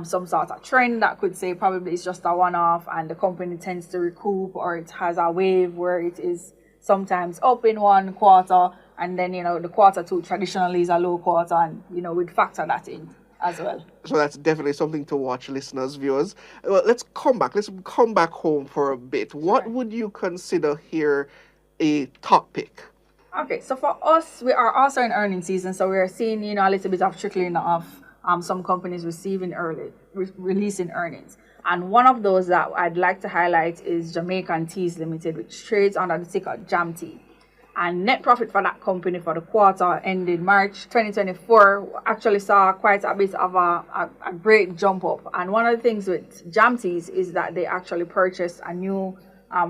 some sort of trend that could say probably it's just a one-off and the company tends to recoup, or it has a wave where it is sometimes up in one quarter, and then the quarter two traditionally is a low quarter, and we'd factor that in as well. So that's definitely something to watch, listeners, viewers. Well, let's come back home for a bit. What would you consider here a top pick? Okay, so for us, we are also in earnings season, so we are seeing a little bit of trickling of some companies releasing earnings. And one of those that I'd like to highlight is Jamaican Teas Limited, which trades under the ticker JAMT. And net profit for that company for the quarter ended March 2024 actually saw quite a bit of a great jump up. And one of the things with JAMTs is that they actually purchased a new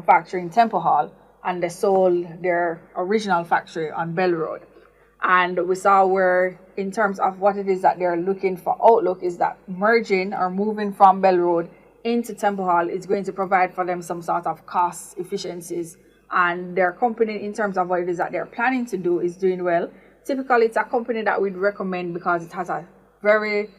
factory in Temple Hall, and they sold their original factory on Bell Road. And we saw where, in terms of what it is that they're looking for outlook, is that merging or moving from Bell Road into Temple Hall is going to provide for them some sort of cost efficiencies. And their company, in terms of what it is that they're planning to do, is doing well. Typically, it's a company that we'd recommend because it has a very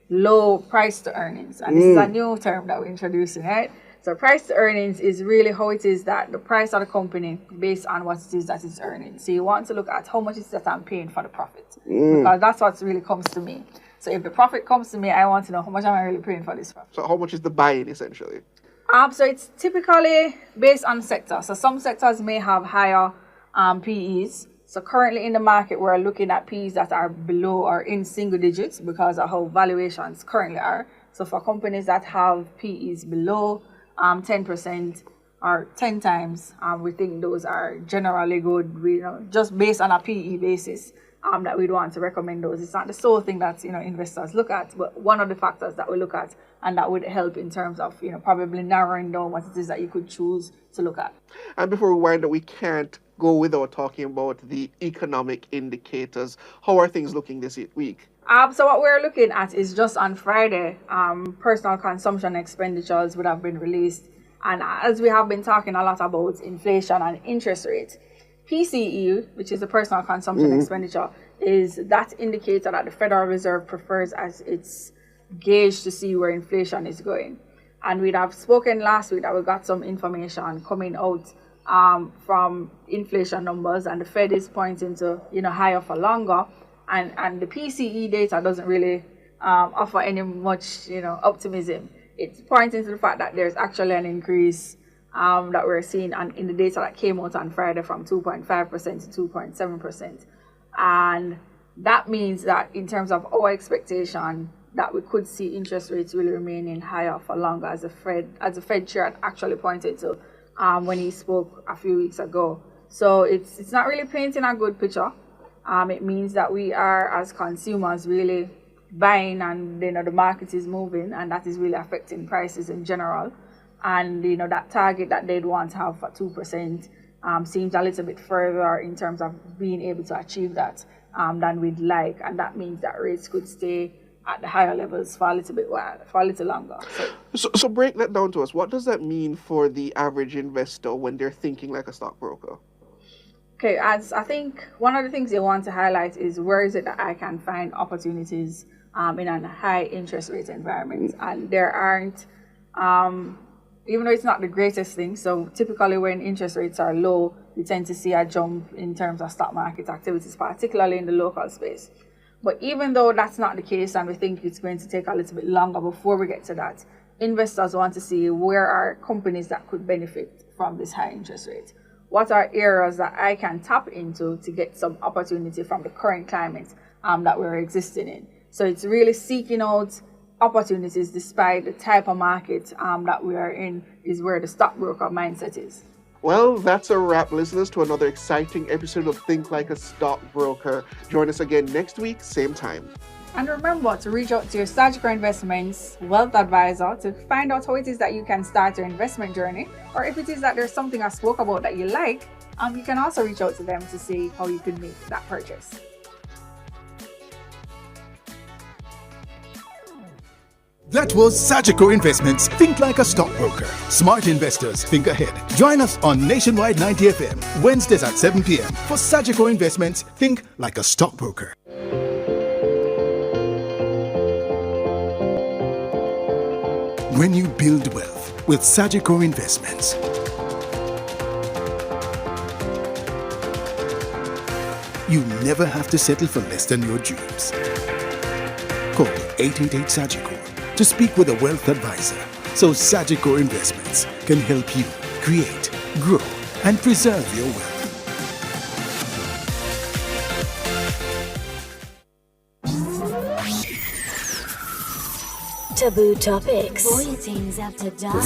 low price to earnings. And this is a new term that we're introducing, right? So price to earnings is really how it is that the price of the company based on what it is that it's earning. So you want to look at how much is that I'm paying for the profit, because that's what really comes to me. So if the profit comes to me, I want to know how much am I really paying for this profit. So how much is the buy-in essentially? So it's typically based on sector. So some sectors may have higher PEs. So currently in the market, we're looking at PEs that are below or in single digits because of how valuations currently are. So for companies that have PEs below 10% or 10 times, we think those are generally good. We, just based on a PE basis, that we'd want to recommend those. It's not the sole thing that investors look at, but one of the factors that we look at, and that would help in terms of probably narrowing down what it is that you could choose to look at. And before we wind up, we can't go without talking about the economic indicators. How are things looking this week? So what we're looking at is just on Friday, personal consumption expenditures would have been released. And as we have been talking a lot about inflation and interest rates, PCE, which is the personal consumption expenditure, is that indicator that the Federal Reserve prefers as its gauge to see where inflation is going. And we'd have spoken last week that we got some information coming out from inflation numbers, and the Fed is pointing to higher for longer, and the PCE data doesn't really offer any much optimism. It's pointing to the fact that there's actually an increase that we're seeing in the data that came out on Friday from 2.5% to 2.7%. And that means that in terms of our expectation that we could see interest rates really remaining higher for longer, as the Fed chair had actually pointed to when he spoke a few weeks ago. So it's not really painting a good picture. It means that we are, as consumers, really buying, and the market is moving, and that is really affecting prices in general. And that target that they'd want to have for 2% seems a little bit further in terms of being able to achieve that than we'd like, and that means that rates could stay at the higher levels for a little longer. So break that down to us. What does that mean for the average investor when they're thinking like a stockbroker? Okay, as I think one of the things you want to highlight is where is it that I can find opportunities in a high interest rate environment, and there aren't. Even though it's not the greatest thing, so typically when interest rates are low, you tend to see a jump in terms of stock market activities, particularly in the local space. But even though that's not the case, and we think it's going to take a little bit longer before we get to that, investors want to see where are companies that could benefit from this high interest rate. What are areas that I can tap into to get some opportunity from the current climate that we're existing in? So it's really seeking out opportunities despite the type of market that we are in is where the stockbroker mindset is. Well, that's a wrap, listeners, to another exciting episode of Think Like a Stockbroker. Join us again next week, same time. And remember to reach out to your Sagicor Investments wealth advisor to find out how it is that you can start your investment journey, or if it is that there's something I spoke about that you like, you can also reach out to them to see how you can make that purchase. That was Sagicor Investments. Think like a stockbroker. Smart investors think ahead. Join us on Nationwide 90 FM, Wednesdays at 7 p.m. for Sagicor Investments. Think like a stockbroker. When you build wealth with Sagicor Investments, you never have to settle for less than your dreams. Call 888-SAGICOR to speak with a wealth advisor so Sagicor Investments can help you create, grow, and preserve your wealth. Taboo topics,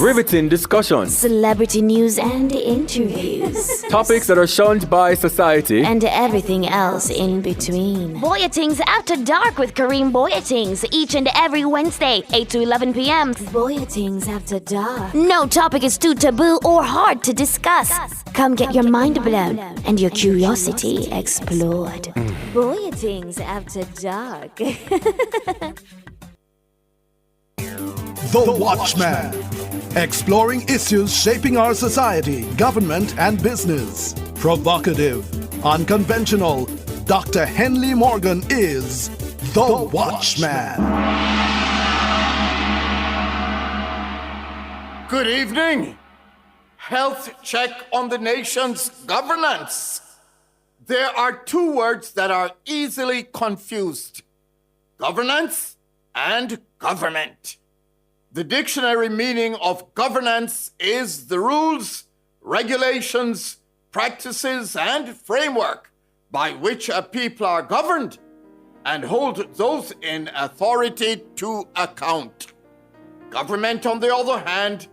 Riveting discussions, celebrity news and interviews, topics that are shunned by society, and everything else in between. Boyatings After Dark with Kareem Boyatings, each and every Wednesday, 8 to 11 p.m. Boyatings After Dark. No topic is too taboo or hard to discuss. Come get your mind blown and your curiosity explored. Boyatings After Dark. The Watchman. Exploring issues shaping our society, government, and business. Provocative, unconventional. Dr. Henley Morgan is The Watchman. Good evening. Health check on the nation's governance. There are two words that are easily confused: governance and government. The dictionary meaning of governance is the rules, regulations, practices, and framework by which a people are governed and hold those in authority to account. Government, on the other hand,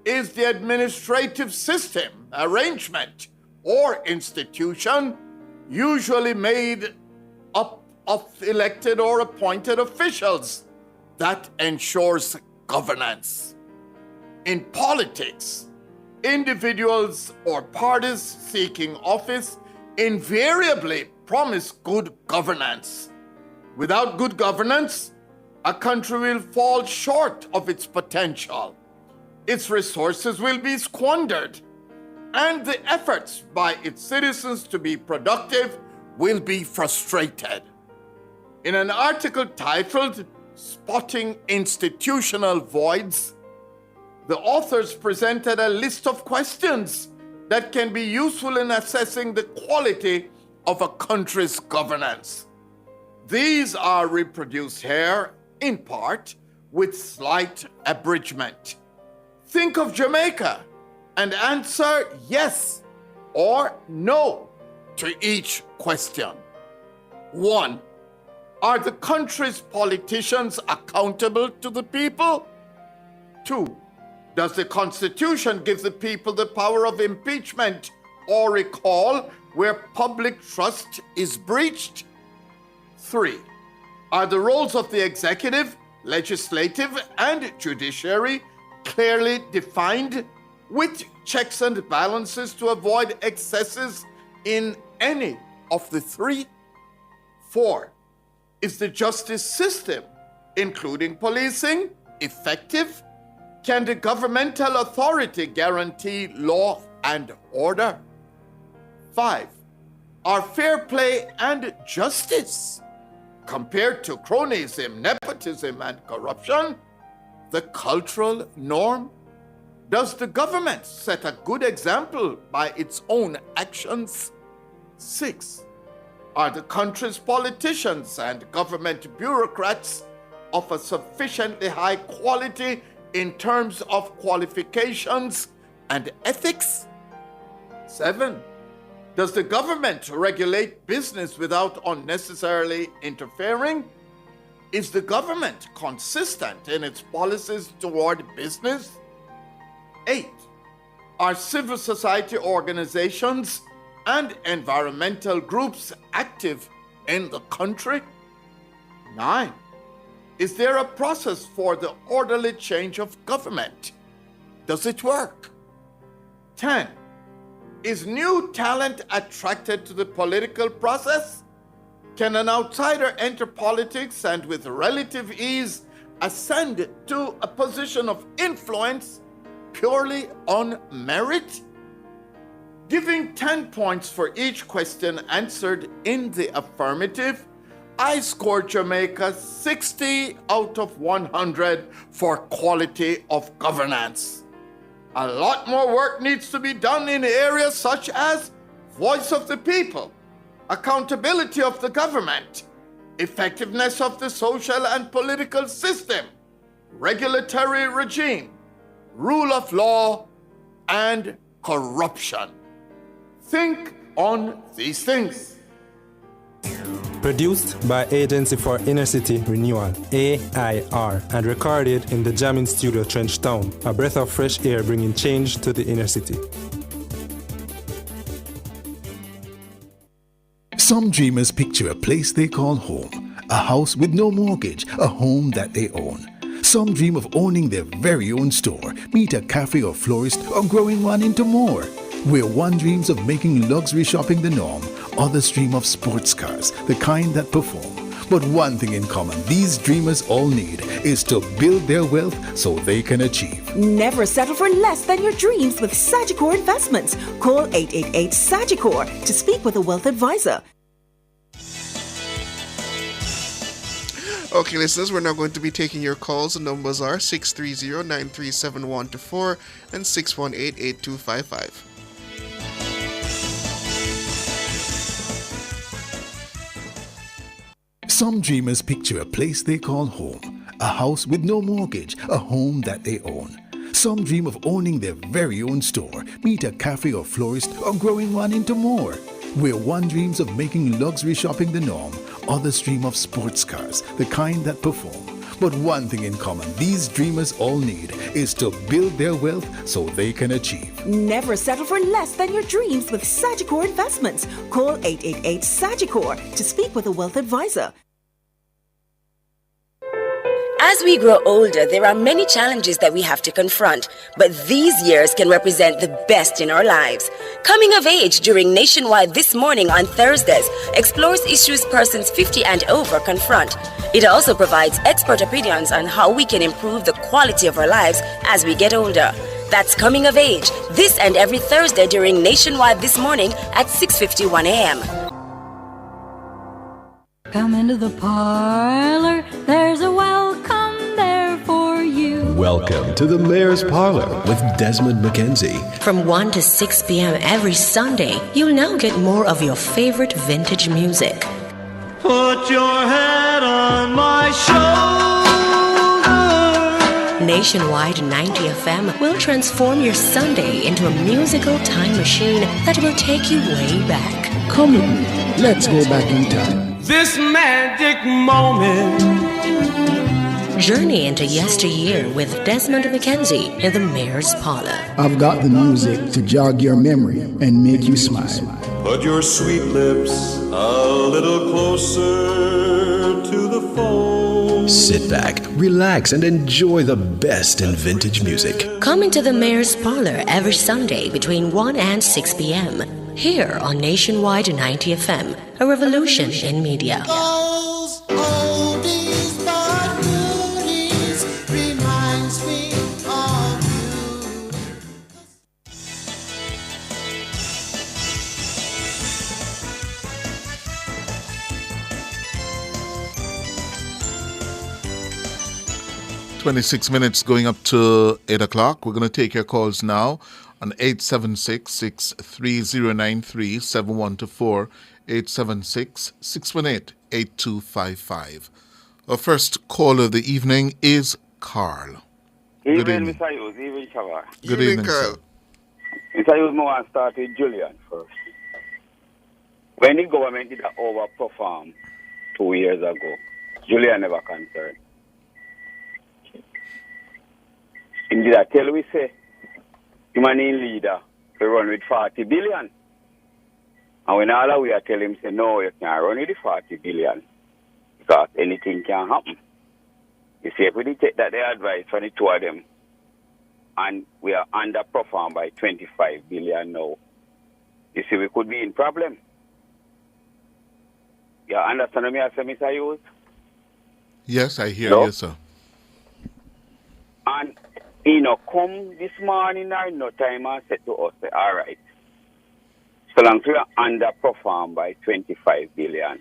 is the administrative system, arrangement, or institution usually made up of elected or appointed officials that ensures governance. In politics, individuals or parties seeking office invariably promise good governance. Without good governance, a country will fall short of its potential. Its resources will be squandered, and the efforts by its citizens to be productive will be frustrated. In an article titled Spotting Institutional Voids, the authors presented a list of questions that can be useful in assessing the quality of a country's governance. These are reproduced here, in part, with slight abridgment. Think of Jamaica and answer yes or no to each question. 1. Are the country's politicians accountable to the people? 2. Does the Constitution give the people the power of impeachment or recall where public trust is breached? 3. Are the roles of the executive, legislative, and judiciary clearly defined with checks and balances to avoid excesses in any of the three? 4. Is the justice system, including policing, effective? Can the governmental authority guarantee law and order? 5. Are fair play and justice, compared to cronyism, nepotism, and corruption, the cultural norm? Does the government set a good example by its own actions? 6. Are the country's politicians and government bureaucrats of a sufficiently high quality in terms of qualifications and ethics? 7. Does the government regulate business without unnecessarily interfering? Is the government consistent in its policies toward business? 8. Are civil society organizations and environmental groups active in the country? 9. Is there a process for the orderly change of government? Does it work? 10. Is new talent attracted to the political process? Can an outsider enter politics and with relative ease ascend to a position of influence purely on merit? Giving 10 points for each question answered in the affirmative, I scored Jamaica 60 out of 100 for quality of governance. A lot more work needs to be done in areas such as voice of the people, accountability of the government, effectiveness of the social and political system, regulatory regime, rule of law, and corruption. Think on these things. Produced by Agency for Inner City Renewal, AIR, and recorded in the Jamming Studio Trenchtown, a breath of fresh air bringing change to the inner city. Some dreamers picture a place they call home, a house with no mortgage, a home that they own. Some dream of owning their very own store, meet a cafe or florist, or growing one into more. Where one dreams of making luxury shopping the norm, others dream of sports cars, the kind that perform. But one thing in common these dreamers all need is to build their wealth so they can achieve. Never settle for less than your dreams with Sagicor Investments. Call 888-SAGICOR to speak with a wealth advisor. Okay, listeners, we're now going to be taking your calls. The numbers are 630-937-124 and 618-8255. Some dreamers picture a place they call home, a house with no mortgage, a home that they own. Some dream of owning their very own store, meet a cafe or florist, or growing one into more. Where one dreams of making luxury shopping the norm, others dream of sports cars, the kind that perform. But one thing in common these dreamers all need is to build their wealth so they can achieve. Never settle for less than your dreams with Sagicor Investments. Call 888-SAGICOR to speak with a wealth advisor. As we grow older, there are many challenges that we have to confront, but these years can represent the best in our lives. Coming of Age during Nationwide This Morning on Thursdays explores issues persons 50 and over confront. It also provides expert opinions on how we can improve the quality of our lives as we get older. That's Coming of Age, this and every Thursday during Nationwide This Morning at 6:51 a.m. Come into the parlor, there's a welcome there for you. Welcome to the Mayor's Parlor with Desmond McKenzie. From 1 to 6 p.m. every Sunday, you'll now get more of your favorite vintage music. Put your head on my shoulder. Nationwide 90 FM will transform your Sunday into a musical time machine that will take you way back. Come with me. Let's go back in time. This magic moment. Journey into yesteryear with Desmond McKenzie in the Mayor's Parlor. I've got the music to jog your memory and make you smile. Put your sweet lips a little closer to the phone. Sit back, relax, and enjoy the best in vintage music. Come into the Mayor's Parlor every Sunday between 1 and 6 p.m. here on Nationwide 90 FM, a revolution in media. Those oldies but goodies reminds me of you. 26 minutes going up to 8 o'clock. We're going to take your calls now on 876-63093-7124, 876-618-8255. Our first caller of the evening is Carl. Good evening. Mr. Hughes, evening, Shavar. Good evening, Carl. Mr. Hughes, I want to start with Julian first. When the government did overperform 2 years ago, Julian never concerned. Indeed, I tell we say, human leader, to run with 40 billion. And when all we are telling him, say, no, you can't run with the 40 billion. Because anything can happen. You see, if we take that the advice from the two of them, and we are underperformed by 25 billion now, you see, we could be in problem. You understand me, Mr. Hughes? Yes, I hear No? you, sir. And, come this morning or no time and say to us, say, all right, so long as we are underperformed by 25 billion,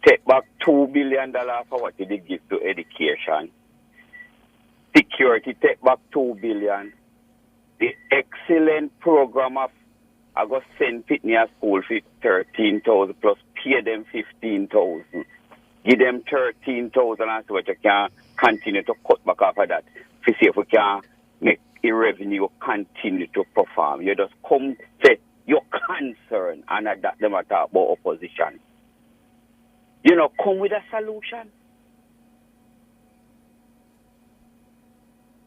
take back $2 billion for what they give to education. Security, take back $2 billion. The excellent program of I go send Pitney a school for 13,000 plus pay them 15,000. Give them 13,000 and see what you can continue to cut back after that. To see if we can make the revenue continue to perform. You just come say your concern and that them talk about opposition. Come with a solution.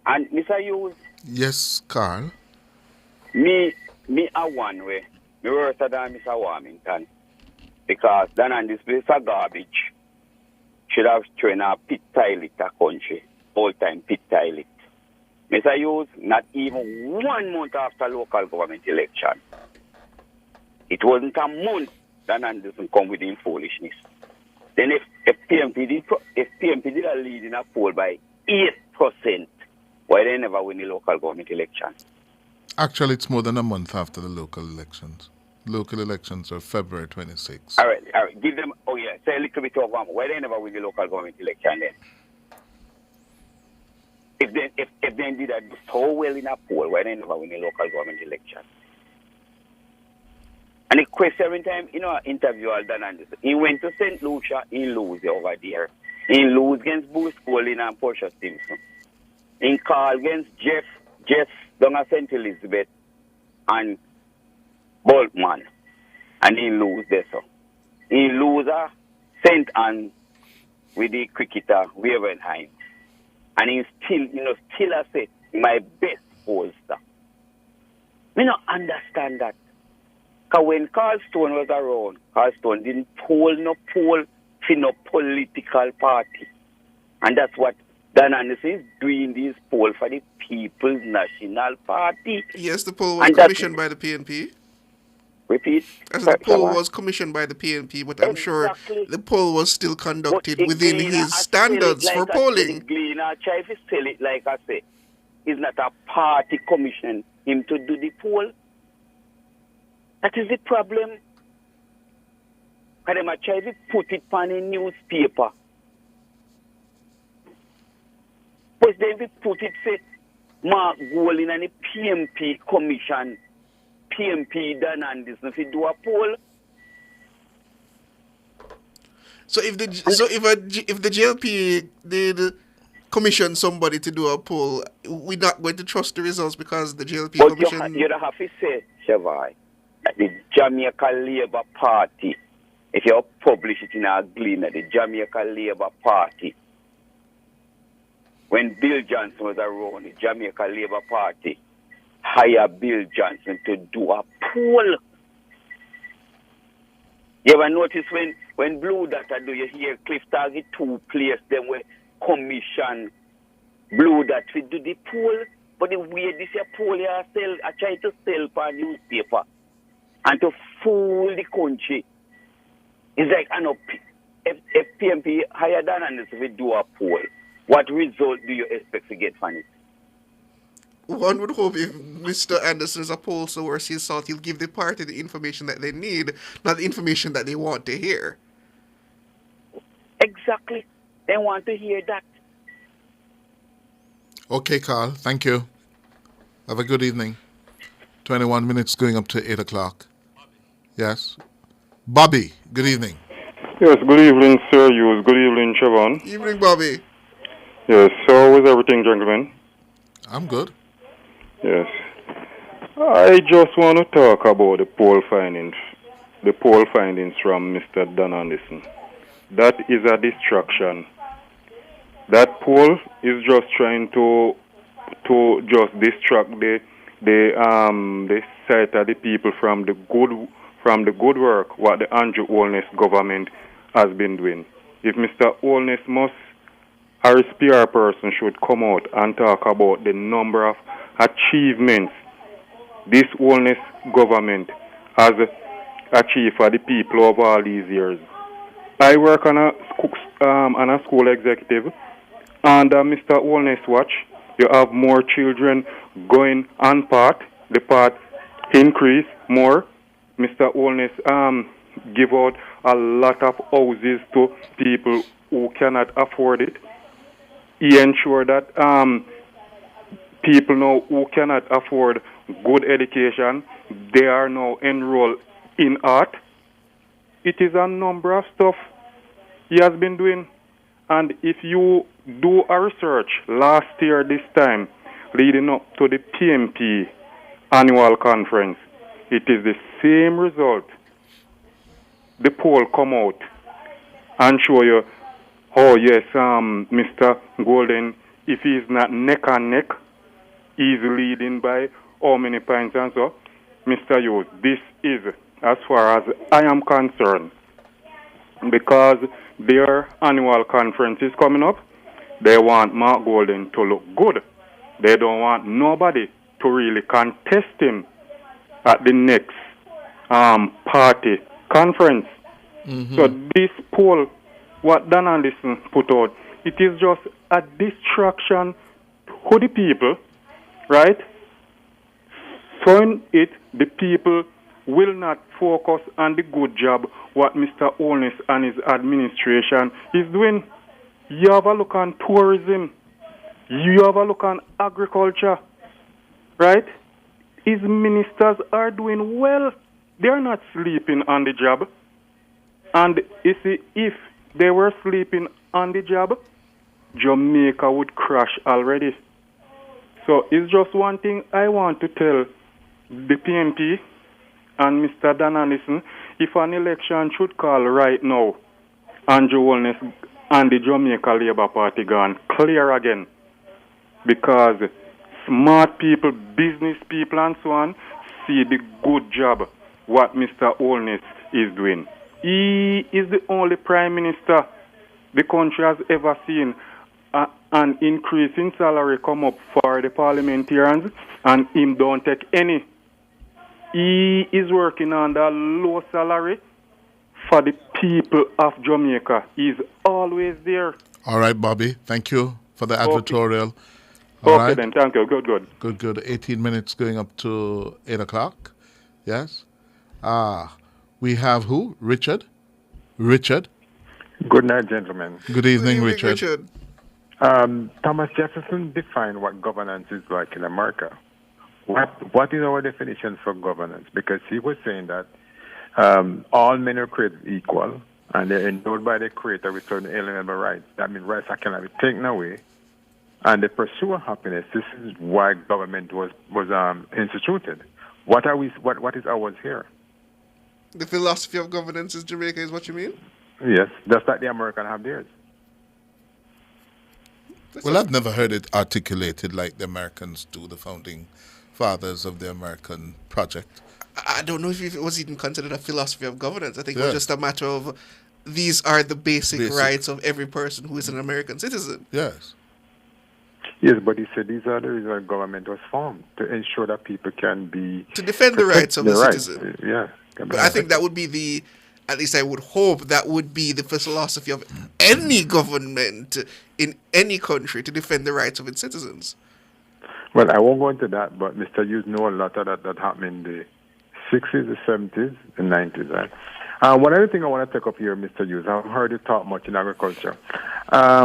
And Mr. Hughes. Yes, Carl. Me a one way. Me worse than Mr. Warmington. Because then on this place of garbage should have trained a pit toilet a country. All time pit toilet. Mr. Hughes, not even 1 month after local government election. It wasn't a month that Anderson come with him foolishness. Then if PMP did a lead in a poll by 8%, why they never win the local government election? Actually, it's more than a month after the local elections. Local elections are February 26th. All right. Give them, say a little bit of one. Why they never win the local government election then? If they did that so well in a poll, why they never win the local government election? And the question every time, interview all done on this. He went to St. Lucia, he lose over there. He lose against Bruce Colin and Portia Simpson. He call against Jeff down at St. Elizabeth and Boltman. And he lose there, so. He lose St. Anne with the cricketer Wavenheim. And he still I say, my best pollster. Me not understand that. Because when Carl Stone was around, Carl Stone didn't poll for no political party. And that's what Dan Anderson is doing, this poll for the People's National Party. Yes, the poll was And commissioned by the PNP. Repeat? As the poll was commissioned by the PNP, but I'm sure the poll was still conducted within his standards for polling. Gleaner try to sell it like I say. It's not a party commission him to do the poll. That is the problem. And they try to put it on a newspaper. But then we put it, say, Mark Golding and the PMP commission, PMP done and this, if you do a poll. So if the JLP did commission somebody to do a poll, we're not going to trust the results because the JLP commission. But you don't have to say, Shavai, that the Jamaica Labour Party, if you publish it in a Gleaner, the Jamaica Labour Party, when Bill Johnson was around, the Jamaica Labour Party hired Bill Johnson to do a poll. You ever notice when Blue Data do, you hear Cliff Target 2 place them where commission Blue Data to do the poll, but the way this year poll you sell, I try to sell for a newspaper and to fool the country. It's like, I know, if PMP higher than this, if we do a poll, what result do you expect to get from it? One would hope if Mr. Anderson is a poll source, he thought he'll give the party the information that they need, not the information that they want to hear. Exactly. They want to hear that. Okay, Carl. Thank you. Have a good evening. 21 minutes going up to 8 o'clock. Yes? Bobby, good evening. Yes, good evening, sir. Good evening, Siobhan. Evening, Bobby. Yes, so how is everything, gentlemen? I'm good. Yes. I just want to talk about the poll findings from Mr. Don Anderson. That is a distraction. That poll is just trying to just distract the sight of the people from the good work what the Andrew Holness government has been doing. If Mr. Holness must, our PR person should come out and talk about the number of achievements this Holness government has achieved for the people over all these years. I work on a school executive, and Mr. Holness watch, you have more children going on part, the part increase more. Mr. Holness give out a lot of houses to people who cannot afford it. He ensure that people now who cannot afford good education, they are now enrolled in art. It is a number of stuff he has been doing. And if you do a research last year this time, leading up to the PMP annual conference, it is the same result. The poll come out and show you, oh yes, Mr. Golden, if he is not neck and neck, he's leading by how many points and so. Mr. Hughes, this is, as far as I am concerned, because their annual conference is coming up, they want Mark Golden to look good. They don't want nobody to really contest him at the next party conference. Mm-hmm. So this poll, what Dan Anderson put out, it is just a distraction to the people, right? So in it, the people will not focus on the good job what Mr. Holness and his administration is doing. You have a look on tourism. You have a look on agriculture, right? His ministers are doing well. They are not sleeping on the job. And you see, if they were sleeping on the job, Jamaica would crash already. So it's just one thing I want to tell the PMP and Mr. Dan Anderson, if an election should call right now, Andrew Holness and the Jamaica Labour Party gone clear again, because smart people, business people, and so on see the good job what Mr. Holness is doing. He is the only prime minister the country has ever seen an increase in salary come up for the parliamentarians, and him don't take any. He is working on the low salary for the people of Jamaica. He's always there. All right, Bobby. Thank you for the advertorial. Okay, All right. then. Thank you. Good. Good. 18 minutes going up to 8 o'clock. Yes. We have who? Richard? Good night, gentlemen. Good evening, Richard. Thomas Jefferson defined what governance is like in America. What is our definition for governance? Because he was saying that all men are created equal, and they're endowed by the Creator with certain inalienable rights. That means rights that cannot be taken away. And the pursuit of happiness. This is why government was instituted. What is ours here? The philosophy of governance in Jamaica is what you mean? Yes, just like the American have theirs. Well, I've never heard it articulated like the Americans do, the founding fathers of the American project. I don't know if it was even considered a philosophy of governance. I think it was just a matter of these are the basic rights of every person who is an American citizen. Yes. Yes, but he said these are the reasons why government was formed, to ensure that people can be... To defend the rights of the citizen. Yeah. But I think that would be at least I would hope that would be the philosophy of any government in any country, to defend the rights of its citizens. Well, I won't go into that, but Mr. Hughes know a lot of that happened in the 60s, the 70s, the 90s, right? One other thing I want to take up here, Mr. Hughes, I've heard you talk much in agriculture. I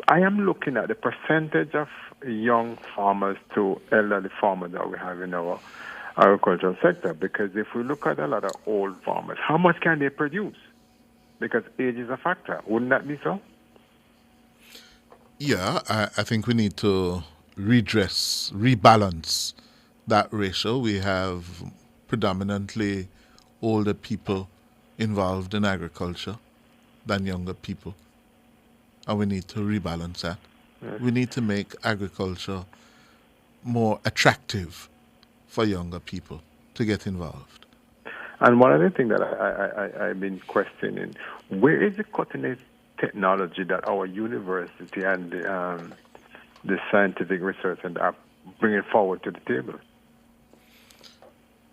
am looking at the percentage of young farmers to elderly farmers that we have in our agricultural sector, because if we look at a lot of old farmers, how much can they produce? Because age is a factor. Wouldn't that be so? Yeah, I think we need to rebalance that ratio. We have predominantly older people involved in agriculture than younger people, and we need to rebalance that. Yes. We need to make agriculture more attractive for younger people to get involved. And one other thing that I've been questioning, where is the cutting-edge technology that our university and the scientific research and are bringing forward to the table?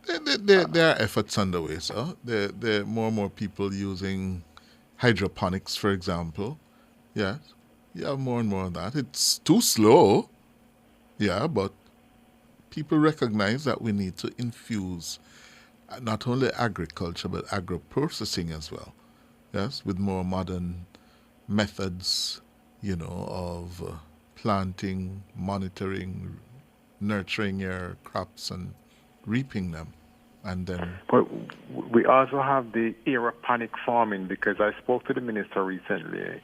There are efforts underway, sir. There are more and more people using hydroponics, for example. Yes. Yeah, more and more of that. It's too slow. Yeah, but people recognize that we need to infuse not only agriculture, but agro-processing as well. Yes, with more modern methods, of planting, monitoring, nurturing your crops and reaping them. And then... But we also have the aeroponic farming, because I spoke to the minister recently,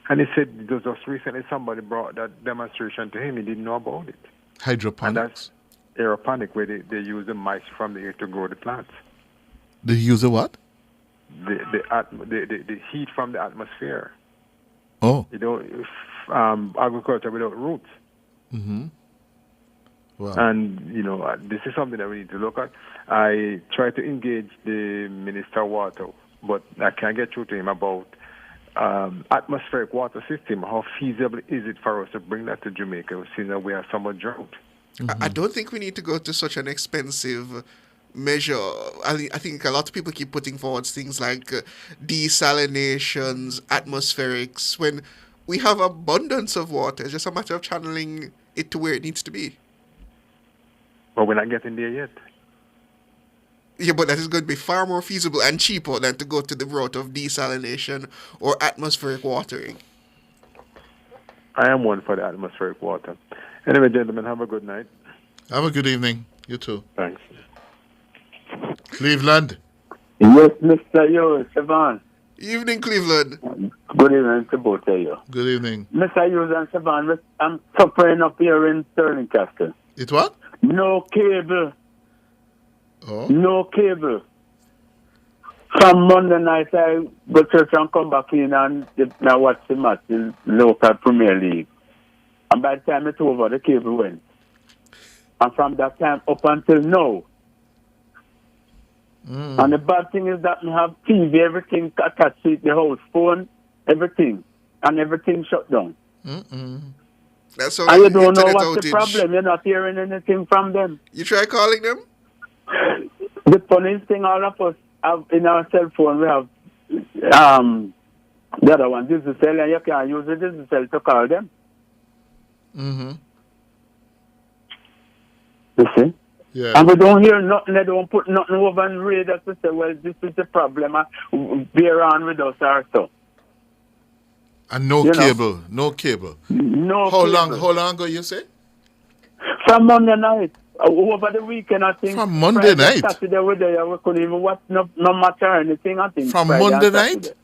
and he said just recently somebody brought that demonstration to him. He didn't know about it. Hydroponics? And that's aeroponic, where they use the mice from the air to grow the plants. They use a what? The heat from the atmosphere. Oh. Agriculture without roots. Mm-hmm. Wow. And, this is something that we need to look at. I try to engage the Minister of Water, but I can't get through to him about atmospheric water system. How feasible is it for us to bring that to Jamaica, seeing that we have so much drought? Mm-hmm. I don't think we need to go to such an expensive measure. I think a lot of people keep putting forward things like desalinations, atmospherics, when we have abundance of water. It's just a matter of channeling it to where it needs to be. But we're not getting there yet. Yeah, but that is going to be far more feasible and cheaper than to go to the route of desalination or atmospheric watering. I am one for the atmospheric water. Anyway, gentlemen, have a good night. Have a good evening. You too. Thanks. Cleveland. Yes, Mr. Yo, Siobhan. Evening, Cleveland. Good evening to both of you. Good evening. Mr. Hughes and Siobhan, I'm suffering up here in Sterling Castle. It what? No cable. Oh. No cable. From Monday night, I go to church and come back in and now watch the match in local Premier League. And by the time it's over, the cable went. And from that time up until now. And the bad thing is that we have TV, everything attached to the house, phone, everything. And everything shut down. That's all. And you don't know internet what's outage. the problem. You're not hearing anything from them. You try calling them? The funniest thing, all of us have in our cell phone, we have the other one, Digicel, and you can use the Digicel to call them. You see? Yeah. And we don't hear nothing. They don't put nothing over on radio to say, well, this is the problem. Bear on with us or so. And no You know. cable. No cable. No How cable. long ago you say? From Monday night. Over the weekend, I think. From Monday Friday, night? Saturday, we there. We couldn't even watch no match or anything. I think. From Friday Monday and night? Saturday.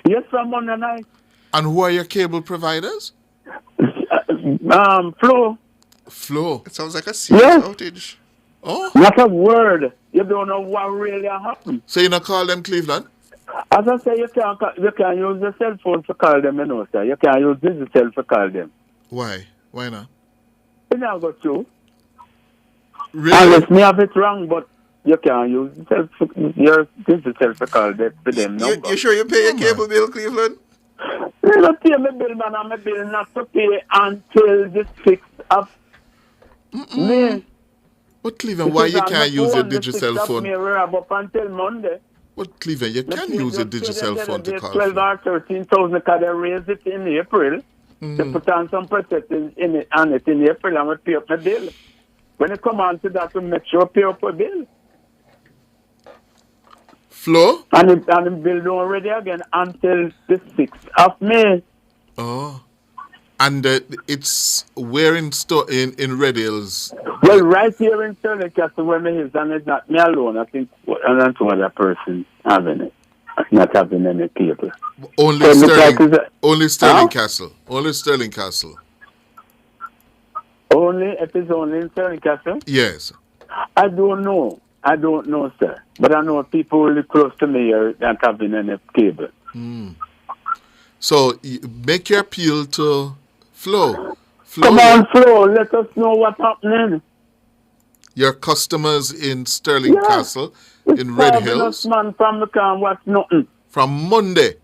Yes, from Monday night. And who are your cable providers? Flo. Flow. It sounds like a serious Yes. outage. Oh. Not a word. You don't know what really happened. So you not call them Cleveland? As I say, you can use the cell phone to call them, you know, sir. You can use digital to call them. Why? Why not? You never got through. Really? Unless me have it wrong, but you can use your digital to call them, for them number. You sure you pay your cable bill, Cleveland? You don't pay my bill, man. I'm a bill not to pay until the 6th of May. But Cleveland, why you can't use your digital phone? May, we're up until Monday. But Cleveland, you can use your digital phone to call. 12 or 13,000 because they raised it in April. They put on some protectors in it in April and we pay up the bill. When it come on to that, we make sure we pay up a bill. Flo? And the bill don't ready again until the 6th of May. Oh. And it's where in Red Hills? Well, right here in Sterling Castle where me is, and it's not me alone. I think another other person having it. Not having any cable. Only So it looks Sterling, like only Sterling Huh? Castle. Only Sterling Castle. Only if it's only in Sterling Castle? Yes. I don't know. I don't know, sir. But I know people really close to me are not having any cable. So make your appeal to Flo. Come on, Flo. Let us know what's happening. Your customers in Sterling Yeah. Castle, in Red Starving Hills, us, man, from the can watch nothing. from Monday.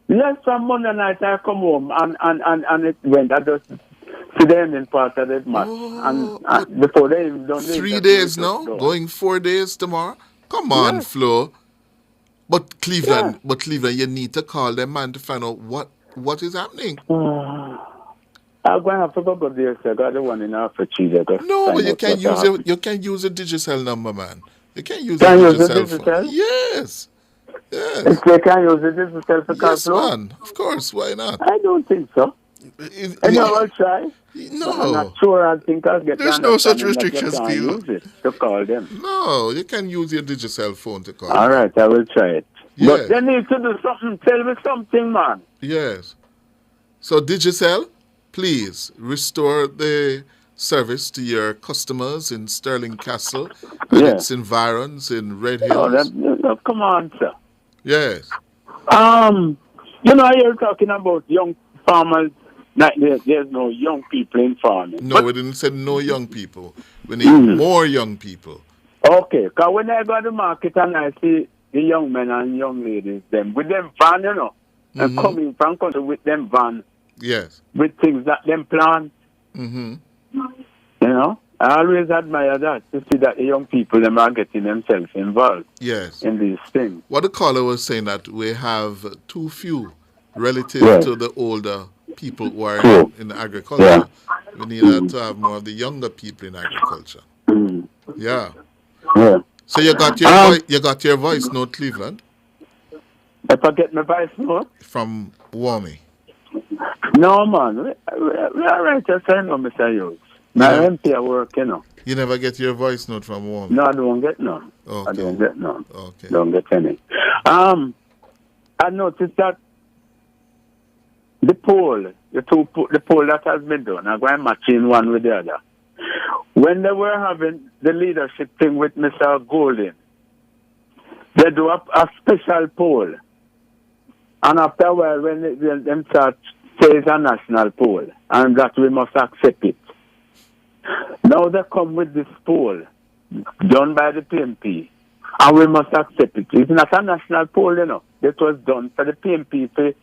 Yes, from Monday night I come home and it went. I just see the ending part of it, match. And before they even done this, 3 that's days when it now, was done. going 4 days tomorrow. Come on, Yes. Flo. But Cleveland, you need to call them man to find out what is happening. I'm going to have to go there, sir. I got the one in Alpha Cheese. No, but you can use your Digicel number, man. You can use Can your use the Digicel Digicel? phone. Yes. Yes. If they can use the digital for Yes, Flo? man. Of course. Why not? I don't think so. I know I'll try. No. I'm not sure. I think I'll get There's the no such understanding that you restrictions, can't Cleo. use it to call them. No, you can use your Digicel phone to call. All right, I will try it. Yes. But they need to do something. Tell me something, man. Yes. So Digicel, please restore the service to your customers in Sterling Castle and Yeah. its environs in Red Oh, Hills. come on, sir. Yes. You know, you're talking about young farmers. Like there's no young people in farming. No, we didn't say no young people. We need more young people. Okay, because when I go to the market and I see the young men and young ladies, them with them van, you know, and coming from country with them van, Yes. with things that them plant, Mm-hmm. you know, I always admire that to see that the young people them are getting themselves involved Yes. in these things. What the caller was saying that we have too few relative Yes. to the older people who are True. in agriculture. Yeah. We need to have more of the younger people in agriculture. Yeah. Yeah. So you got your voice note, Cleveland, If I get my voice note, from Warmy. no man, we are right. Just I know, Mr. Hughes. My Yeah. MP at work, you know. You never get your voice note from Warmy. No, I don't get none. Okay. I don't get none. Okay. Don't get any. I noticed that the poll that has been done, I'm going matching one with the other. When they were having the leadership thing with Mr. Golden, they do a special poll. And after a while, when them start says a national poll, and that we must accept it. Now they come with this poll done by the PMP, and we must accept it. It's not a national poll, you know. It was done for the PMP to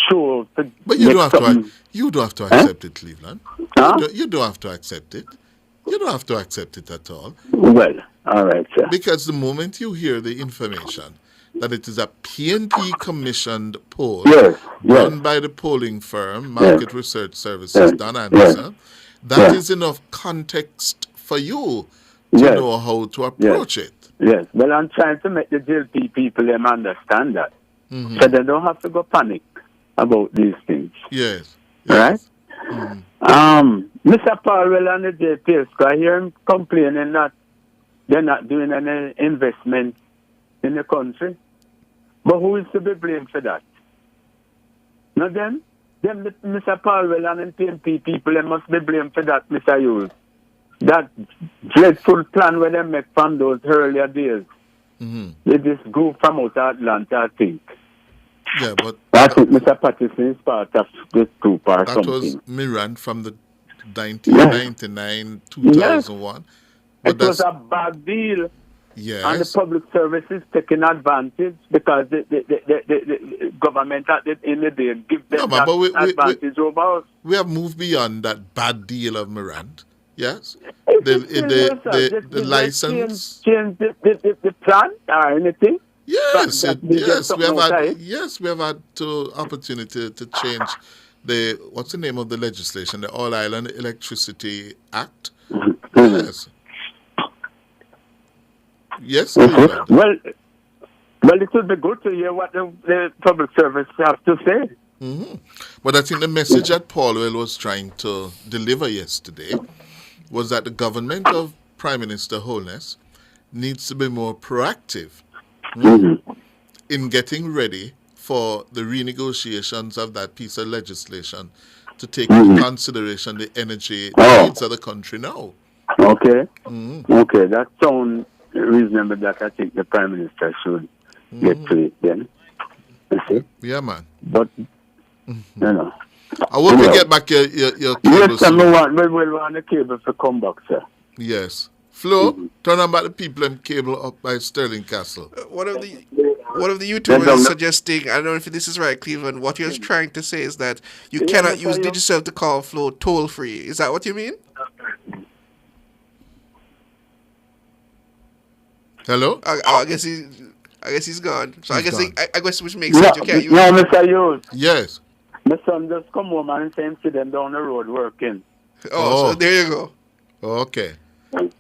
show. But you don't have to accept it, Cleveland. Huh? You don't have to accept it. You don't have to accept it at all. Well, all right, sir. Because the moment you hear the information that it is a PNP commissioned poll run by the polling firm, Market Research Services, Don Anderson, that is enough context for you to know how to approach it. Yes, well, I'm trying to make the JLP people them understand that. So they don't have to go panic about these things. Yes. Right? Mr. Powell and the JPS, I hear him complaining that they're not doing any investment in the country. But who is to be blamed for that? Not them. Mr. Powell and the PMP people, they must be blamed for that, Mr. Hughes. That dreadful plan where they make from those earlier days. They just go from out of Atlanta, I think. Yeah, but I think Mr. Patterson is part of this group or something. That was Miran from the 1999, 2001. It was a bad deal. Yes. And the public service is taking advantage because the government at the end of the day give them advantage over us. We have moved beyond that bad deal of Miran. Yes. The license. Change the plan or anything. Yes, we have had opportunity to change what's the name of the legislation? The All Island Electricity Act. Yes. Yes. Well, it would be good to hear what the public service has to say. But I think the message that Paulwell was trying to deliver yesterday was that the government of Prime Minister Holness needs to be more proactive in getting ready for the renegotiations of that piece of legislation to take into consideration the energy needs of the country now. Okay. Okay, that sounds reasonable that I think the Prime Minister should get to it then. You see? Yeah, man. But, you know. I hope you get back your cable. Yes, we want the cable to come back, sir. Yes. Flo, turn on back the people and cable up by Sterling Castle. One of the YouTubers is suggesting, I don't know if this is right, Cleveland, what you're trying to say is that you cannot use Digicel to call Flo toll free. Is that what you mean? Hello? I guess he's gone. So I guess which makes sense. You can't use Mr. Hughes. Yes. My son just come home and see them down the road working. So there you go. Okay.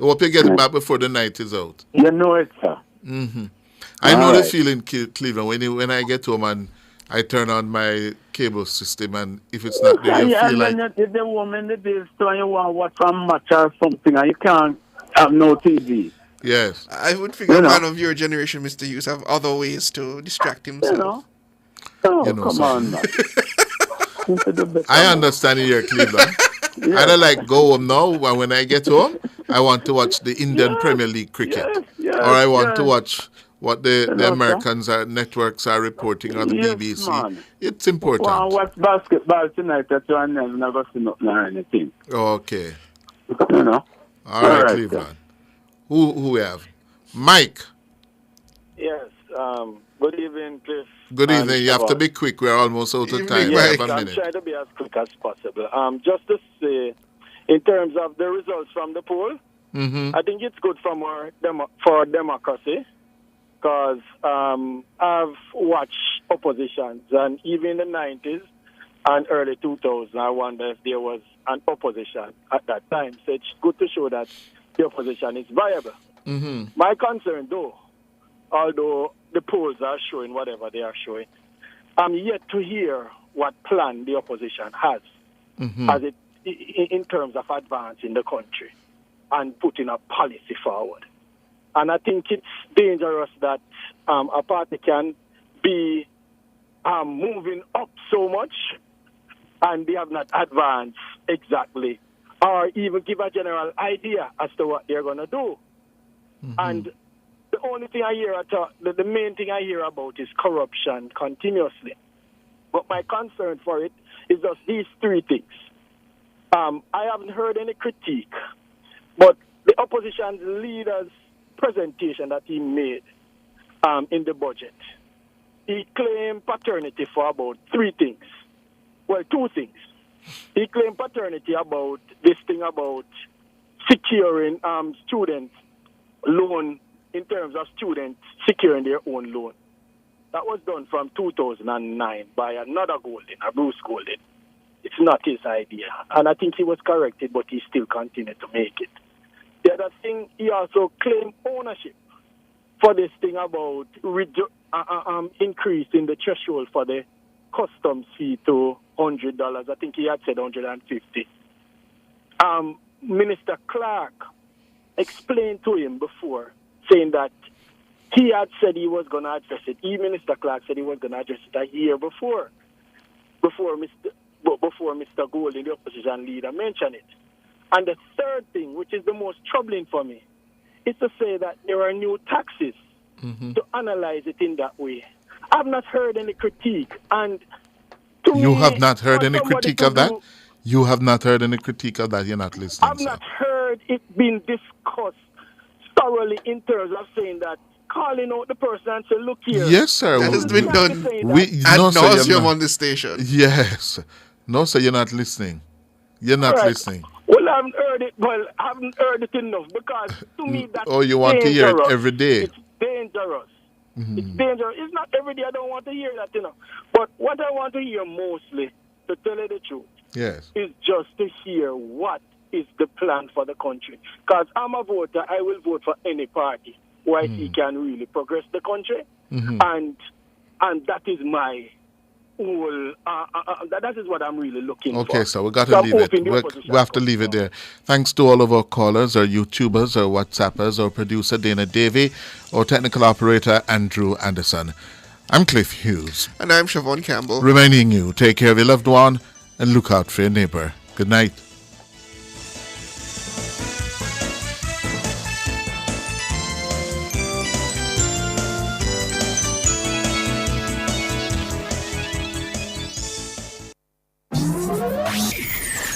Hope you get it back before the night is out. You know it, sir. I know the feeling, Cleveland, when I get home and I turn on my cable system and if it's not there, you feel like... If the woman in the store you want to watch a match or something and you can't have no TV. Yes. I would figure a man of your generation, Mr. Hughes, have other ways to distract himself. Come on, man. I understand you here, Cleveland. I don't like go home now, and when I get home, I want to watch the Indian Premier League cricket. Or I want to watch what the Americans networks are reporting on the BBC. Man. It's important. Well, watch basketball tonight that you never see nothing or anything. Okay. You know. All right, Cleveland. Who we have? Mike. Yes. Good evening, Cliff. Good evening. You have to be quick. We're almost out of time. We have a minute. I'm trying to be as quick as possible. Just to say, in terms of the results from the poll, I think it's good for democracy because I've watched oppositions, and even in the 90s and early 2000s, I wonder if there was an opposition at that time. So it's good to show that the opposition is viable. My concern, though, although the polls are showing whatever they are showing, I'm yet to hear what plan the opposition has as it in terms of advancing the country and putting a policy forward. And I think it's dangerous that a party can be moving up so much and they have not advanced exactly or even give a general idea as to what they're going to do. And the only thing I hear the main thing I hear about is corruption continuously. But my concern for it is just these three things. I haven't heard any critique, but the opposition leader's presentation that he made in the budget, he claimed paternity for about three things. Well, two things. He claimed paternity about this thing about securing students' loan in terms of students securing their own loan. That was done from 2009 by another Golden, a Bruce Golden. It's not his idea. And I think he was corrected, but he still continued to make it. The other thing, he also claimed ownership for this thing about increasing the threshold for the customs fee to $100. I think he had said $150. Minister Clark explained to him before, saying that he had said he was going to address it. Minister Clark said he was going to address it a year before Mr. Golden, the opposition leader, mentioned it. And the third thing, which is the most troubling for me, is to say that there are new taxes to analyze it in that way. I've not heard any critique. And you have not heard any critique of that? You have not heard any critique of that? You're not listening, I've not heard it being discussed thoroughly in terms of saying that, calling out the person and say, look here. Yes, sir. That has been done ad nauseum on the station. Yes. No, sir, you're not listening. You're not listening. Well, I haven't heard it. Well, I haven't heard it enough because to me that's Oh, you want dangerous. to hear it every day? It's dangerous. It's dangerous. It's not every day I don't want to hear that, But what I want to hear mostly, to tell you the truth, yes, is just to hear what is the plan for the country. Because I'm a voter, I will vote for any party who I see can really progress the country. And that is my whole, that is what I'm really looking for. Okay, so we got to leave it. We have to leave it there. Thanks to all of our callers, our YouTubers, our WhatsAppers, our producer Dana Davey, our technical operator Andrew Anderson. I'm Cliff Hughes. And I'm Siobhan Campbell. Reminding you, take care of your loved one and look out for your neighbor. Good night.